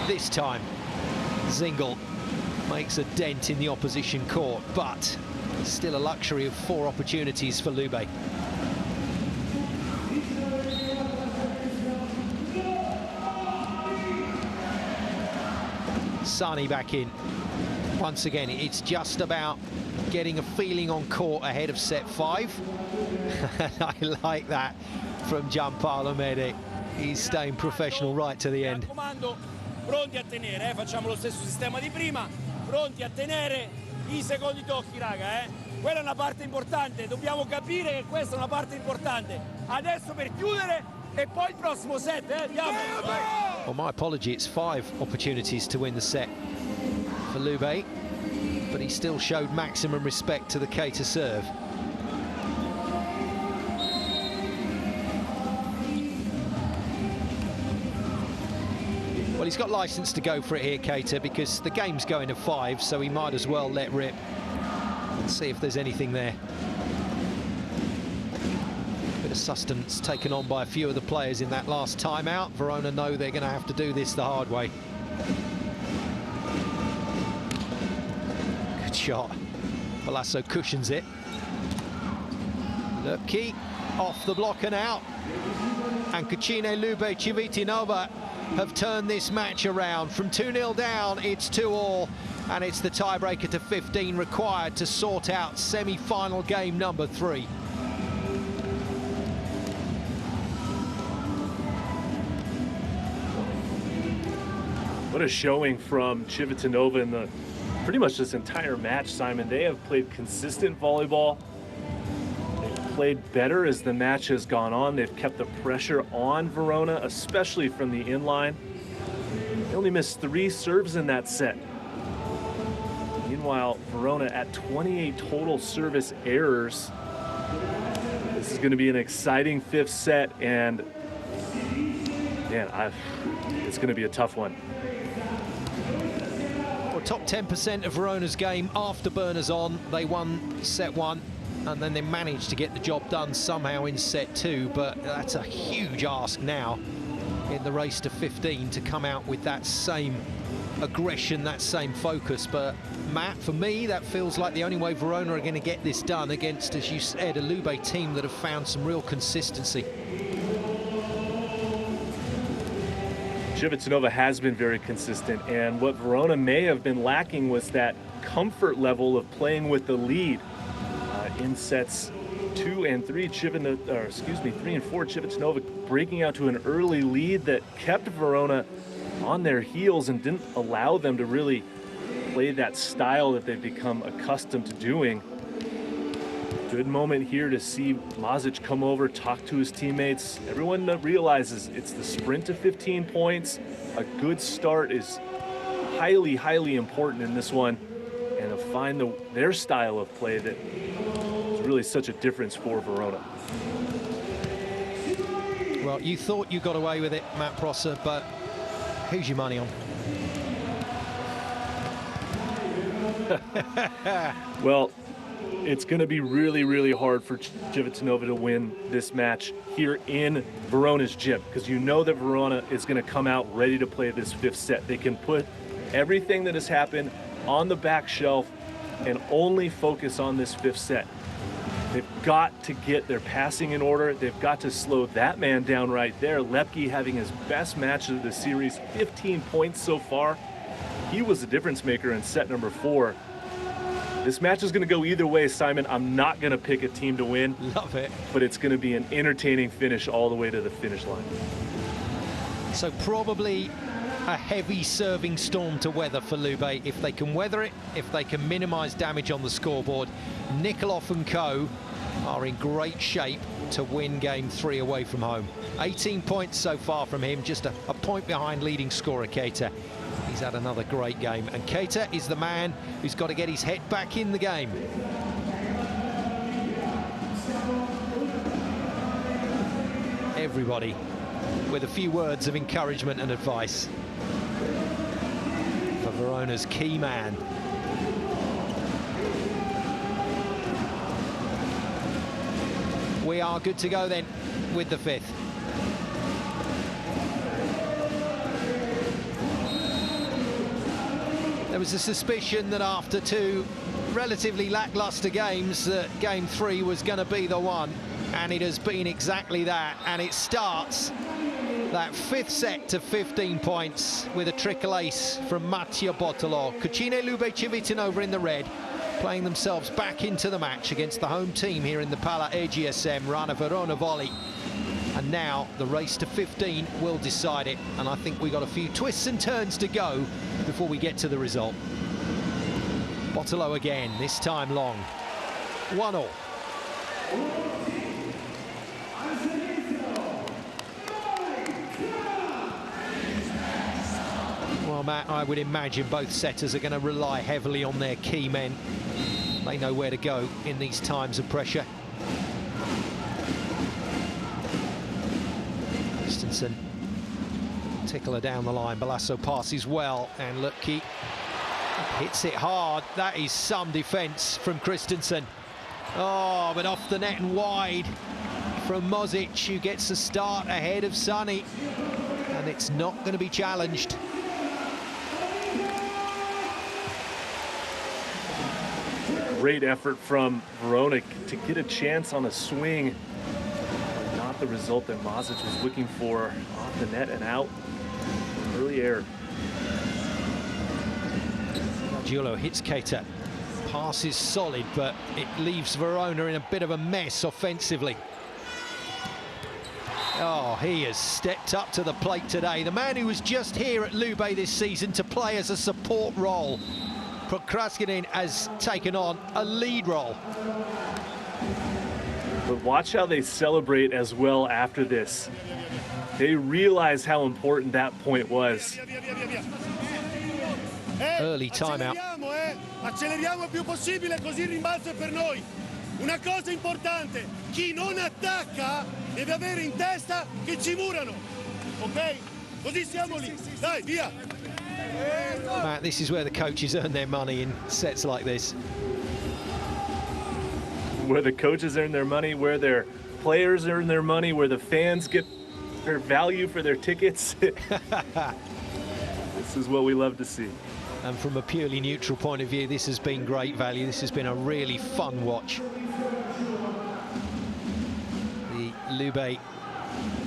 This time, Zingel makes a dent in the opposition court, but still a luxury of 4 opportunities for Lube. Sani back in. Once again, it's just about getting a feeling on court ahead of set 5. I like that from Giampaolo Medi. He's staying professional right to the end. Pronti a tenere, facciamo lo stesso sistema di prima, pronti a tenere i secondi tocchi, raga, Quella è una parte importante, dobbiamo capire che questa è una parte importante. Adesso per chiudere e poi il prossimo set, andiamo. Well, my apology, it's 5 opportunities to win the set for Lube, but he still showed maximum respect to the Keita serve. Well, he's got license to go for it here, Keita, because the game's going to 5, so he might as well let rip and see if there's anything there. Bit of sustenance taken on by a few of the players in that last timeout. Verona know they're going to have to do this the hard way. Good shot. Palazzo cushions it. Lupke off the block and out. And Cucine Lube Civitanova have turned this match around. From 2-0 down, it's 2-all, and it's the tiebreaker to 15 required to sort out semi-final game number 3. What a showing from Civitanova in the pretty much this entire match, Simon. They have played consistent volleyball. They've played better as the match has gone on. They've kept the pressure on Verona, especially from the inline. They only missed 3 serves in that set. Meanwhile, Verona at 28 total service errors. This is going to be an exciting 5th set, and man, it's going to be a tough one. Well, top 10% of Verona's game after burners on. They won set 1, and then they managed to get the job done somehow in set 2, but that's a huge ask now in the race to 15 to come out with that same aggression, that same focus. But Matt, for me, that feels like the only way Verona are going to get this done against, as you said, a Lube team that have found some real consistency. Civitanova has been very consistent, and what Verona may have been lacking was that comfort level of playing with the lead. In sets 2 and 3, 3 and 4, Civitanova breaking out to an early lead that kept Verona on their heels and didn't allow them to really play that style that they've become accustomed to doing. Good moment here to see Mazic come over, talk to his teammates. Everyone realizes it's the sprint to 15 points. A good start is highly, highly important in this one, and to find their style of play that is really such a difference for Verona. Well, you thought you got away with it, Matt Prosser, but who's your money on? Well, it's going to be really, really hard for Civitanova to win this match here in Verona's gym, because you know that Verona is going to come out ready to play this 5th set. They can put everything that has happened on the back shelf and only focus on this 5th set. They've got to get their passing in order. They've got to slow that man down right there. Lepke having his best match of the series, 15 points so far. He was the difference maker in set number 4. This match is going to go either way, Simon. I'm not going to pick a team to win. Love it. But it's going to be an entertaining finish all the way to the finish line. So probably a heavy serving storm to weather for Lube. If they can weather it, if they can minimize damage on the scoreboard, Nikolov and co are in great shape to win game 3 away from home. 18 points so far from him, just a point behind leading scorer Keita. He's had another great game, and Keita is the man who's got to get his head back in the game. Everybody with a few words of encouragement and advice for Verona's key man. We are good to go then with the 5th. There was a suspicion that after 2 relatively lackluster games that game 3 was going to be the one, and it has been exactly that. And it starts That fifth set to 15 points with a triple ace from Matteo Bottolo. Cucine Lube Civitanova in the red, playing themselves back into the match against the home team here in the Pala AGSM, Rana Verona Volley. And now the race to 15 will decide it. And I think we got a few twists and turns to go before we get to the result. Bottolo again, this time long. 1-all. Well, Matt, I would imagine both setters are going to rely heavily on their key men. They know where to go in these times of pressure. Christensen, tickler down the line. Balasso passes well, and Lutke hits it hard. That is some defence from Christensen. Oh, but off the net and wide from Mozic, who gets a start ahead of Sunny, and it's not going to be challenged. Great effort from Verona to get a chance on a swing. Not the result that Mozic was looking for. Off the net and out. Early error. Giulo hits Keita. Pass is solid, but it leaves Verona in a bit of a mess offensively. Oh, he has stepped up to the plate today. The man who was just here at Lube this season to play as a support role. Prokraskinen has taken on a lead role. But watch how they celebrate as well after this. They realize how important that point was. Early timeout. Acceleriamo il più possibile, così il rimbalzo è per noi. Una cosa importante, chi non attacca deve avere in testa che ci murano. Ok? Così siamo lì. Dai, via. Matt, this is where the coaches earn their money in sets like this. Where the coaches earn their money, where their players earn their money, where the fans get their value for their tickets. This is what we love to see. And from a purely neutral point of view, this has been great value. This has been a really fun watch. The Lube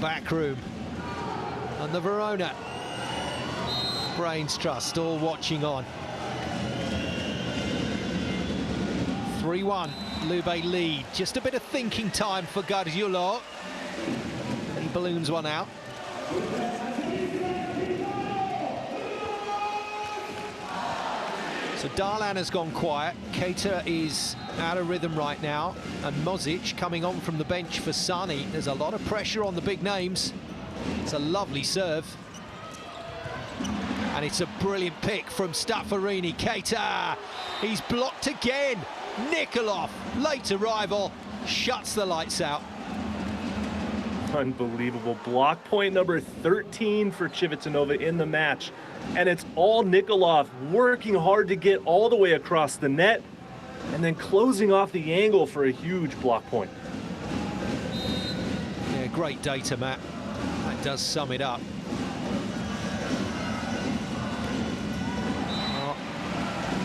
back room and the Verona Brains Trust all watching on. 3-1, Lube lead. Just a bit of thinking time for Gargiulo. He balloons one out. So Darlan has gone quiet. Keita is out of rhythm right now. And Mozic coming on from the bench for Sani. There's a lot of pressure on the big names. It's a lovely serve. And it's a brilliant pick from Staffarini. Keita, he's blocked again. Nikolov, late arrival, shuts the lights out. Unbelievable. Block point number 13 for Civitanova in the match. And it's all Nikolov working hard to get all the way across the net and then closing off the angle for a huge block point. Yeah, great data, Matt. That does sum it up.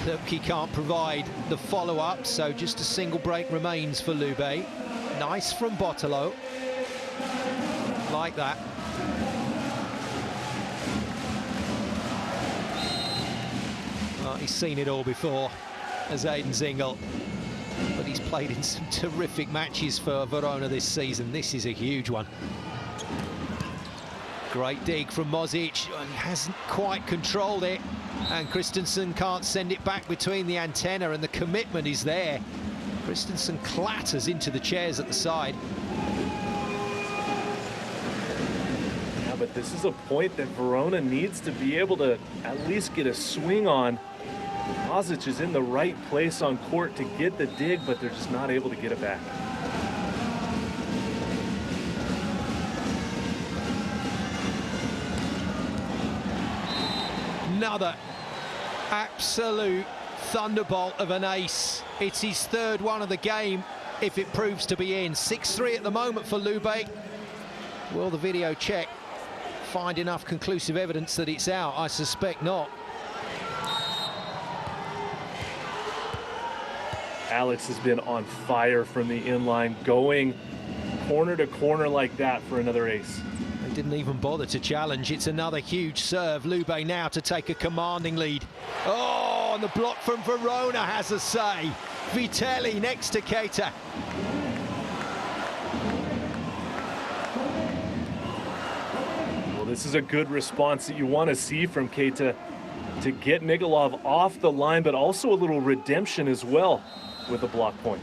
Lutke can't provide the follow-up, so just a single break remains for Lube. Nice from Bottolo. Like that. Well, he's seen it all before as Aiden Zingel, but he's played in some terrific matches for Verona this season. This is a huge one. Great dig from Mozic. He hasn't quite controlled it, and Christensen can't send it back between the antenna, and the commitment is there. Christensen clatters into the chairs at the side. Yeah, but this is a point that Verona needs to be able to at least get a swing on. Mozic is in the right place on court to get the dig, but they're just not able to get it back. Another absolute thunderbolt of an ace. It's his third one of the game if it proves to be in. 6-3 at the moment for Lube. Will the video check find enough conclusive evidence that it's out? I suspect not. Alex has been on fire from the inline, going corner to corner like that for another ace. They didn't even bother to challenge. It's another huge serve. Lube now to take a commanding lead. Oh, and the block from Verona has a say. Vitelli next to Keita. Well, this is a good response that you want to see from Keita to get Nikolov off the line, but also a little redemption as well with a block point.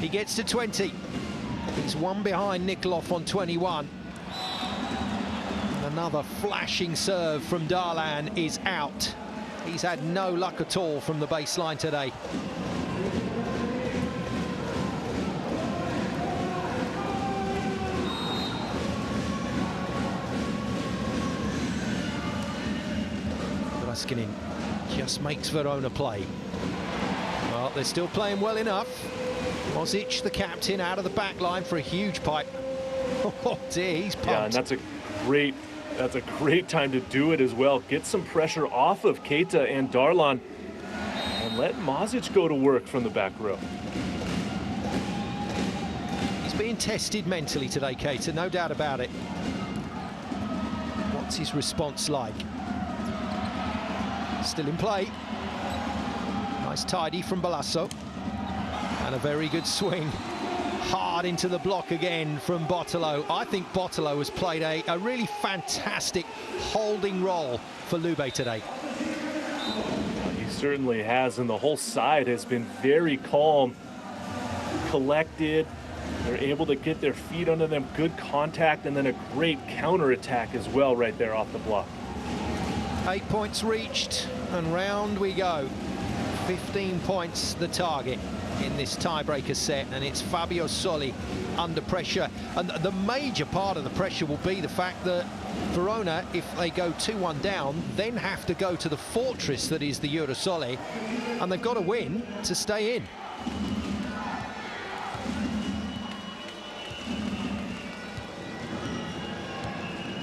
He gets to 20. He's one behind Nikolov on 21. Another flashing serve from Darlan is out. He's had no luck at all from the baseline today. Raskinen just makes Verona play. Well, they're still playing well enough. Mozic, the captain, out of the back line for a huge pipe. Oh dear, he's pumped. Yeah, and that's a great time to do it as well. Get some pressure off of Keita and Darlan and let Mozic go to work from the back row. He's being tested mentally today, Keita, no doubt about it. What's his response like? Still in play. Nice tidy from Balasso. And a very good swing. Hard into the block again from Bottolo. I think Bottolo has played a really fantastic holding role for Lube today. He certainly has, and the whole side has been very calm, collected. They're able to get their feet under them, good contact, and then a great counter-attack as well right there off the block. 8 points reached, and round we go. 15 points the target in this tiebreaker set, and it's Fabio Soli under pressure. And the major part of the pressure will be the fact that Verona, if they go 2-1 down, then have to go to the fortress that is the Eurosole, and they've got to win to stay in.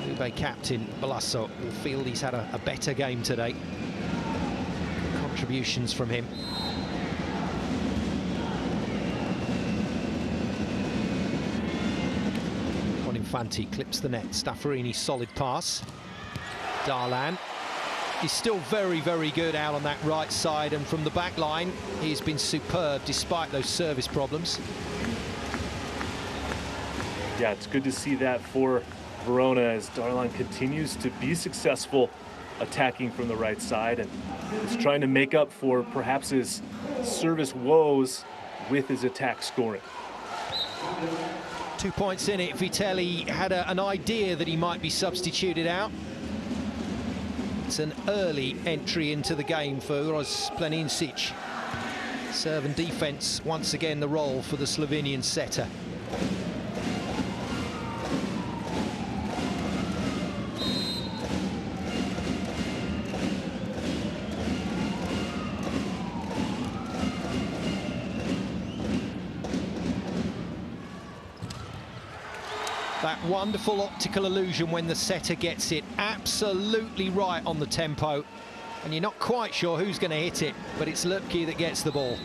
Lube captain Balasso will feel he's had a better game today. Contributions from him. Infanti clips the net. Staffarini, solid pass. Darlan is still very, very good out on that right side, and from the back line he's been superb despite those service problems. Yeah, it's good to see that for Verona as Darlan continues to be successful attacking from the right side, and is trying to make up for perhaps his service woes with his attack scoring. 2 points in it. Vitelli had an idea that he might be substituted out. It's an early entry into the game for Uroš Planinčić. Serve and defense, once again the role for the Slovenian setter. That wonderful optical illusion when the setter gets it absolutely right on the tempo, and you're not quite sure who's going to hit it, but it's Lepke that gets the ball.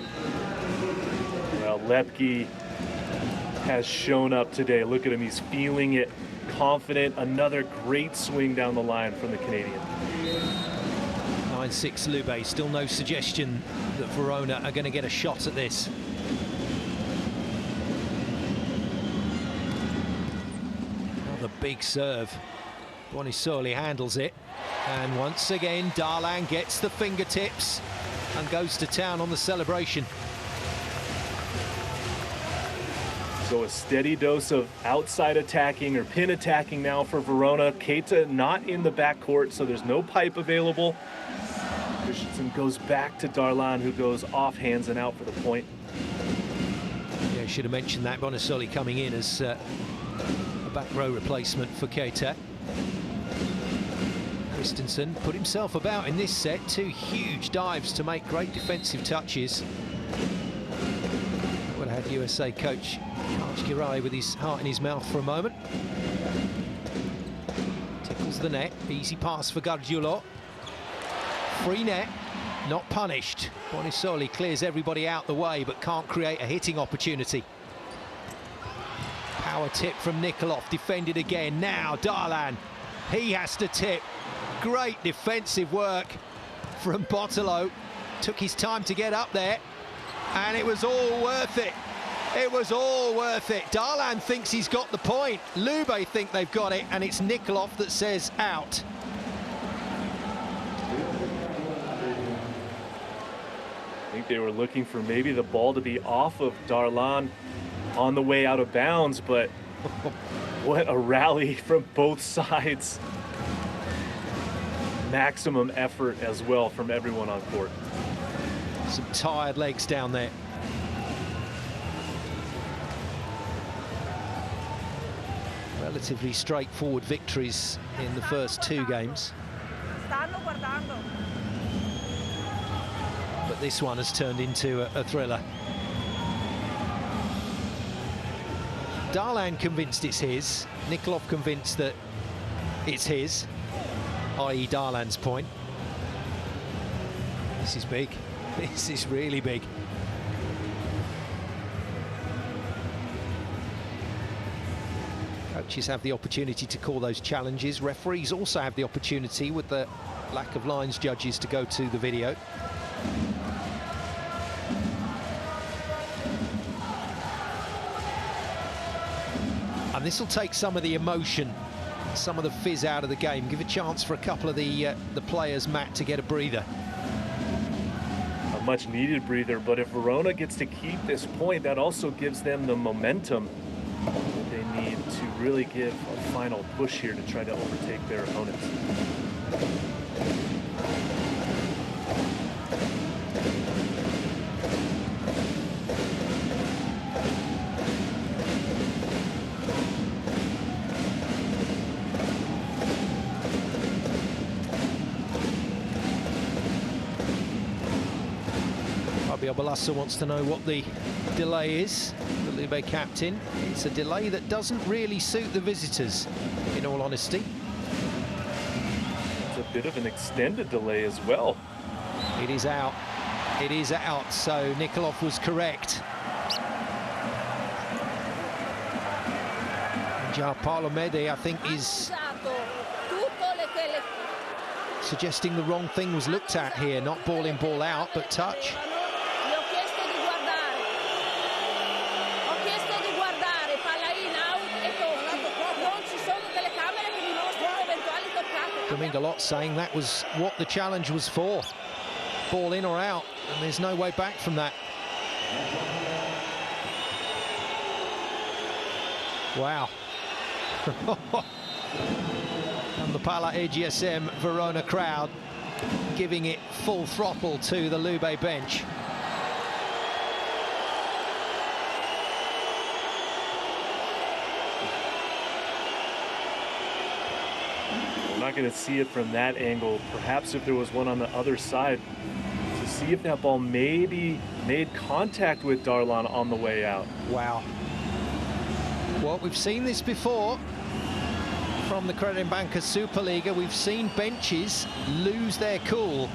Well, Lepke has shown up today. Look at him, he's feeling it, confident. Another great swing down the line from the Canadian. 9-6 Lube, still no suggestion that Verona are going to get a shot at this. Big serve. Buonisoli handles it, and once again Darlan gets the fingertips and goes to town on the celebration. So a steady dose of outside attacking or pin attacking now for Verona. Keita not in the backcourt, so there's no pipe available. Christensen goes back to Darlan, who goes off hands and out for the point. Yeah, I should have mentioned that. Buonisoli coming in as back row replacement for Keita. Christensen put himself about in this set. 2 huge dives to make great defensive touches. Would have had USA coach Kirai with his heart in his mouth for a moment. Tickles the net. Easy pass for Gargiulo. Free net, not punished. Buonisoli clears everybody out the way but can't create a hitting opportunity. Power tip from Nikolov, defended again. Now Darlan, he has to tip. Great defensive work from Bottolo. Took his time to get up there, and it was all worth it. It was all worth it. Darlan thinks he's got the point. Lube think they've got it, and it's Nikolov that says out. I think they were looking for maybe the ball to be off of Darlan on the way out of bounds, but what a rally from both sides. Maximum effort as well from everyone on court. Some tired legs down there. Relatively straightforward victories in the first two games. But this one has turned into a thriller. Darlan convinced it's his. Nikolov convinced that it's his, i.e. Darlan's point. This is big. This is really big. Coaches have the opportunity to call those challenges. Referees also have the opportunity, with the lack of lines judges, to go to the video. And this will take some of the emotion, some of the fizz out of the game. Give a chance for a couple of the players, Matt, to get a breather. A much needed breather, but if Verona gets to keep this point, that also gives them the momentum that they need to really give a final push here to try to overtake their opponents. Balassa wants to know what the delay is, the Lube captain. It's a delay that doesn't really suit the visitors, in all honesty. It's a bit of an extended delay as well. It is out. It is out, so Nikolov was correct. Gianpaolo Mede, I think, is suggesting the wrong thing was looked at here. Not ball in, ball out, but touch. Domingo saying that was what the challenge was for. Ball in or out, and there's no way back from that. Wow. And the Pala AGSM Verona crowd giving it full throttle to the Lube bench. Not going to see it from that angle. Perhaps if there was one on the other side, to see if that ball maybe made contact with Darlan on the way out. Wow. Well, we've seen this before from the Credit Banca Superlega. We've seen benches lose their cool.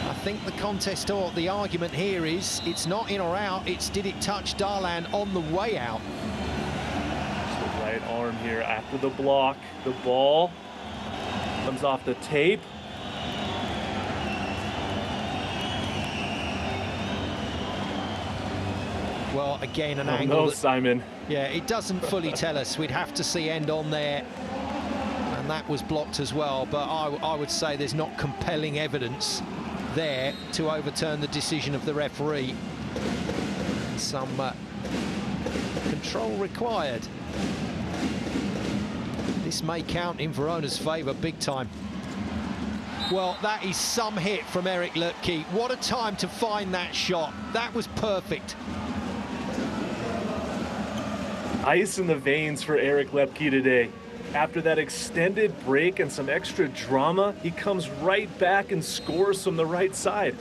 I think the contest, or the argument here is, it's not in or out, it's did it touch Darlan on the way out. Right arm here after the block. The ball comes off the tape. Well, again, an angle. No, that, Simon. Yeah, it doesn't fully tell us. We'd have to see end on there. And that was blocked as well. But I would say there's not compelling evidence there to overturn the decision of the referee. Some control required. This may count in Verona's favour big time. Well, that is some hit from Eric Lepke. What a time to find that shot. That was perfect. Ice in the veins for Eric Lepke today. After that extended break and some extra drama, he comes right back and scores from the right side.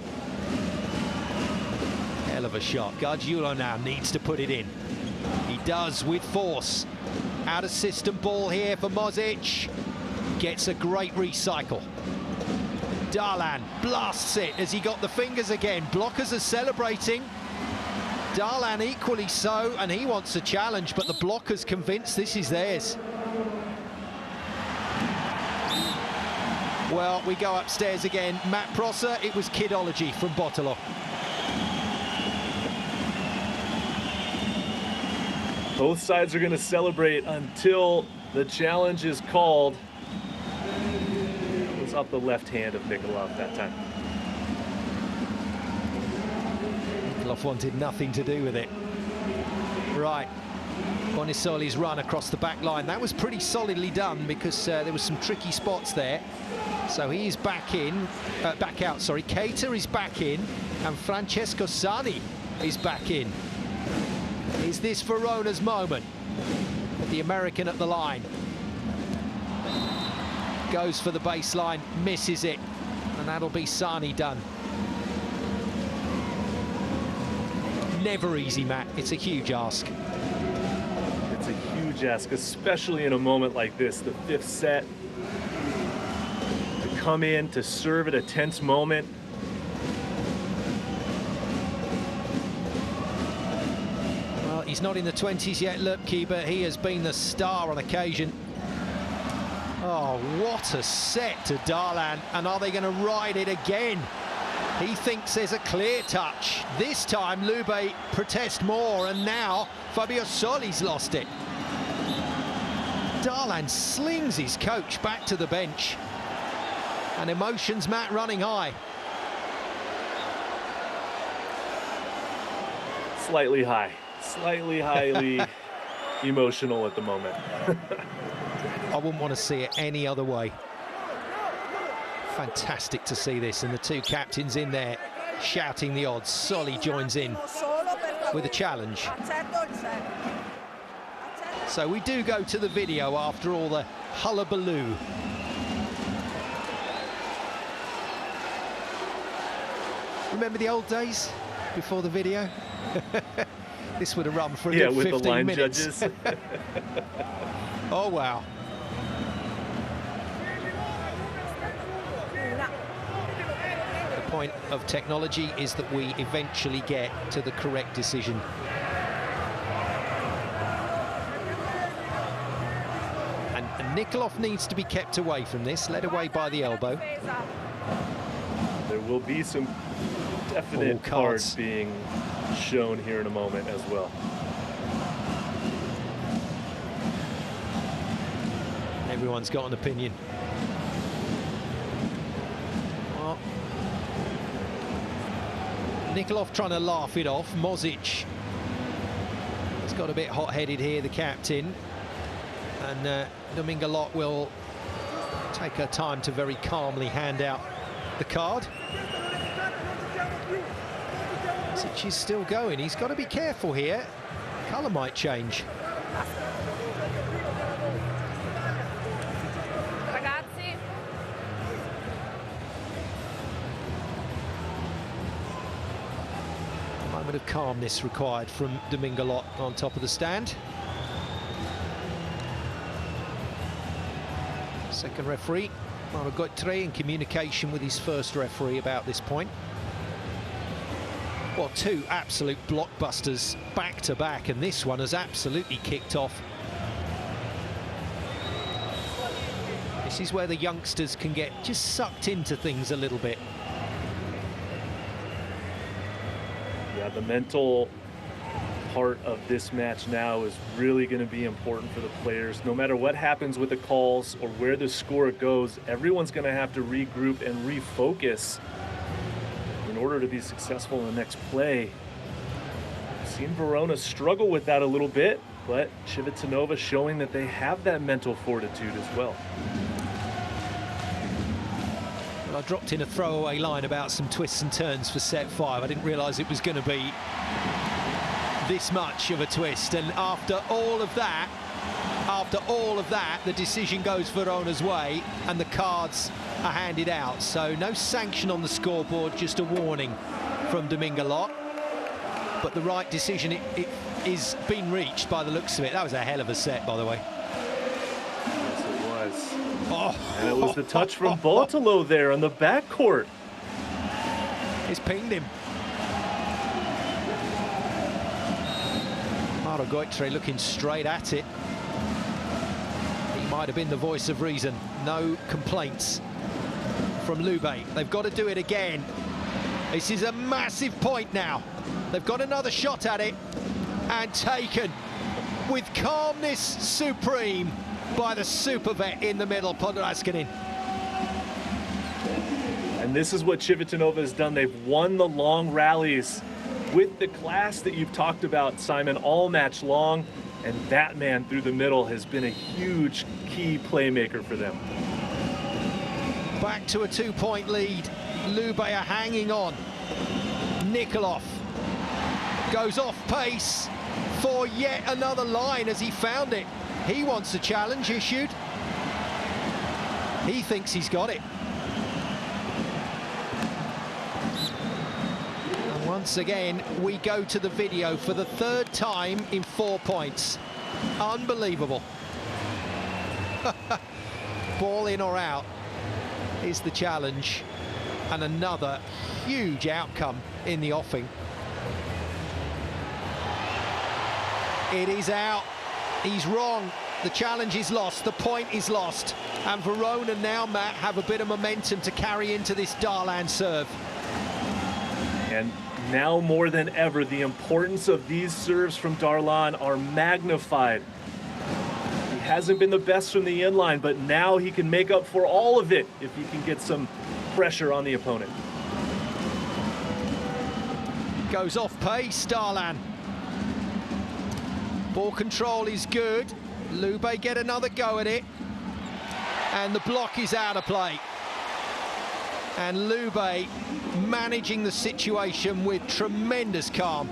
Hell of a shot. Gargiulo now needs to put it in. He does with force. Out of system ball here for Mozic. Gets a great recycle. Darlan blasts it as he got the fingers again. Blockers are celebrating. Darlan equally so, and he wants a challenge, but the blocker's convinced this is theirs. Well, we go upstairs again. Matt Prosser, it was kidology from Bottolo. Both sides are going to celebrate until the challenge is called. It was off the left hand of Nikolov that time. Nikolov wanted nothing to do with it. Right, Bonisoli's run across the back line. That was pretty solidly done because there was some tricky spots there. So he's back in, back out, sorry. Keita is back in, and Francesco Sani is back in. Is this Verona's moment? The American at the line. Goes for the baseline, misses it, and that'll be Sani done. Never easy, Matt. It's a huge ask. It's a huge ask, especially in a moment like this, the fifth set. To come in, to serve at a tense moment. Well, he's not in the 20s yet, Lubke, but he has been the star on occasion. Oh, what a set to Darlan, and are they going to ride it again? He thinks there's a clear touch. This time, Lube protests more, and now Fabio Soli's lost it. Darlan slings his coach back to the bench. And emotions, Matt, running high. Slightly highly emotional at the moment. I wouldn't want to see it any other way. Fantastic to see this, and the two captains in there shouting the odds. Soli joins in with a challenge. So we do go to the video after all the hullabaloo. Remember the old days before the video? This would have run for a good 15 with the line minutes. judges. Oh, wow. The point of technology is that we eventually get to the correct decision. And Nikolov needs to be kept away from this, led away by the elbow. There will be some definite cards being shown here in a moment as well. Everyone's got an opinion. Well, Nikolov trying to laugh it off. Mozic has got a bit hot-headed here, the captain. And Dominga Lot will take her time to very calmly hand out the card. Mozic is still going. He's got to be careful here. Colour might change. Moment of calmness required from Dominga Lot on top of the stand. Second referee, Mauro Goitre, in communication with his first referee about this point. Well, two absolute blockbusters back to back, and this one has absolutely kicked off. This is where the youngsters can get just sucked into things a little bit. Yeah, the mental part of this match now is really going to be important for the players. No matter what happens with the calls or where the score goes, everyone's going to have to regroup and refocus in order to be successful in the next play. I've seen Verona struggle with that a little bit, but Civitanova showing that they have that mental fortitude as well. Well, I dropped in a throwaway line about some twists and turns for set 5. I didn't realise it was going to be this much of a twist, and after all of that, the decision goes Verona's way and the cards are handed out. So no sanction on the scoreboard, just a warning from Dominga Lot. But the right decision it is being reached by the looks of it. That was a hell of a set, by the way. Yes, it was. Oh. And it was the touch from Bottolo there on the backcourt. It's pinged him. Mauro Goitre looking straight at it. He might have been the voice of reason. No complaints from Lube. They've got to do it again. This is a massive point now. They've got another shot at it, and taken with calmness supreme by the super vet in the middle, Podraskinin. And this is what Civitanova has done. They've won the long rallies with the class that you've talked about, Simon, all match long. And that man through the middle has been a huge key playmaker for them. Back to a 2-point lead. Lube are hanging on. Nikolov goes off pace for yet another line as he found it. He wants a challenge issued. He thinks he's got it. And once again, we go to the video for the third time in 4 points. Unbelievable. Ball in or out is the challenge. And another huge outcome in the offing. It is out. He's wrong. The challenge is lost. The point is lost. And Verona now, Matt, have a bit of momentum to carry into this Darlan serve. And now more than ever, the importance of these serves from Darlan are magnified. He hasn't been the best from the inline, but now he can make up for all of it if he can get some pressure on the opponent. Goes off pace, Darlan. Ball control is good. Lube get another go at it. And the block is out of play. And Lube managing the situation with tremendous calm.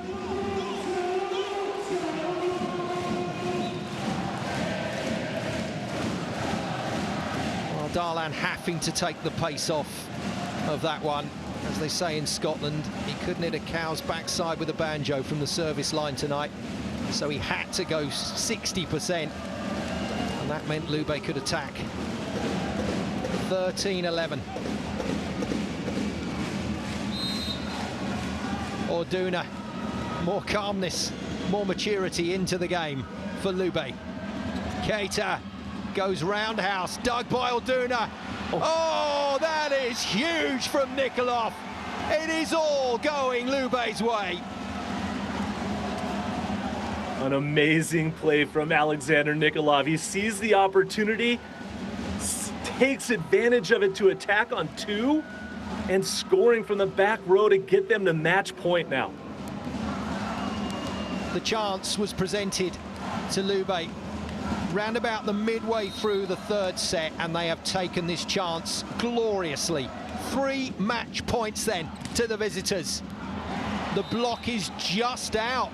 Well, Darlan having to take the pace off of that one. As they say in Scotland, he couldn't hit a cow's backside with a banjo from the service line tonight. So he had to go 60%. And that meant Lube could attack. 13-11. Orduna, more calmness, more maturity into the game for Lube. Keita goes roundhouse, dug by Orduna. Oh, that is huge from Nikolov. It is all going Lube's way. An amazing play from Alexander Nikolov. He sees the opportunity, takes advantage of it to attack on two, and scoring from the back row to get them to match point now. The chance was presented to Lube round about the midway through the third set, and they have taken this chance gloriously. 3 match points then to the visitors. The block is just out.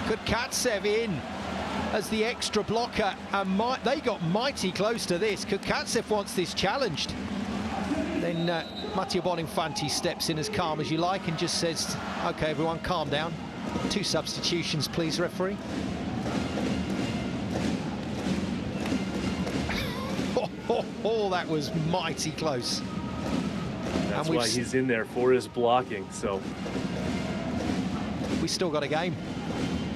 Kukatsev in as the extra blocker, and they got mighty close to this. Kukatsev wants this challenged. Then Matteo Boninfanti steps in as calm as you like and just says, OK, everyone, calm down. 2 substitutions, please, referee. Oh, that was mighty close. That's why he's in there for his blocking, so. We still got a game.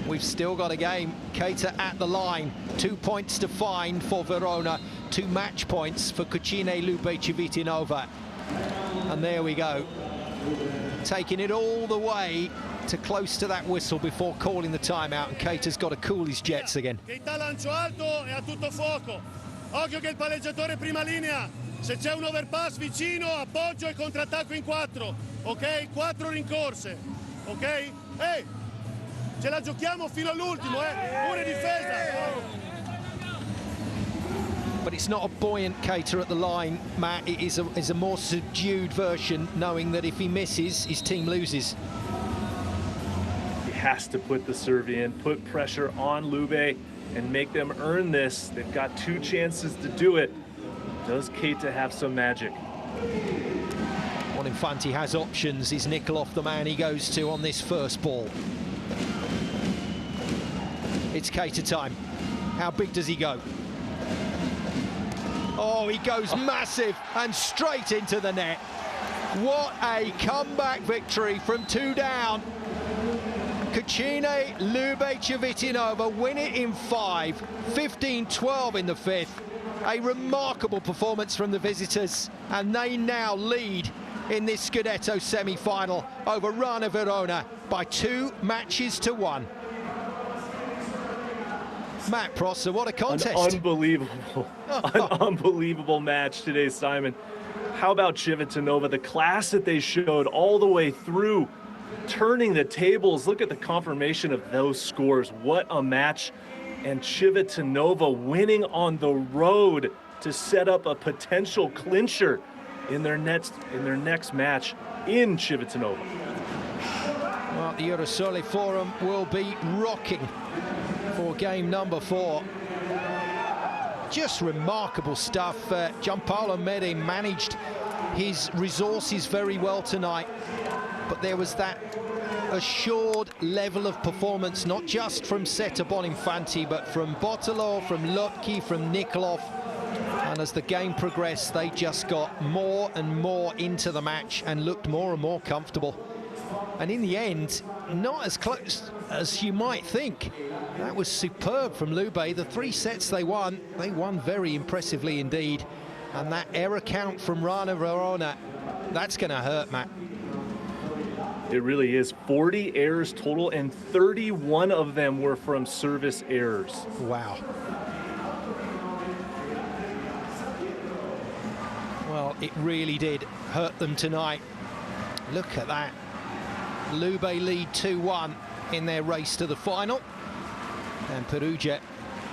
We've still got a game. Keita at the line. 2 points to find for Verona. 2 match points for Cucine Lube Civitanova. And there we go. Taking it all the way to close to that whistle before calling the timeout. And Keita's got to cool his jets again. Keita lancio alto e a tutto fuoco. Occhio che il palleggiatore prima linea. Se c'è un overpass vicino, appoggio e contrattacco in 4. Ok? 4 rincorse. Ok? Ehi! Ce la giochiamo fino all'ultimo, pure difesa. But it's not a buoyant Keita at the line, Matt. It is a more subdued version, knowing that if he misses, his team loses. He has to put the serve in, put pressure on Lube, and make them earn this. They've got 2 chances to do it. Does Keita have some magic? Boninfanti has options. Is Nikolov the man he goes to on this first ball? It's Keita time. How big does he go? Oh, he goes massive and straight into the net. What a comeback victory from 2 down. Cucine Lube Civitanova win it in 5, 15-12 in the 5th. A remarkable performance from the visitors, and they now lead in this Scudetto semi-final over Rana Verona by 2 matches to 1. Matt Prosser, what a contest. An unbelievable match today, Simon. How about Civitanova, the class that they showed all the way through, turning the tables. Look at the confirmation of those scores. What a match. And Civitanova winning on the road to set up a potential clincher in their next match in Civitanova. Well, the Eurosole Forum will be rocking for game number 4. Just remarkable stuff. Gianpaolo Mede managed his resources very well tonight, but there was that assured level of performance, not just from Seta Boninfanti, but from Bottolo, from Lupke, from Nikolov. And as the game progressed, they just got more and more into the match and looked more and more comfortable. And in the end, not as close as you might think. That was superb from Lube. The 3 sets they won very impressively indeed. And that error count from Rana Verona, that's going to hurt, Matt. It really is. 40 errors total, and 31 of them were from service errors. Wow. Well, it really did hurt them tonight. Look at that. Lube lead 2-1 in their race to the final. And Perugia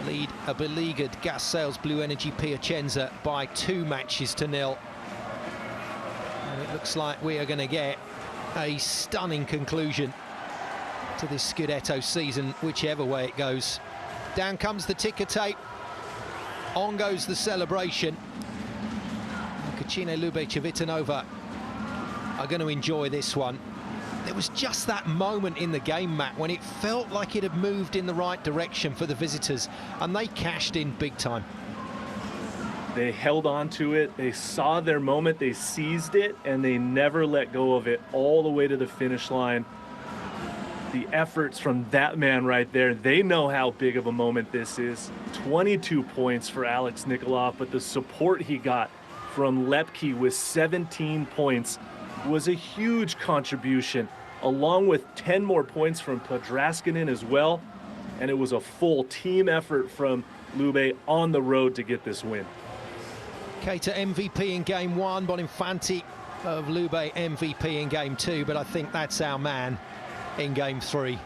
lead a beleaguered Gas Sales Blue Energy Piacenza by 2 matches to 0. And it looks like we are going to get a stunning conclusion to this Scudetto season, whichever way it goes. Down comes the ticker tape. On goes the celebration. Cucine Lube Civitanova are going to enjoy this one. There was just that moment in the game, Matt, when it felt like it had moved in the right direction for the visitors, and they cashed in big time. They held on to it, they saw their moment, they seized it, and they never let go of it all the way to the finish line. The efforts from that man right there, they know how big of a moment this is. 22 points for Alex Nikolov, but the support he got from Lepke with 17 points was a huge contribution, along with 10 more points from Podraskinen as well. And it was a full team effort from Lube on the road to get this win. Keita MVP in game 1, Boninfanti of Lube MVP in game 2, but I think that's our man in game 3.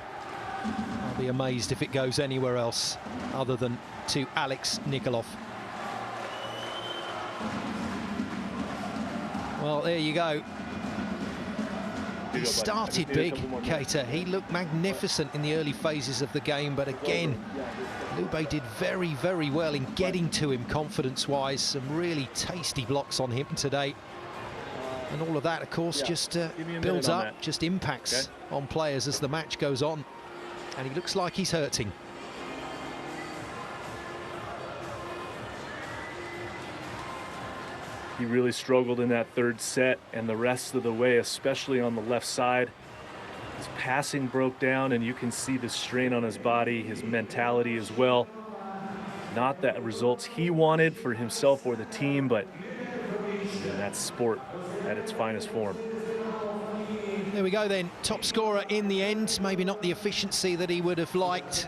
I'll be amazed if it goes anywhere else other than to Alex Nikolov. Well, there you go. He started big, Keita. He looked magnificent in the early phases of the game, but again, Lube did very, very well in getting to him confidence-wise. Some really tasty blocks on him today. And all of that, of course, just builds up, just impacts on players as the match goes on. And he looks like he's hurting. He really struggled in that 3rd set and the rest of the way, especially on the left side. His passing broke down, and you can see the strain on his body, his mentality as well. Not the results he wanted for himself or the team, but that's sport at its finest form. There we go then, top scorer in the end. Maybe not the efficiency that he would have liked,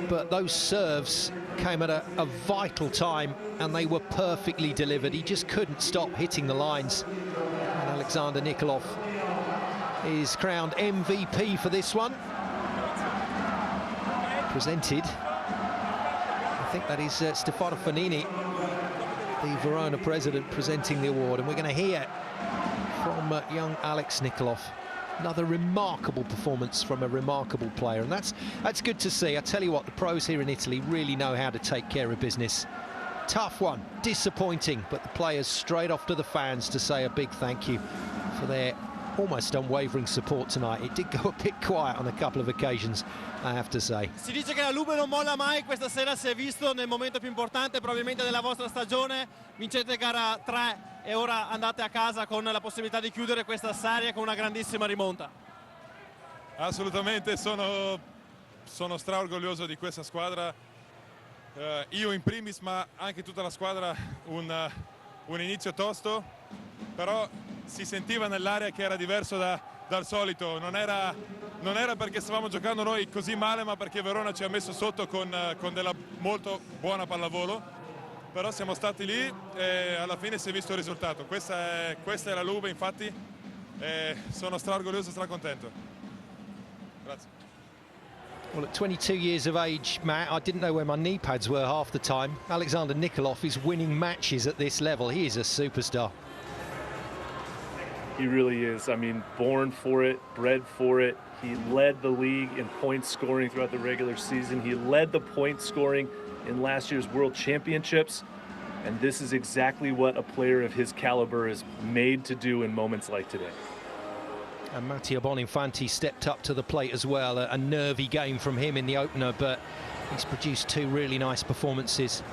but those serves came at a vital time, and they were perfectly delivered. He just couldn't stop hitting the lines. And Alexander Nikolov is crowned MVP for this one. Presented, I think that is Stefano Fanini, the Verona president, presenting the award. And we're going to hear from young Alex Nikolov. Another remarkable performance from a remarkable player, and that's good to see. I tell you what, the pros here in Italy really know how to take care of business. Tough one, disappointing, but the players straight off to the fans to say a big thank you for their almost unwavering support tonight. It did go a bit quiet on a couple of occasions, I have to say. Si dice che la Lube non molla mai, questa sera si è visto nel momento più importante probabilmente della vostra stagione. Vincete gara 3 e ora andate a casa con la possibilità di chiudere questa serie con una grandissima rimonta. Assolutamente, sono straorgoglioso di questa squadra, io in primis ma anche tutta la squadra. Un inizio tosto, però si sentiva nell'area che era diverso dal solito, non era perché stavamo giocando noi così male, ma perché Verona ci ha messo sotto con della molto buona pallavolo, però siamo stati lì e alla fine si è visto il risultato. Questa è la Lube, infatti, e sono straorgoglioso e stracontento. Grazie. Well, at 22 years of age, Matt, I didn't know where my knee pads were half the time. Alexander Nikolov is winning matches at this level. He is a superstar. He really is. I mean, born for it, bred for it. He led the league in points scoring throughout the regular season. He led the point scoring in last year's World Championships. And this is exactly what a player of his caliber is made to do in moments like today. And Mattia Boninfanti stepped up to the plate as well. A nervy game from him in the opener, but he's produced two really nice performances.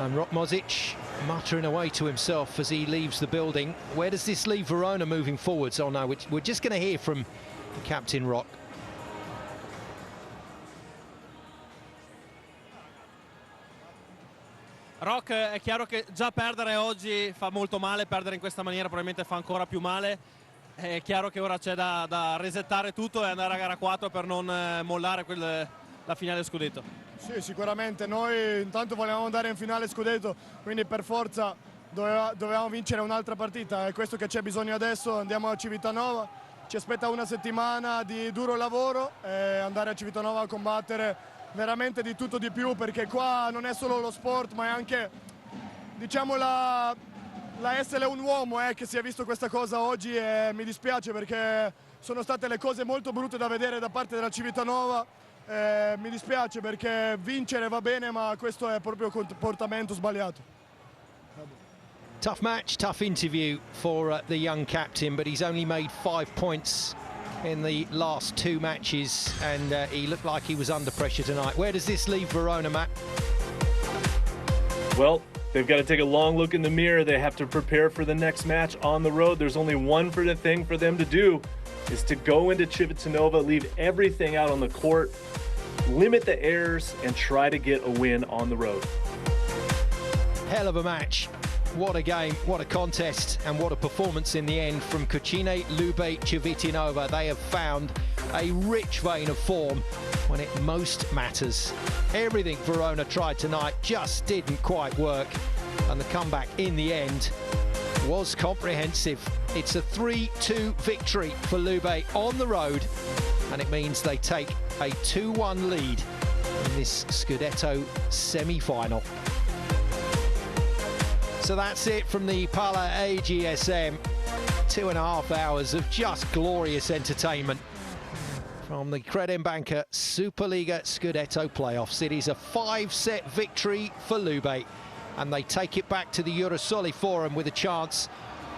And Rokmozic muttering away to himself as he leaves the building. Where does this leave Verona moving forwards? Oh no, we're just going to hear from Captain Rock. Rock, è chiaro che già perdere oggi fa molto male, perdere in questa maniera probabilmente fa ancora più male. È chiaro che ora c'è da resettare tutto e andare a gara 4 per non mollare la finale scudetto. Sì, sicuramente. Noi intanto volevamo andare in finale scudetto, quindi per forza dovevamo vincere un'altra partita. È questo che c'è bisogno adesso. Andiamo a Civitanova, ci aspetta una settimana di duro lavoro e andare a Civitanova a combattere veramente di tutto di più, perché qua non è solo lo sport, ma è anche, diciamo, la essere un uomo, che si è visto questa cosa oggi, e mi dispiace perché sono state le cose molto brutte da vedere da parte della Civitanova. Mi dispiace perché vincere va bene, ma questo è proprio comportamento sbagliato. Tough match, tough interview for the young captain, but he's only made 5 points in the last 2 matches, and he looked like he was under pressure tonight. Where does this leave Verona, Matt? Well, they've got to take a long look in the mirror. They have to prepare for the next match on the road. There's only one thing for them to do, is to go into Civitanova, leave everything out on the court, limit the errors, and try to get a win on the road. Hell of a match. What a game, what a contest, and what a performance in the end from Cucine Lube Civitanova. They have found a rich vein of form when it most matters. Everything Verona tried tonight just didn't quite work, and the comeback in the end was comprehensive. It's a 3-2 victory for Lube on the road, and it means they take a 2-1 lead in this Scudetto semi-final. So that's it from the Pala AGSM. 2.5 hours of just glorious entertainment from the Credembanca Superlega Scudetto playoffs. It is a 5-set victory for Lube, and they take it back to the Eurosoli Forum with a chance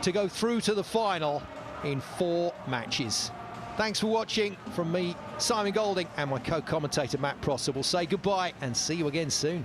to go through to the final in 4 matches. Thanks for watching. From me, Simon Golding, and my co-commentator Matt Prosser. We'll say goodbye and see you again soon.